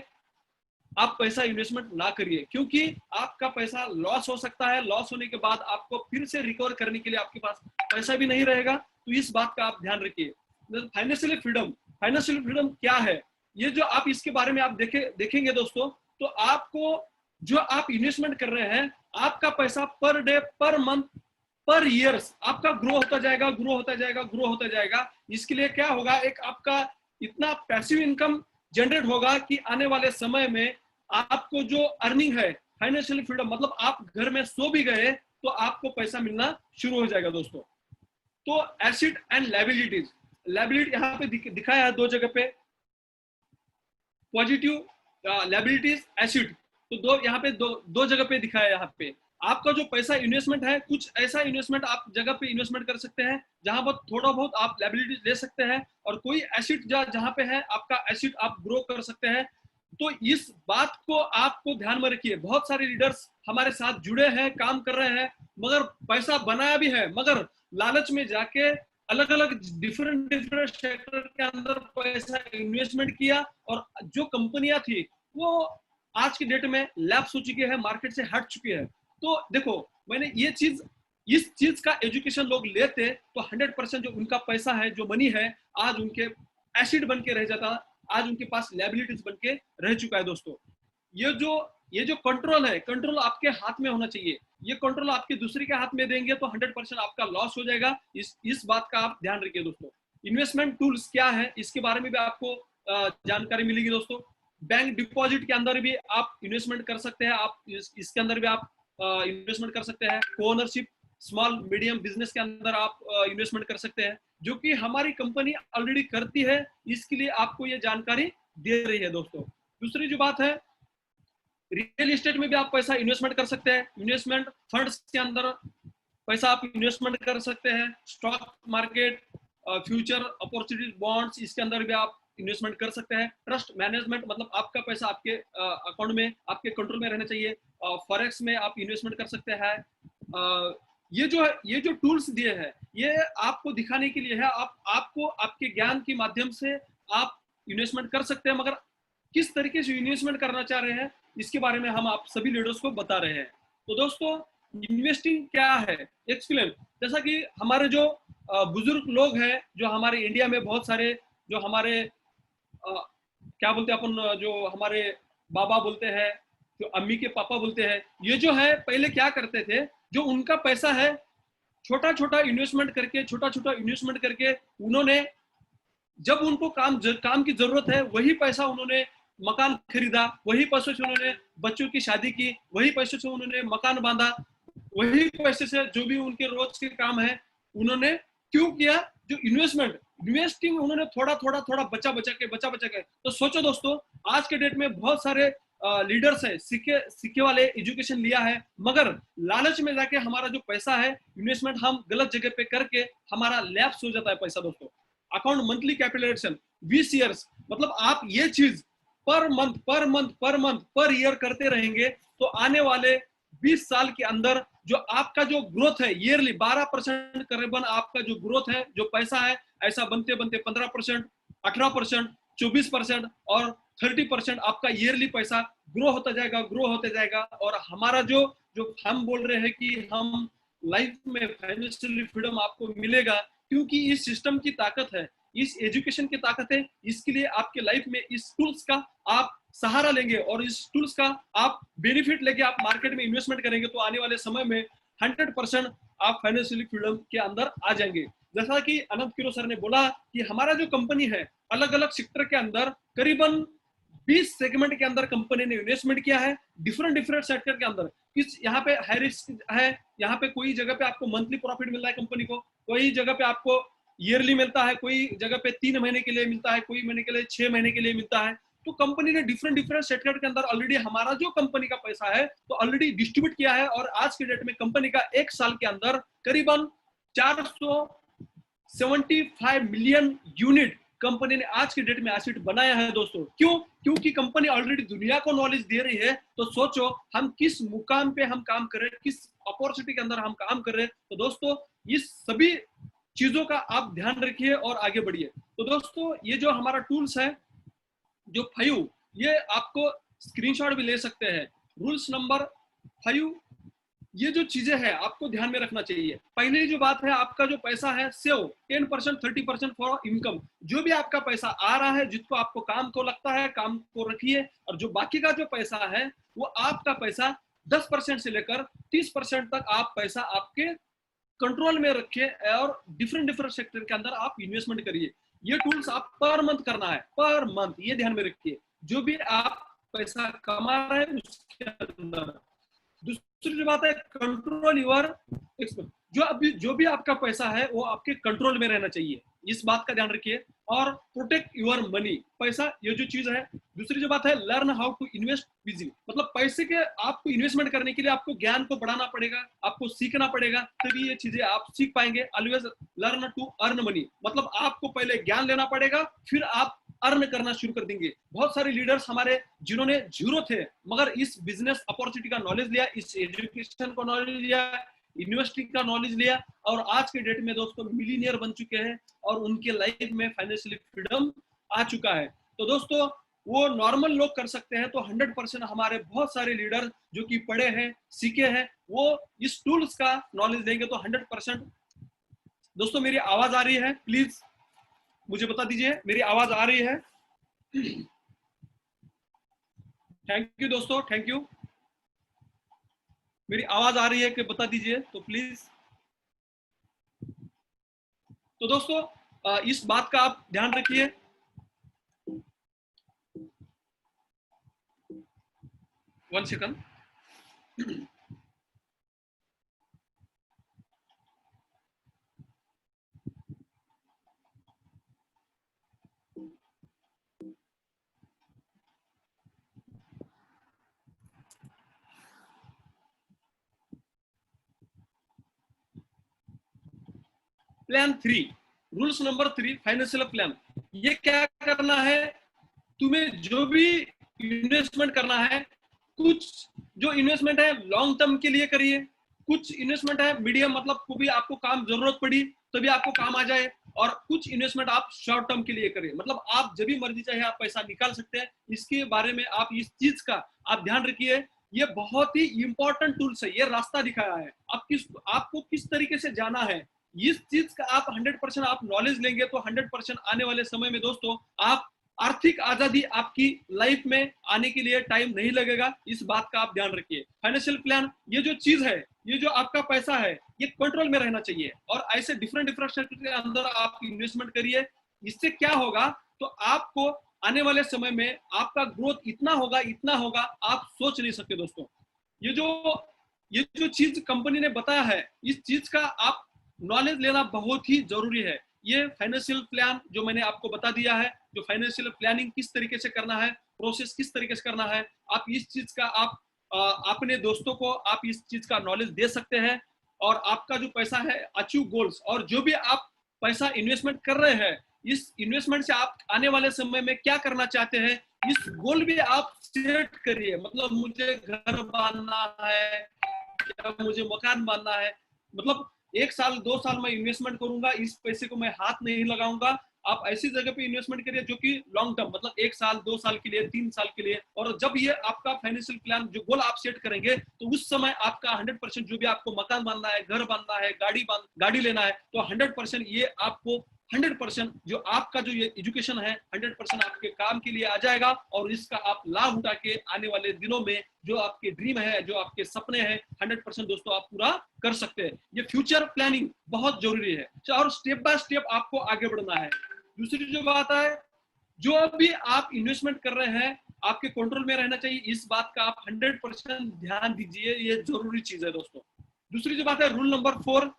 आप पैसा इन्वेस्टमेंट ना करिए, क्योंकि आपका पैसा लॉस हो सकता है। लॉस होने के बाद आपको फिर से रिकवर करने के लिए आपके पास पैसा भी नहीं रहेगा। तो इस बात का आप ध्यान रखिए। फाइनेंशियल फ्रीडम, फाइनेंशियल फ्रीडम क्या है, ये जो आप इसके बारे में आप देखेंगे दोस्तों, तो आपको जो आप इन्वेस्टमेंट कर रहे हैं आपका पैसा पर डे, पर मंथ, पर ईयर्स आपका ग्रो होता जाएगा, ग्रो होता जाएगा, ग्रो होता जाएगा। इसके लिए क्या होगा, एक आपका इतना पैसिव इनकम जनरेट होगा कि आने वाले समय में आपको जो अर्निंग है, फाइनेंशियल फ्रीडम, मतलब आप घर में सो भी गए तो आपको पैसा मिलना शुरू हो जाएगा दोस्तों। तो एसेट एंड लायबिलिटीज, लायबिलिटी यहाँ पे दिखाया है दो जगह पे, पॉजिटिव लायबिलिटीज, एसेट, तो यहाँ पे दो जगह पे दिखाया है। यहाँ पे आपका जो पैसा इन्वेस्टमेंट है, कुछ ऐसा इन्वेस्टमेंट आप जगह पे इन्वेस्टमेंट कर सकते हैं जहां पर थोड़ा बहुत आप लायबिलिटीज ले सकते हैं, और कोई एसेट जहां पे है आपका एसेट आप ग्रो कर सकते हैं। तो इस बात को आपको ध्यान में रखिए। बहुत सारे लीडर्स हमारे साथ जुड़े हैं, काम कर रहे हैं, मगर पैसा बनाया भी है, मगर लालच में जाके अलग अलग डिफरेंट सेक्टर के अंदर पैसा इन्वेस्टमेंट किया, और जो कंपनियां थी वो आज की डेट में लैप्स हो चुकी है, मार्केट से हट चुकी है। तो देखो, मैंने ये चीज, इस चीज का एजुकेशन लोग लेते तो 100% जो उनका पैसा है, जो मनी है, आज उनके एसिड बन के रह जाता, आज उनके पास लायबिलिटीज बन के रह चुका है दोस्तों। ये जो कंट्रोल है, कंट्रोल आपके हाथ में होना चाहिए। ये कंट्रोल आपके दूसरे के हाथ में देंगे तो 100% आपका लॉस हो जाएगा। इस बात का आप ध्यान रखिए दोस्तों। इन्वेस्टमेंट टूल्स क्या है, इसके बारे में भी आपको जानकारी मिलेगी दोस्तों। बैंक डिपॉजिट के अंदर भी आप इन्वेस्टमेंट कर सकते हैं, आप इसके अंदर भी आप इन्वेस्टमेंट कर सकते हैं। ओनरशिप, स्मॉल मीडियम बिजनेस के अंदर आप इन्वेस्टमेंट कर सकते हैं, जो कि हमारी कंपनी ऑलरेडी करती है, इसके लिए आपको ये जानकारी दे रही है दोस्तों। दूसरी जो बात है, रियल एस्टेट में भी आप पैसा इन्वेस्टमेंट कर सकते हैं। इन्वेस्टमेंट फंड्स के अंदर पैसा आप इन्वेस्टमेंट कर सकते हैं। Stock market, future opportunity, bonds, इसके अंदर भी आप इन्वेस्टमेंट कर सकते हैं। ट्रस्ट मैनेजमेंट, मतलब आपका पैसा आपके अकाउंट में, आपके कंट्रोल में रहना चाहिए। फॉरेक्स में आप इन्वेस्टमेंट कर सकते हैं। ये जो टूल्स दिए हैं, ये आपको दिखाने के लिए है, आपको आपके ज्ञान के माध्यम से आप इन्वेस्टमेंट कर सकते हैं, मगर किस तरीके से इन्वेस्टमेंट करना चाह रहे हैं, इसके बारे में हम आप सभी लीडर्स को बता रहे हैं। तो दोस्तों, इन्वेस्टिंग क्या है, एक्सप्लेन। जैसा कि हमारे जो बुजुर्ग लोग हैं, जो हमारे इंडिया में बहुत सारे, जो हमारे क्या बोलते हैं अपन, जो हमारे बाबा बोलते हैं, जो अम्मी के पापा बोलते हैं, ये जो है पहले क्या करते थे, जो उनका पैसा है छोटा छोटा इन्वेस्टमेंट करके उन्होंने, जब उनको काम की जरूरत है, वही पैसा उन्होंने मकान खरीदा, वही पैसे से उन्होंने बच्चों की शादी की, वही पैसे से उन्होंने मकान बांधा, वही पैसे से जो भी उनके रोज के काम है उन्होंने क्यों किया, जो इन्वेस्टिंग उन्होंने थोड़ा बचा के। तो सोचो दोस्तों, आज के डेट में बहुत सारे लीडर्स है, सीखे वाले, एजुकेशन लिया है, मगर लालच में जाके हमारा जो पैसा है इन्वेस्टमेंट हम गलत जगह पे करके हमारा लैप्स हो जाता है पैसा दोस्तों। अकाउंट मंथली कैपिटलाइजेशन 20 ईयर्स, मतलब आप ये चीज पर मंथ पर ईयर करते रहेंगे तो आने वाले 20 साल के अंदर जो आपका जो ग्रोथ है ईयरली 12% करीबन आपका जो ग्रोथ है, जो पैसा है, ऐसा बनते 15%, 18%, 24% और 30% आपका ईयरली पैसा ग्रो होता जाएगा। और हमारा जो हम बोल रहे हैं कि हम लाइफ में फाइनेंशियल फ्रीडम आपको मिलेगा, क्योंकि इस सिस्टम की ताकत है, इस एजुकेशन की ताकत है। इसके लिए आपके लाइफ में इस टूल्स का आप सहारा लेंगे और इस टूल्स का आप बेनिफिट लेके आप मार्केट में इन्वेस्टमेंट करेंगे, तो आने वाले समय में 100% आप फाइनेंशियल फ्रीडम के अंदर आ जाएंगे। जैसा कि अनंत किरो सर ने बोला कि हमारा जो कंपनी है, अलग अलग सेक्टर के अंदर करीबन 20 सेगमेंट के अंदर कंपनी ने इन्वेस्टमेंट किया है, डिफरेंट सेक्टर के अंदर। किस यहाँ पे हाई रिस्क है, यहाँ पे कोई जगह पे आपको मंथली प्रॉफिट मिल रहा है कंपनी को, कोई जगह पे आपको ईयरली मिलता है, कोई जगह पे 3 महीने के लिए मिलता है, कोई महीने के लिए 6 महीने के लिए मिलता है। तो कंपनी ने डिफरेंट सेक्टर के अंदर ऑलरेडी हमारा जो कंपनी का पैसा है तो ऑलरेडी डिस्ट्रीब्यूट किया है, और आज के डेट में कंपनी का 1 साल के अंदर करीबन 475 मिलियन यूनिट कंपनी ने आज के डेट में एसेट बनाया है दोस्तों। क्यों? क्योंकि कंपनी ऑलरेडी दुनिया को नॉलेज दे रही है। तो सोचो हम किस मुकाम पे हम काम कर रहे हैं, किस अपॉर्चुनिटी के अंदर हम काम कर रहे हैं। तो दोस्तों, इस सभी चीजों का आप ध्यान रखिए और आगे बढ़िए। तो दोस्तों, ये जो हमारा टूल्स है जो 5, ये आपको स्क्रीनशॉट भी ले सकते हैं। रूल्स नंबर 5, ये जो चीजें हैं आपको ध्यान में रखना चाहिए। पहली जो बात है, आपका जो पैसा है सेव 10%, 30% फॉर इनकम। जो भी आपका पैसा आ रहा है, जिसको आपको काम को लगता है, काम को रखिए, और जो बाकी का जो पैसा है वो आपका पैसा 10% से लेकर 30% तक आप पैसा आपके कंट्रोल में रखिए और डिफरेंट सेक्टर के अंदर आप इन्वेस्टमेंट करिए। ये टूल्स आप पर मंथ करना है, पर मंथ, ये ध्यान में रखिए। जो भी आप पैसा कमा रहे हैं उसके अंदर। दूसरी जो बात है, कंट्रोल यूर एक्सपेंस। जो भी आपका पैसा है वो आपके कंट्रोल में रहना चाहिए, इस बात का ध्यान रखिए। और प्रोटेक्ट योर मनी, पैसा ये जो चीज है। दूसरी जो बात है, learn how to invest busy, मतलब पैसे के आपको इन्वेस्टमेंट करने के लिए आपको ज्ञान को बढ़ाना पड़ेगा, आपको सीखना पड़ेगा, तभी ये चीजें आप सीख पाएंगे। Always learn to earn money, मतलब आपको पहले ज्ञान लेना पड़ेगा, फिर आप अर्न करना शुरू कर देंगे। बहुत सारे लीडर्स हमारे जिन्होंने जीरो थे मगर इस बिजनेस अपॉर्चुनिटी का नॉलेज लिया, इस एजुकेशन को नॉलेज लिया, यूनिवर्सिटी का नॉलेज लिया और आज के डेट में दोस्तों मिलीनियर बन चुके हैं और उनके लाइफ में फाइनेंशियली फ्रीडम आ चुका है। तो दोस्तों वो नॉर्मल लोग कर सकते हैं, तो 100% हमारे बहुत सारे लीडर जो कि पढ़े हैं, सीखे हैं, वो इस टूल्स का नॉलेज देंगे तो 100%। दोस्तों मेरी आवाज आ रही है? प्लीज मुझे बता दीजिए, मेरी आवाज आ रही है? थैंक यू दोस्तों, थैंक यू। मेरी आवाज आ रही है कि बता दीजिए तो प्लीज। तो दोस्तों इस बात का आप ध्यान रखिए। One second. Plan 3, rules number 3, financial plan. ये क्या करना है, तुम्हें जो भी इन्वेस्टमेंट करना है, कुछ जो इन्वेस्टमेंट है लॉन्ग टर्म के लिए करिए, कुछ इन्वेस्टमेंट है मीडियम, मतलब कभी आपको काम जरूरत पड़ी तभी आपको काम आ जाए, और कुछ इन्वेस्टमेंट आप शॉर्ट टर्म के लिए करिए, मतलब आप जब भी मर्जी चाहे आप पैसा निकाल सकते हैं। इसके बारे में आप इस चीज का आप ध्यान रखिए। ये बहुत ही इंपॉर्टेंट टूल्स है, ये रास्ता दिखाया है आपको किस तरीके से जाना है। इस चीज का आप 100% आप नॉलेज लेंगे तो 100% आने वाले समय में दोस्तों आप आर्थिक आजादी आपकी लाइफ में आने के लिए टाइम नहीं लगेगा, इस बात का आप ध्यान रखिए। फाइनेंशियल प्लान ये जो चीज है, ये जो आपका पैसा है, ये कंट्रोल में रहना चाहिए और ऐसे डिफरेंट सेक्टर के अंदर आप इन्वेस्टमेंट करिए। इससे क्या होगा, तो आपको आने वाले समय में आपका ग्रोथ इतना होगा आप सोच नहीं सकते दोस्तों। ये जो चीज कंपनी ने बताया है, इस चीज का आप नॉलेज लेना बहुत ही जरूरी है। ये फाइनेंशियल प्लान जो मैंने आपको बता दिया है, जो फाइनेंशियल प्लानिंग किस तरीके से करना है, प्रोसेस किस तरीके से करना है, आप इस चीज का आप अपने दोस्तों को आप इस चीज का नॉलेज दे सकते हैं और आपका जो पैसा है अचीव गोल्स, और जो भी आप पैसा इन्वेस्टमेंट कर रहे हैं, इस इन्वेस्टमेंट से आप आने वाले समय में क्या करना चाहते हैं, इस गोल भी आप सेट करिए। मतलब मुझे घर बांधना है या मुझे मकान बांधना है, मतलब 1 साल 2 साल में इन्वेस्टमेंट करूंगा, इस पैसे को मैं हाथ नहीं लगाऊंगा। आप ऐसी जगह पे इन्वेस्टमेंट करिए जो कि लॉन्ग टर्म, मतलब 1 साल 2 साल के लिए, 3 साल के लिए। और जब ये आपका फाइनेंशियल प्लान जो गोल आप सेट करेंगे तो उस समय आपका 100% जो भी आपको मकान बांधना है, घर बांधना है, गाड़ी लेना है, तो 100% ये आपको 100% जो आपका जो ये एजुकेशन है 100% आपके काम के लिए आ जाएगा और इसका आप लाभ उठा के आने वाले दिनों में जो आपके ड्रीम है, जो आपके सपने हैं, 100% दोस्तों आप पूरा कर सकते हैं। ये फ्यूचर प्लानिंग बहुत जरूरी है और स्टेप बाय स्टेप आपको आगे बढ़ना है। दूसरी जो बात है, जो भी आप इन्वेस्टमेंट कर रहे हैं आपके कंट्रोल में रहना चाहिए, इस बात का आप 100% ध्यान दीजिए, ये जरूरी चीज है दोस्तों। दूसरी जो बात है, रूल नंबर 4,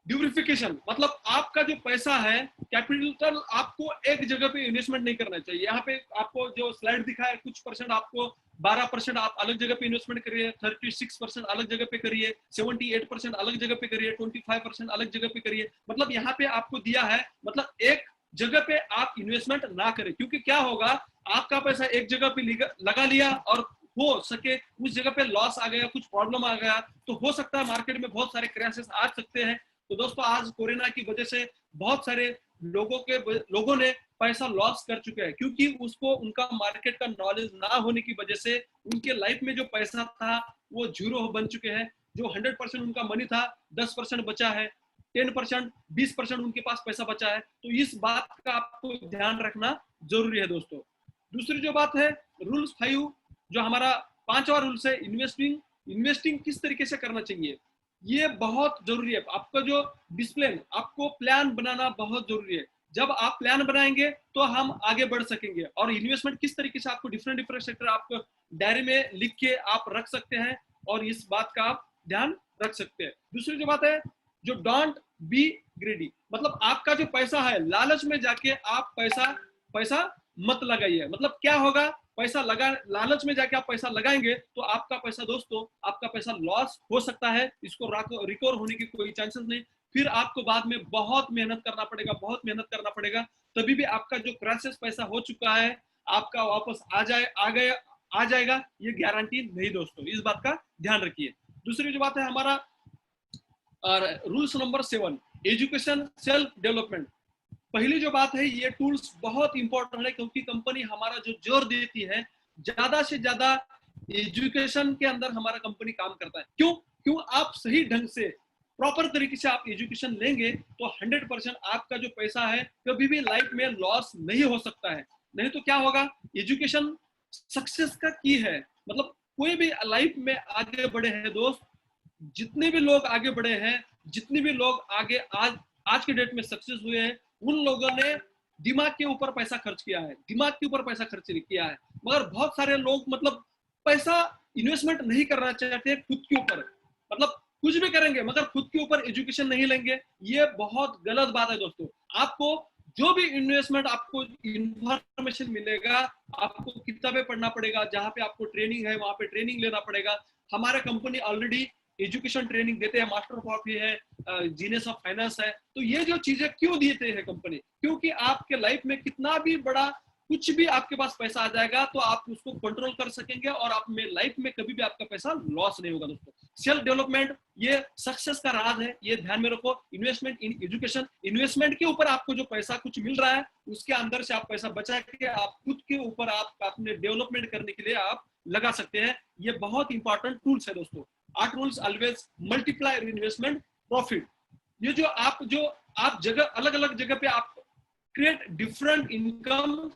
डिवर्सिफिकेशन, मतलब आपका जो पैसा है कैपिटल आपको एक जगह पे इन्वेस्टमेंट नहीं करना चाहिए। यहाँ पे आपको जो स्लाइड दिखा है, कुछ परसेंट आपको 12% आप अलग जगह पे इन्वेस्टमेंट करिए, 36% अलग जगह पे करिए, 78% अलग जगह पे करिए, 25% अलग जगह पे करिए। मतलब यहाँ पे आपको दिया है, मतलब एक जगह पे आप इन्वेस्टमेंट ना करें, क्योंकि क्या होगा, आपका पैसा एक जगह पे लगा लिया और हो सके उस जगह पे लॉस आ गया, कुछ प्रॉब्लम आ गया, तो हो सकता है मार्केट में बहुत सारे क्रैशेस आ सकते हैं। तो दोस्तों आज कोरोना की वजह से बहुत सारे लोगों ने पैसा लॉस कर चुके हैं, क्योंकि उसको उनका मार्केट का नॉलेज ना होने की वजह से उनके लाइफ में जो पैसा था वो जीरो बन चुके हैं। जो 100% उनका मनी था, 10% बचा है, 10%, 20% उनके पास पैसा बचा है। तो इस बात का आपको ध्यान रखना जरूरी है दोस्तों। दूसरी जो बात है, रूल्स 5, जो हमारा 5वां रूल्स है, इन्वेस्टिंग इन्वेस्टिंग किस तरीके से करना चाहिए, ये बहुत जरूरी है। आपका जो डिसिप्लिन, आपको प्लान बनाना बहुत जरूरी है। जब आप प्लान बनाएंगे तो हम आगे बढ़ सकेंगे। और इन्वेस्टमेंट किस तरीके से आपको डिफरेंट सेक्टर आप डायरी में लिख के आप रख सकते हैं, और इस बात का आप ध्यान रख सकते हैं। दूसरी जो बात है, जो डोंट बी ग्रीडी, मतलब आपका जो पैसा है, लालच में जाके आप पैसा मत लगाइए। मतलब क्या होगा, पैसा लगा, लालच में जाके आप पैसा लगाएंगे तो आपका पैसा दोस्तों, आपका पैसा लॉस हो सकता है। इसको रिकवर होने की कोई चांसेस नहीं। फिर आपको बाद में बहुत मेहनत करना पड़ेगा, तभी भी आपका जो क्रैशेस पैसा हो चुका है आपका वापस आ जाएगा, ये गारंटी नहीं दोस्तों। इस बात का ध्यान रखिए। दूसरी जो बात है हमारा rules number 7, education self development. पहली जो बात है, ये टूल्स बहुत इंपॉर्टेंट है, क्योंकि कंपनी हमारा जो जोर देती है, ज्यादा से ज्यादा एजुकेशन के अंदर हमारा कंपनी काम करता है। क्यों आप सही ढंग से प्रॉपर तरीके से आप एजुकेशन लेंगे तो 100% आपका जो पैसा है कभी भी लाइफ में लॉस नहीं हो सकता है। नहीं तो क्या होगा, एजुकेशन सक्सेस का की है। मतलब कोई भी लाइफ में आगे बढ़े हैं दोस्त, जितने भी लोग आगे बढ़े हैं, जितने भी लोग आगे आज के डेट में सक्सेस हुए हैं, उन लोगों ने दिमाग के ऊपर पैसा खर्च किया है, मगर बहुत सारे लोग मतलब पैसा इन्वेस्टमेंट नहीं करना चाहते खुद के ऊपर। मतलब कुछ भी करेंगे मगर खुद के ऊपर एजुकेशन नहीं लेंगे, ये बहुत गलत बात है दोस्तों। आपको जो भी इन्वेस्टमेंट, आपको इंफॉर्मेशन मिलेगा, आपको किताबें पढ़ना पड़ेगा, जहां पे आपको ट्रेनिंग है वहां पे ट्रेनिंग लेना पड़ेगा। हमारे कंपनी ऑलरेडी एजुकेशन ट्रेनिंग देते हैं, मास्टर ऑफ कॉफी है, जीनियस ऑफ फाइनेंस है। तो ये जो चीजें क्यों देते हैं कंपनी, क्योंकि आपके लाइफ में कितना भी बड़ा कुछ भी आपके पास पैसा आ जाएगा तो आप उसको कंट्रोल कर सकेंगे, और आप में लाइफ में कभी भी आपका पैसा लॉस नहीं होगा दोस्तों। सेल्फ डेवलपमेंट ये सक्सेस का राज है, ये ध्यान में रखो। इन्वेस्टमेंट इन एजुकेशन, इन्वेस्टमेंट के ऊपर आपको जो पैसा कुछ मिल रहा है उसके अंदर से आप पैसा बचा के आप खुद के ऊपर आप अपने डेवलपमेंट करने के लिए आप लगा सकते हैं। ये बहुत इंपॉर्टेंट टूल्स है दोस्तों। 8 rules always multiply investment profit. ये जो आप जगह अलग अलग जगह पे आप क्रिएट डिफरेंट इनकम,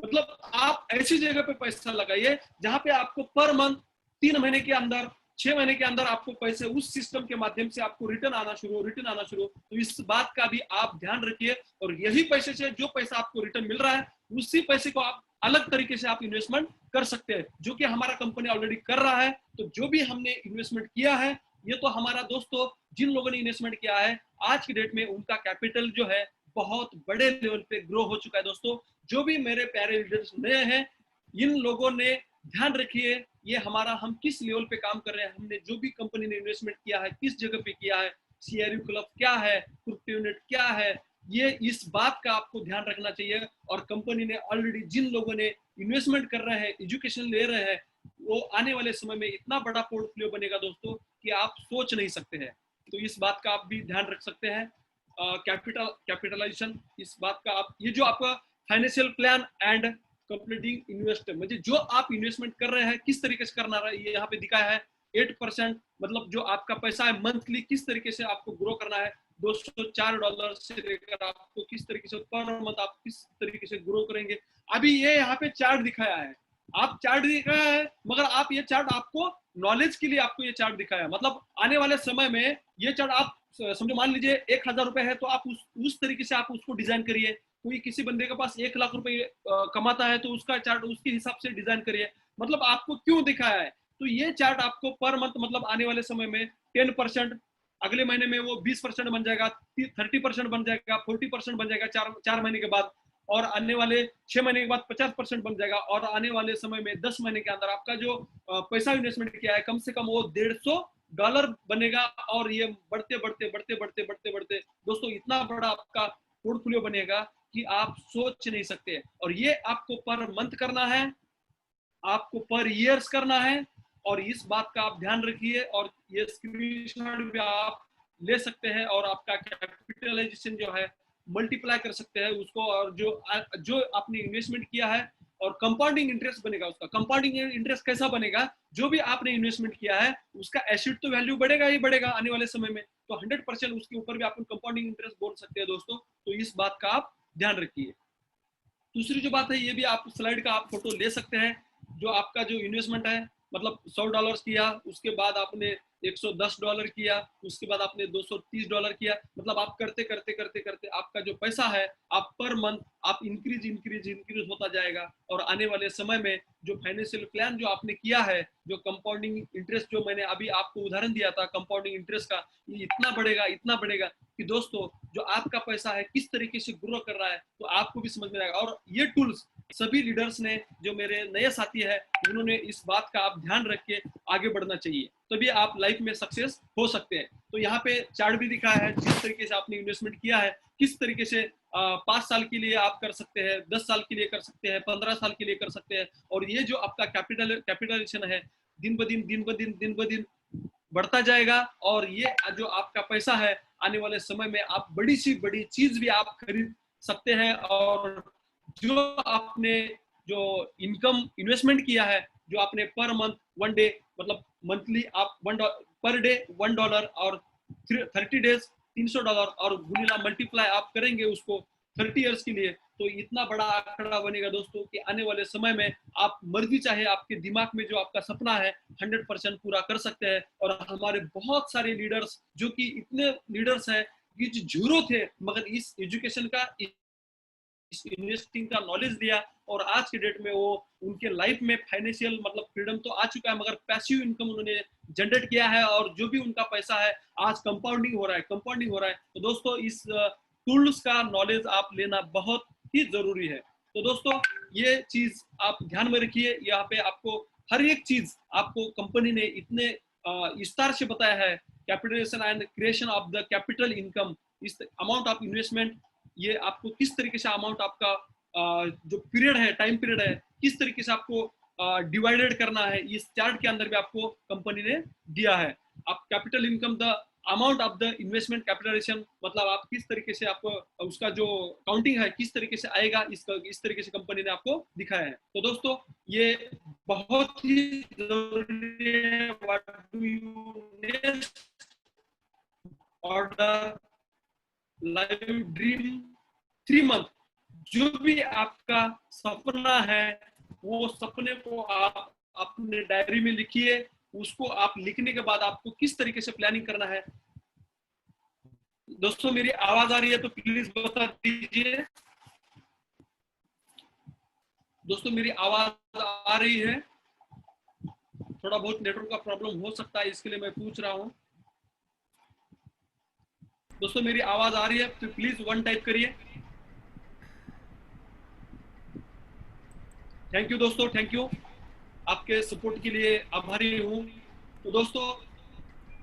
मतलब आप ऐसी जगह पे पैसा लगाइए जहां पे आपको पर मंथ 3 महीने के अंदर, 6 महीने के अंदर आपको पैसे उस सिस्टम के माध्यम से आपको रिटर्न आना शुरू। तो इस बात का भी आप ध्यान रखिए, और यही पैसे से जो पैसा आपको रिटर्न मिल रहा है उसी पैसे को आप अलग तरीके से आप इन्वेस्टमेंट कर सकते हैं, जो कि हमारा कंपनी ऑलरेडी कर रहा है। तो जो भी हमने इन्वेस्टमेंट किया है, ये तो हमारा दोस्तों जिन लोगों ने इन्वेस्टमेंट किया है आज की डेट में उनका कैपिटल जो है बहुत बड़े लेवल पे ग्रो हो चुका है दोस्तों। जो भी मेरे प्यारे लीडर्स नए हैं, इन लोगों ने ध्यान रखिए, ये हमारा हम किस लेवल पे काम कर रहे हैं, हमने जो भी कंपनी ने इन्वेस्टमेंट किया है किस जगह पे किया है, सीआरयू क्लब क्या है, क्रिप्टो यूनिट क्या है, ये इस बात का आपको ध्यान रखना चाहिए। और कंपनी ने ऑलरेडी जिन लोगों ने इन्वेस्टमेंट कर रहे हैं, एजुकेशन ले रहे हैं, वो आने वाले समय में इतना बड़ा पोर्टफोलियो बनेगा दोस्तों कि आप सोच नहीं सकते हैं। तो इस बात का आप भी ध्यान रख सकते हैं। कैपिटलाइजेशन, इस बात का आप, ये जो आपका financial plan and completing investment, मतलब जो आप इन्वेस्टमेंट कर रहे हैं किस तरीके से करना है, ये यहाँ पे दिखाया है। 8% मतलब जो आपका पैसा है मंथली किस तरीके से आपको ग्रो करना है, $204 से लेकर आपको किस तरीके से पर मंथ आप किस तरीके से ग्रो करेंगे। अभी ये यहाँ पे चार्ट दिखाया है, आप चार्ट दिखाया है, मगर आप ये चार्ट आपको नॉलेज के लिए आपको ये चार्ट दिखाया है। मतलब आने वाले समय में ये चार्ट आप समझो, मान लीजिए 1000 रुपए है तो आप उस तरीके से आप उसको डिजाइन करिए। कोई किसी बंदे के पास 1 लाख रुपए कमाता है तो उसका चार्ट उसके हिसाब से डिजाइन करिए। मतलब आपको क्यों दिखाया है, तो ये चार्ट आपको पर मंथ मतलब आने वाले समय में 10%, अगले महीने में वो 20% बन जाएगा, 30% बन जाएगा, 40% बन जाएगा 4 महीने के बाद, और आने वाले 6 महीने के बाद 50% बन जाएगा, और आने वाले समय में 10 महीने के अंदर आपका जो पैसा इन्वेस्टमेंट किया है कम से कम वो $150 बनेगा। और ये बढ़ते बढ़ते दोस्तों इतना बड़ा आपका पोर्टफोलियो बनेगा कि आप सोच नहीं सकते। और ये आपको पर मंथ करना है, आपको पर ईयर्स करना है, और इस बात का आप ध्यान रखिए। और ये स्क्रीनशॉट भी आप ले सकते हैं, और आपका कैपिटलाइजेशन जो है मल्टीप्लाई कर सकते हैं उसको, और जो आपने इन्वेस्टमेंट किया है, और कंपाउंडिंग इंटरेस्ट बनेगा उसका। कंपाउंडिंग इंटरेस्ट कैसा बनेगा, जो भी आपने इन्वेस्टमेंट किया है उसका एसेट तो वैल्यू बढ़ेगा ही बढ़ेगा आने वाले समय में, तो 100% उसके ऊपर भी आप कंपाउंडिंग इंटरेस्ट बोल सकते हैं दोस्तों। तो इस बात का आप ध्यान रखिए। दूसरी जो बात है, ये भी आप स्लाइड का आप फोटो ले सकते हैं, जो आपका जो इन्वेस्टमेंट है मतलब $100 किया, उसके बाद आपने $110 किया, उसके बाद आपने $230 किया, मतलब आप करते करते करते करते आपका जो पैसा है आप पर मंथ आप इंक्रीज होता जाएगा। और आने वाले समय में जो फाइनेंशियल प्लान जो आपने किया है, जो कंपाउंडिंग इंटरेस्ट जो मैंने अभी आपको उदाहरण दिया था कंपाउंडिंग इंटरेस्ट का, ये इतना बढ़ेगा कि दोस्तों जो आपका पैसा है किस तरीके से ग्रो कर रहा है तो आपको भी समझ में आएगा। और ये टूल्स सभी लीडर्स ने, जो मेरे नए साथी है, उन्होंने इस बात का आप ध्यान रख के आगे बढ़ना चाहिए, तभी आप लाइफ में सक्सेस हो सकते हैं। तो यहाँ पे चार्ट भी दिखा है जिस तरीके से आपने इन्वेस्टमेंट किया है, किस तरीके से 5 साल के लिए आप कर सकते हैं, 10 साल के लिए कर सकते हैं, 15 साल के लिए कर सकते हैं। और ये जो आपका कैपिटलाइजेशन है दिन ब दिन बढ़ता जाएगा। और ये जो आपका पैसा है आने वाले समय में आप बड़ी सी बड़ी चीज भी आप खरीद सकते हैं। और जो आपने जो इनकम इन्वेस्टमेंट किया है, जो आपने पर मंथ 1 डे मतलब मंथली आप पर डे $1 और 30 डेज $300 और गुणिला मल्टीप्लाई आप करेंगे उसको 30 इयर्स के लिए, तो इतना बड़ा आंकड़ा बनेगा दोस्तों कि आने वाले समय में आप मर्जी चाहे आपके दिमाग में जो आपका सपना है 100% पूरा कर सकते हैं। और हमारे बहुत सारे लीडर्स, जो कि इतने लीडर्स हैं कि जो जीरो थे, मगर इस एजुकेशन का, इस इन्वेस्टिंग का नॉलेज दिया और आज के डेट में वो उनके लाइफ में फाइनेंशियल मतलब फ्रीडम तो आ चुका है, मगर पैसिव इनकम उन्होंने जनरेट किया है। और जो भी उनका पैसा है आज कंपाउंडिंग हो रहा है। तो दोस्तों इस टूल्स का नॉलेज आप लेना बहुत ही जरूरी है। तो दोस्तों ये चीज आप ध्यान में रखिए। यहाँ पे आपको हर एक चीज आपको कंपनी ने इतने विस्तार से बताया है। Capitalization and creation of the capital income, इस अमाउंट ऑफ इन्वेस्टमेंट, ये आपको किस तरीके से अमाउंट आपका जो पीरियड है, टाइम पीरियड है, किस तरीके से आपको डिवाइडेड करना है, इस चार्ट के अंदर भी आपको कंपनी ने दिया है। आप capital income the amount of the investment capitalization, मतलब आप किस तरीके से आपको उसका जो काउंटिंग है किस तरीके से आएगा, इस तरीके से कंपनी ने आपको दिखाया है। तो दोस्तों ये बहुत ही जरूरी है। What do you next order live dream 3 month, जो भी आपका सपना है वो सपने को आप अपने डायरी में लिखिए। उसको आप लिखने के बाद आपको किस तरीके से प्लानिंग करना है। दोस्तों मेरी आवाज आ रही है तो प्लीज बता दीजिए। दोस्तों मेरी आवाज आ रही है? थोड़ा बहुत नेटवर्क का प्रॉब्लम हो सकता है, इसके लिए मैं पूछ रहा हूं। दोस्तों मेरी आवाज आ रही है तो प्लीज 1 टाइप करिए। थैंक यू दोस्तों, थैंक यू, आपके सपोर्ट के लिए आभारी हूँ। तो दोस्तों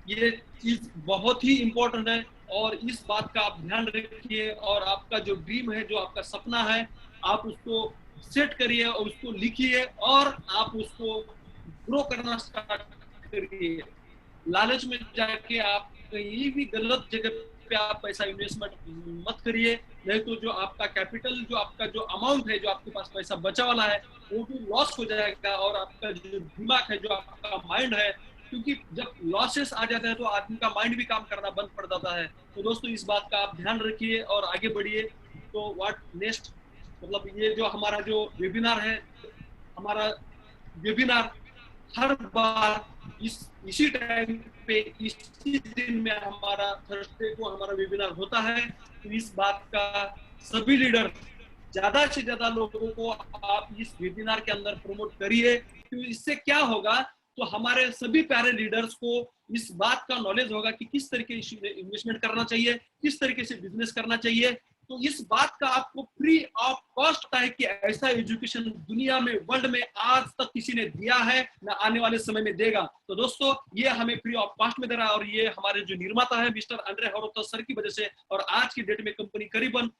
ये चीज बहुत ही इंपॉर्टेंट है और इस बात का आप ध्यान रखिए। और आपका जो ड्रीम है, जो आपका सपना है, आप उसको सेट करिए और उसको लिखिए और आप उसको ग्रो करना स्टार्ट करिए। लालच में जाके आप कहीं भी गलत जगह पे आप पैसा इन्वेस्टमेंट मत करिए, नहीं तो जो आपका कैपिटल, जो आपका जो अमाउंट है, जो आपके पास पैसा बचा वाला है, वो भी लॉस हो जाएगा। और आपका जो दिमाग है, जो आपका माइंड है, क्योंकि जब लॉसेस आ जाते हैं तो आदमी का माइंड भी काम करना बंद पड़ जाता है। तो दोस्तों इस बात का आप ध्यान रखिए और आगे बढ़िए। तो व्हाट नेक्स्ट, मतलब ये जो हमारा जो वेबिनार है, हमारा वेबिनार हर बार इसी टाइम पे, इसी दिन में हमारा थर्सडे को हमारा वेबिनार होता है। तो इस बात का सभी लीडर, ज्यादा से ज्यादा लोगों को आप इस वेबिनार के अंदर प्रमोट करिए। तो इससे क्या होगा, तो हमारे सभी प्यारे लीडर्स को इस बात का नॉलेज होगा कि किस तरीके से इन्वेस्टमेंट करना चाहिए, किस तरीके से बिजनेस करना चाहिए। तो इस बात का आपको फ्री ऑफ कॉस्ट है कि ऐसा एजुकेशन दुनिया में, वर्ल्ड में आज तक किसी ने दिया है ना आने वाले समय में देगा। तो दोस्तों ये हमें फ्री ऑफ कॉस्ट में दे रहा है और ये हमारे जो निर्माता है मिस्टर अंड्रे हॉरोता सर की वजह से। और आज की डेट में कंपनी करीबन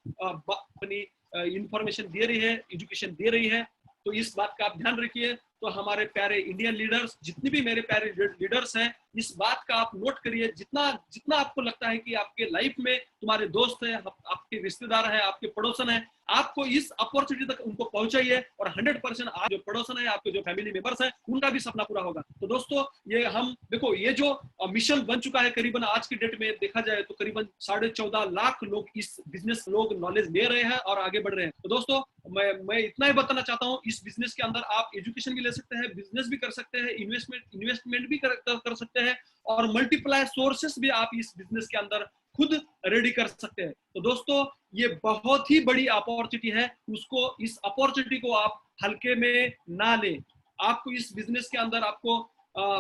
इंफॉर्मेशन दे रही है, एजुकेशन दे रही है। तो इस बात का आप ध्यान रखिए। तो हमारे प्यारे इंडियन लीडर्स, जितने भी मेरे प्यारे लीडर्स हैं, इस बात का आप नोट करिए। जितना जितना आपको लगता है कि आपके लाइफ में तुम्हारे दोस्त हैं, आपके रिश्तेदार हैं, आपके पड़ोसन हैं, आपको इस अपॉर्चुनिटी तक उनको पहुंचाइए और 100% आप जो पड़ोसन है, आपके जो फैमिली मेंबर्स हैं, उनका भी सपना पूरा होगा। तो दोस्तों ये हम देखो, ये जो मिशन बन चुका है, करीबन आज की डेट में देखा जाए तो करीबन 14.5 लाख लोग इस बिजनेस लोग नॉलेज ले रहे हैं और आगे बढ़ रहे हैं। तो दोस्तों मैं इतना ही बताना चाहता हूँ, इस बिजनेस के अंदर आप एजुकेशन भी ले सकते हैं, बिजनेस भी कर सकते हैं, इन्वेस्टमेंट भी कर सकते हैं, और मल्टीप्लाई सोर्सेस भी आप इस बिजनेस के अंदर खुद रेडी कर सकते हैं। तो दोस्तों ये बहुत ही बड़ी अपॉर्चुनिटी है, इस अपॉर्चुनिटी को आप हल्के में ना लें। आपको इस बिजनेस के अंदर आपको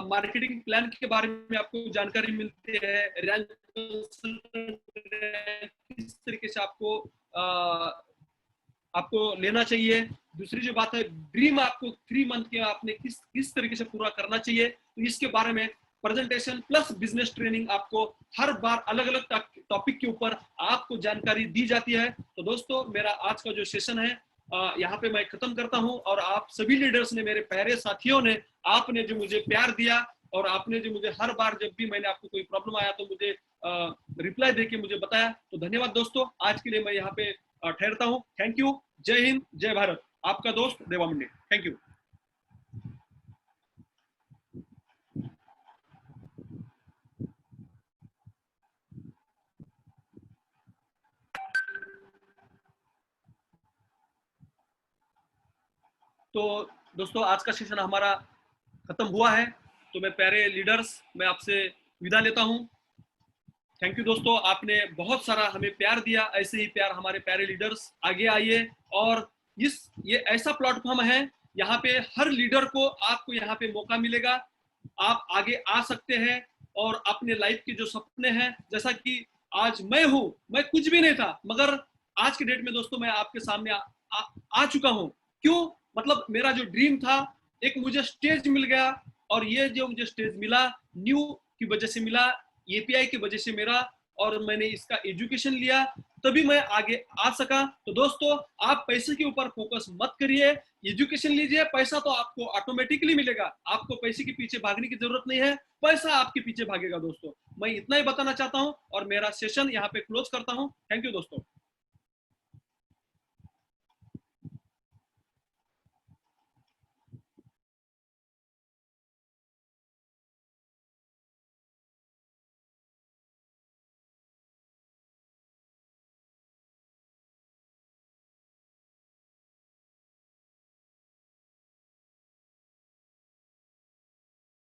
मार्केटिंग प्लान के बारे में आपको जानकारी मिलती है, किस तरीके से आपको लेना चाहिए। दूसरी जो बात है, ड्रीम आपको 3 मंथ के आपने किस तरीके से पूरा करना चाहिए, तो इसके बारे में प्रेजेंटेशन प्लस बिजनेस ट्रेनिंग आपको हर बार अलग अलग टॉपिक के ऊपर आपको जानकारी दी जाती है। तो दोस्तों मेरा आज का जो सेशन है यहाँ पे मैं खत्म करता हूँ, और आप सभी लीडर्स ने, मेरे प्यारे साथियों ने, आपने जो मुझे प्यार दिया, और आपने जो मुझे हर बार जब भी मैंने आपको कोई प्रॉब्लम आया तो मुझे रिप्लाई देके मुझे बताया, तो धन्यवाद दोस्तों। आज के लिए मैं यहाँ पे ठहरता हूँ। Thank you. जय हिंद, जय भारत। आपका दोस्त देवा मुंडे। Thank you. तो दोस्तों आज का सेशन हमारा खत्म हुआ है, तो मैं प्यारे लीडर्स, मैं आपसे विदा लेता हूं। थैंक यू दोस्तों, आपने बहुत सारा हमें प्यार दिया। ऐसे ही प्यार हमारे प्यारे लीडर्स आगे आइए, और ये ऐसा प्लेटफॉर्म है, यहाँ पे हर लीडर को आपको यहाँ पे मौका मिलेगा। आप आगे आ सकते हैं और अपने लाइफ के जो सपने हैं, जैसा कि आज मैं हूं, मैं कुछ भी नहीं था, मगर आज के डेट में दोस्तों मैं आपके सामने आ चुका हूं। क्यों? मतलब मेरा जो ड्रीम था, एक मुझे स्टेज मिल गया, और ये जो मुझे स्टेज मिला न्यू की वजह से मिला, एपीआई की वजह से मेरा, और मैंने इसका एजुकेशन लिया, तभी मैं आगे आ सका। तो दोस्तों आप पैसे के ऊपर फोकस मत करिए, एजुकेशन लीजिए। पैसा तो आपको ऑटोमेटिकली मिलेगा, आपको पैसे के पीछे भागने की जरूरत नहीं है, पैसा आपके पीछे भागेगा। दोस्तों मैं इतना ही बताना चाहता हूं, और मेरा सेशन यहाँ पे क्लोज करता हूं। थैंक यू दोस्तों।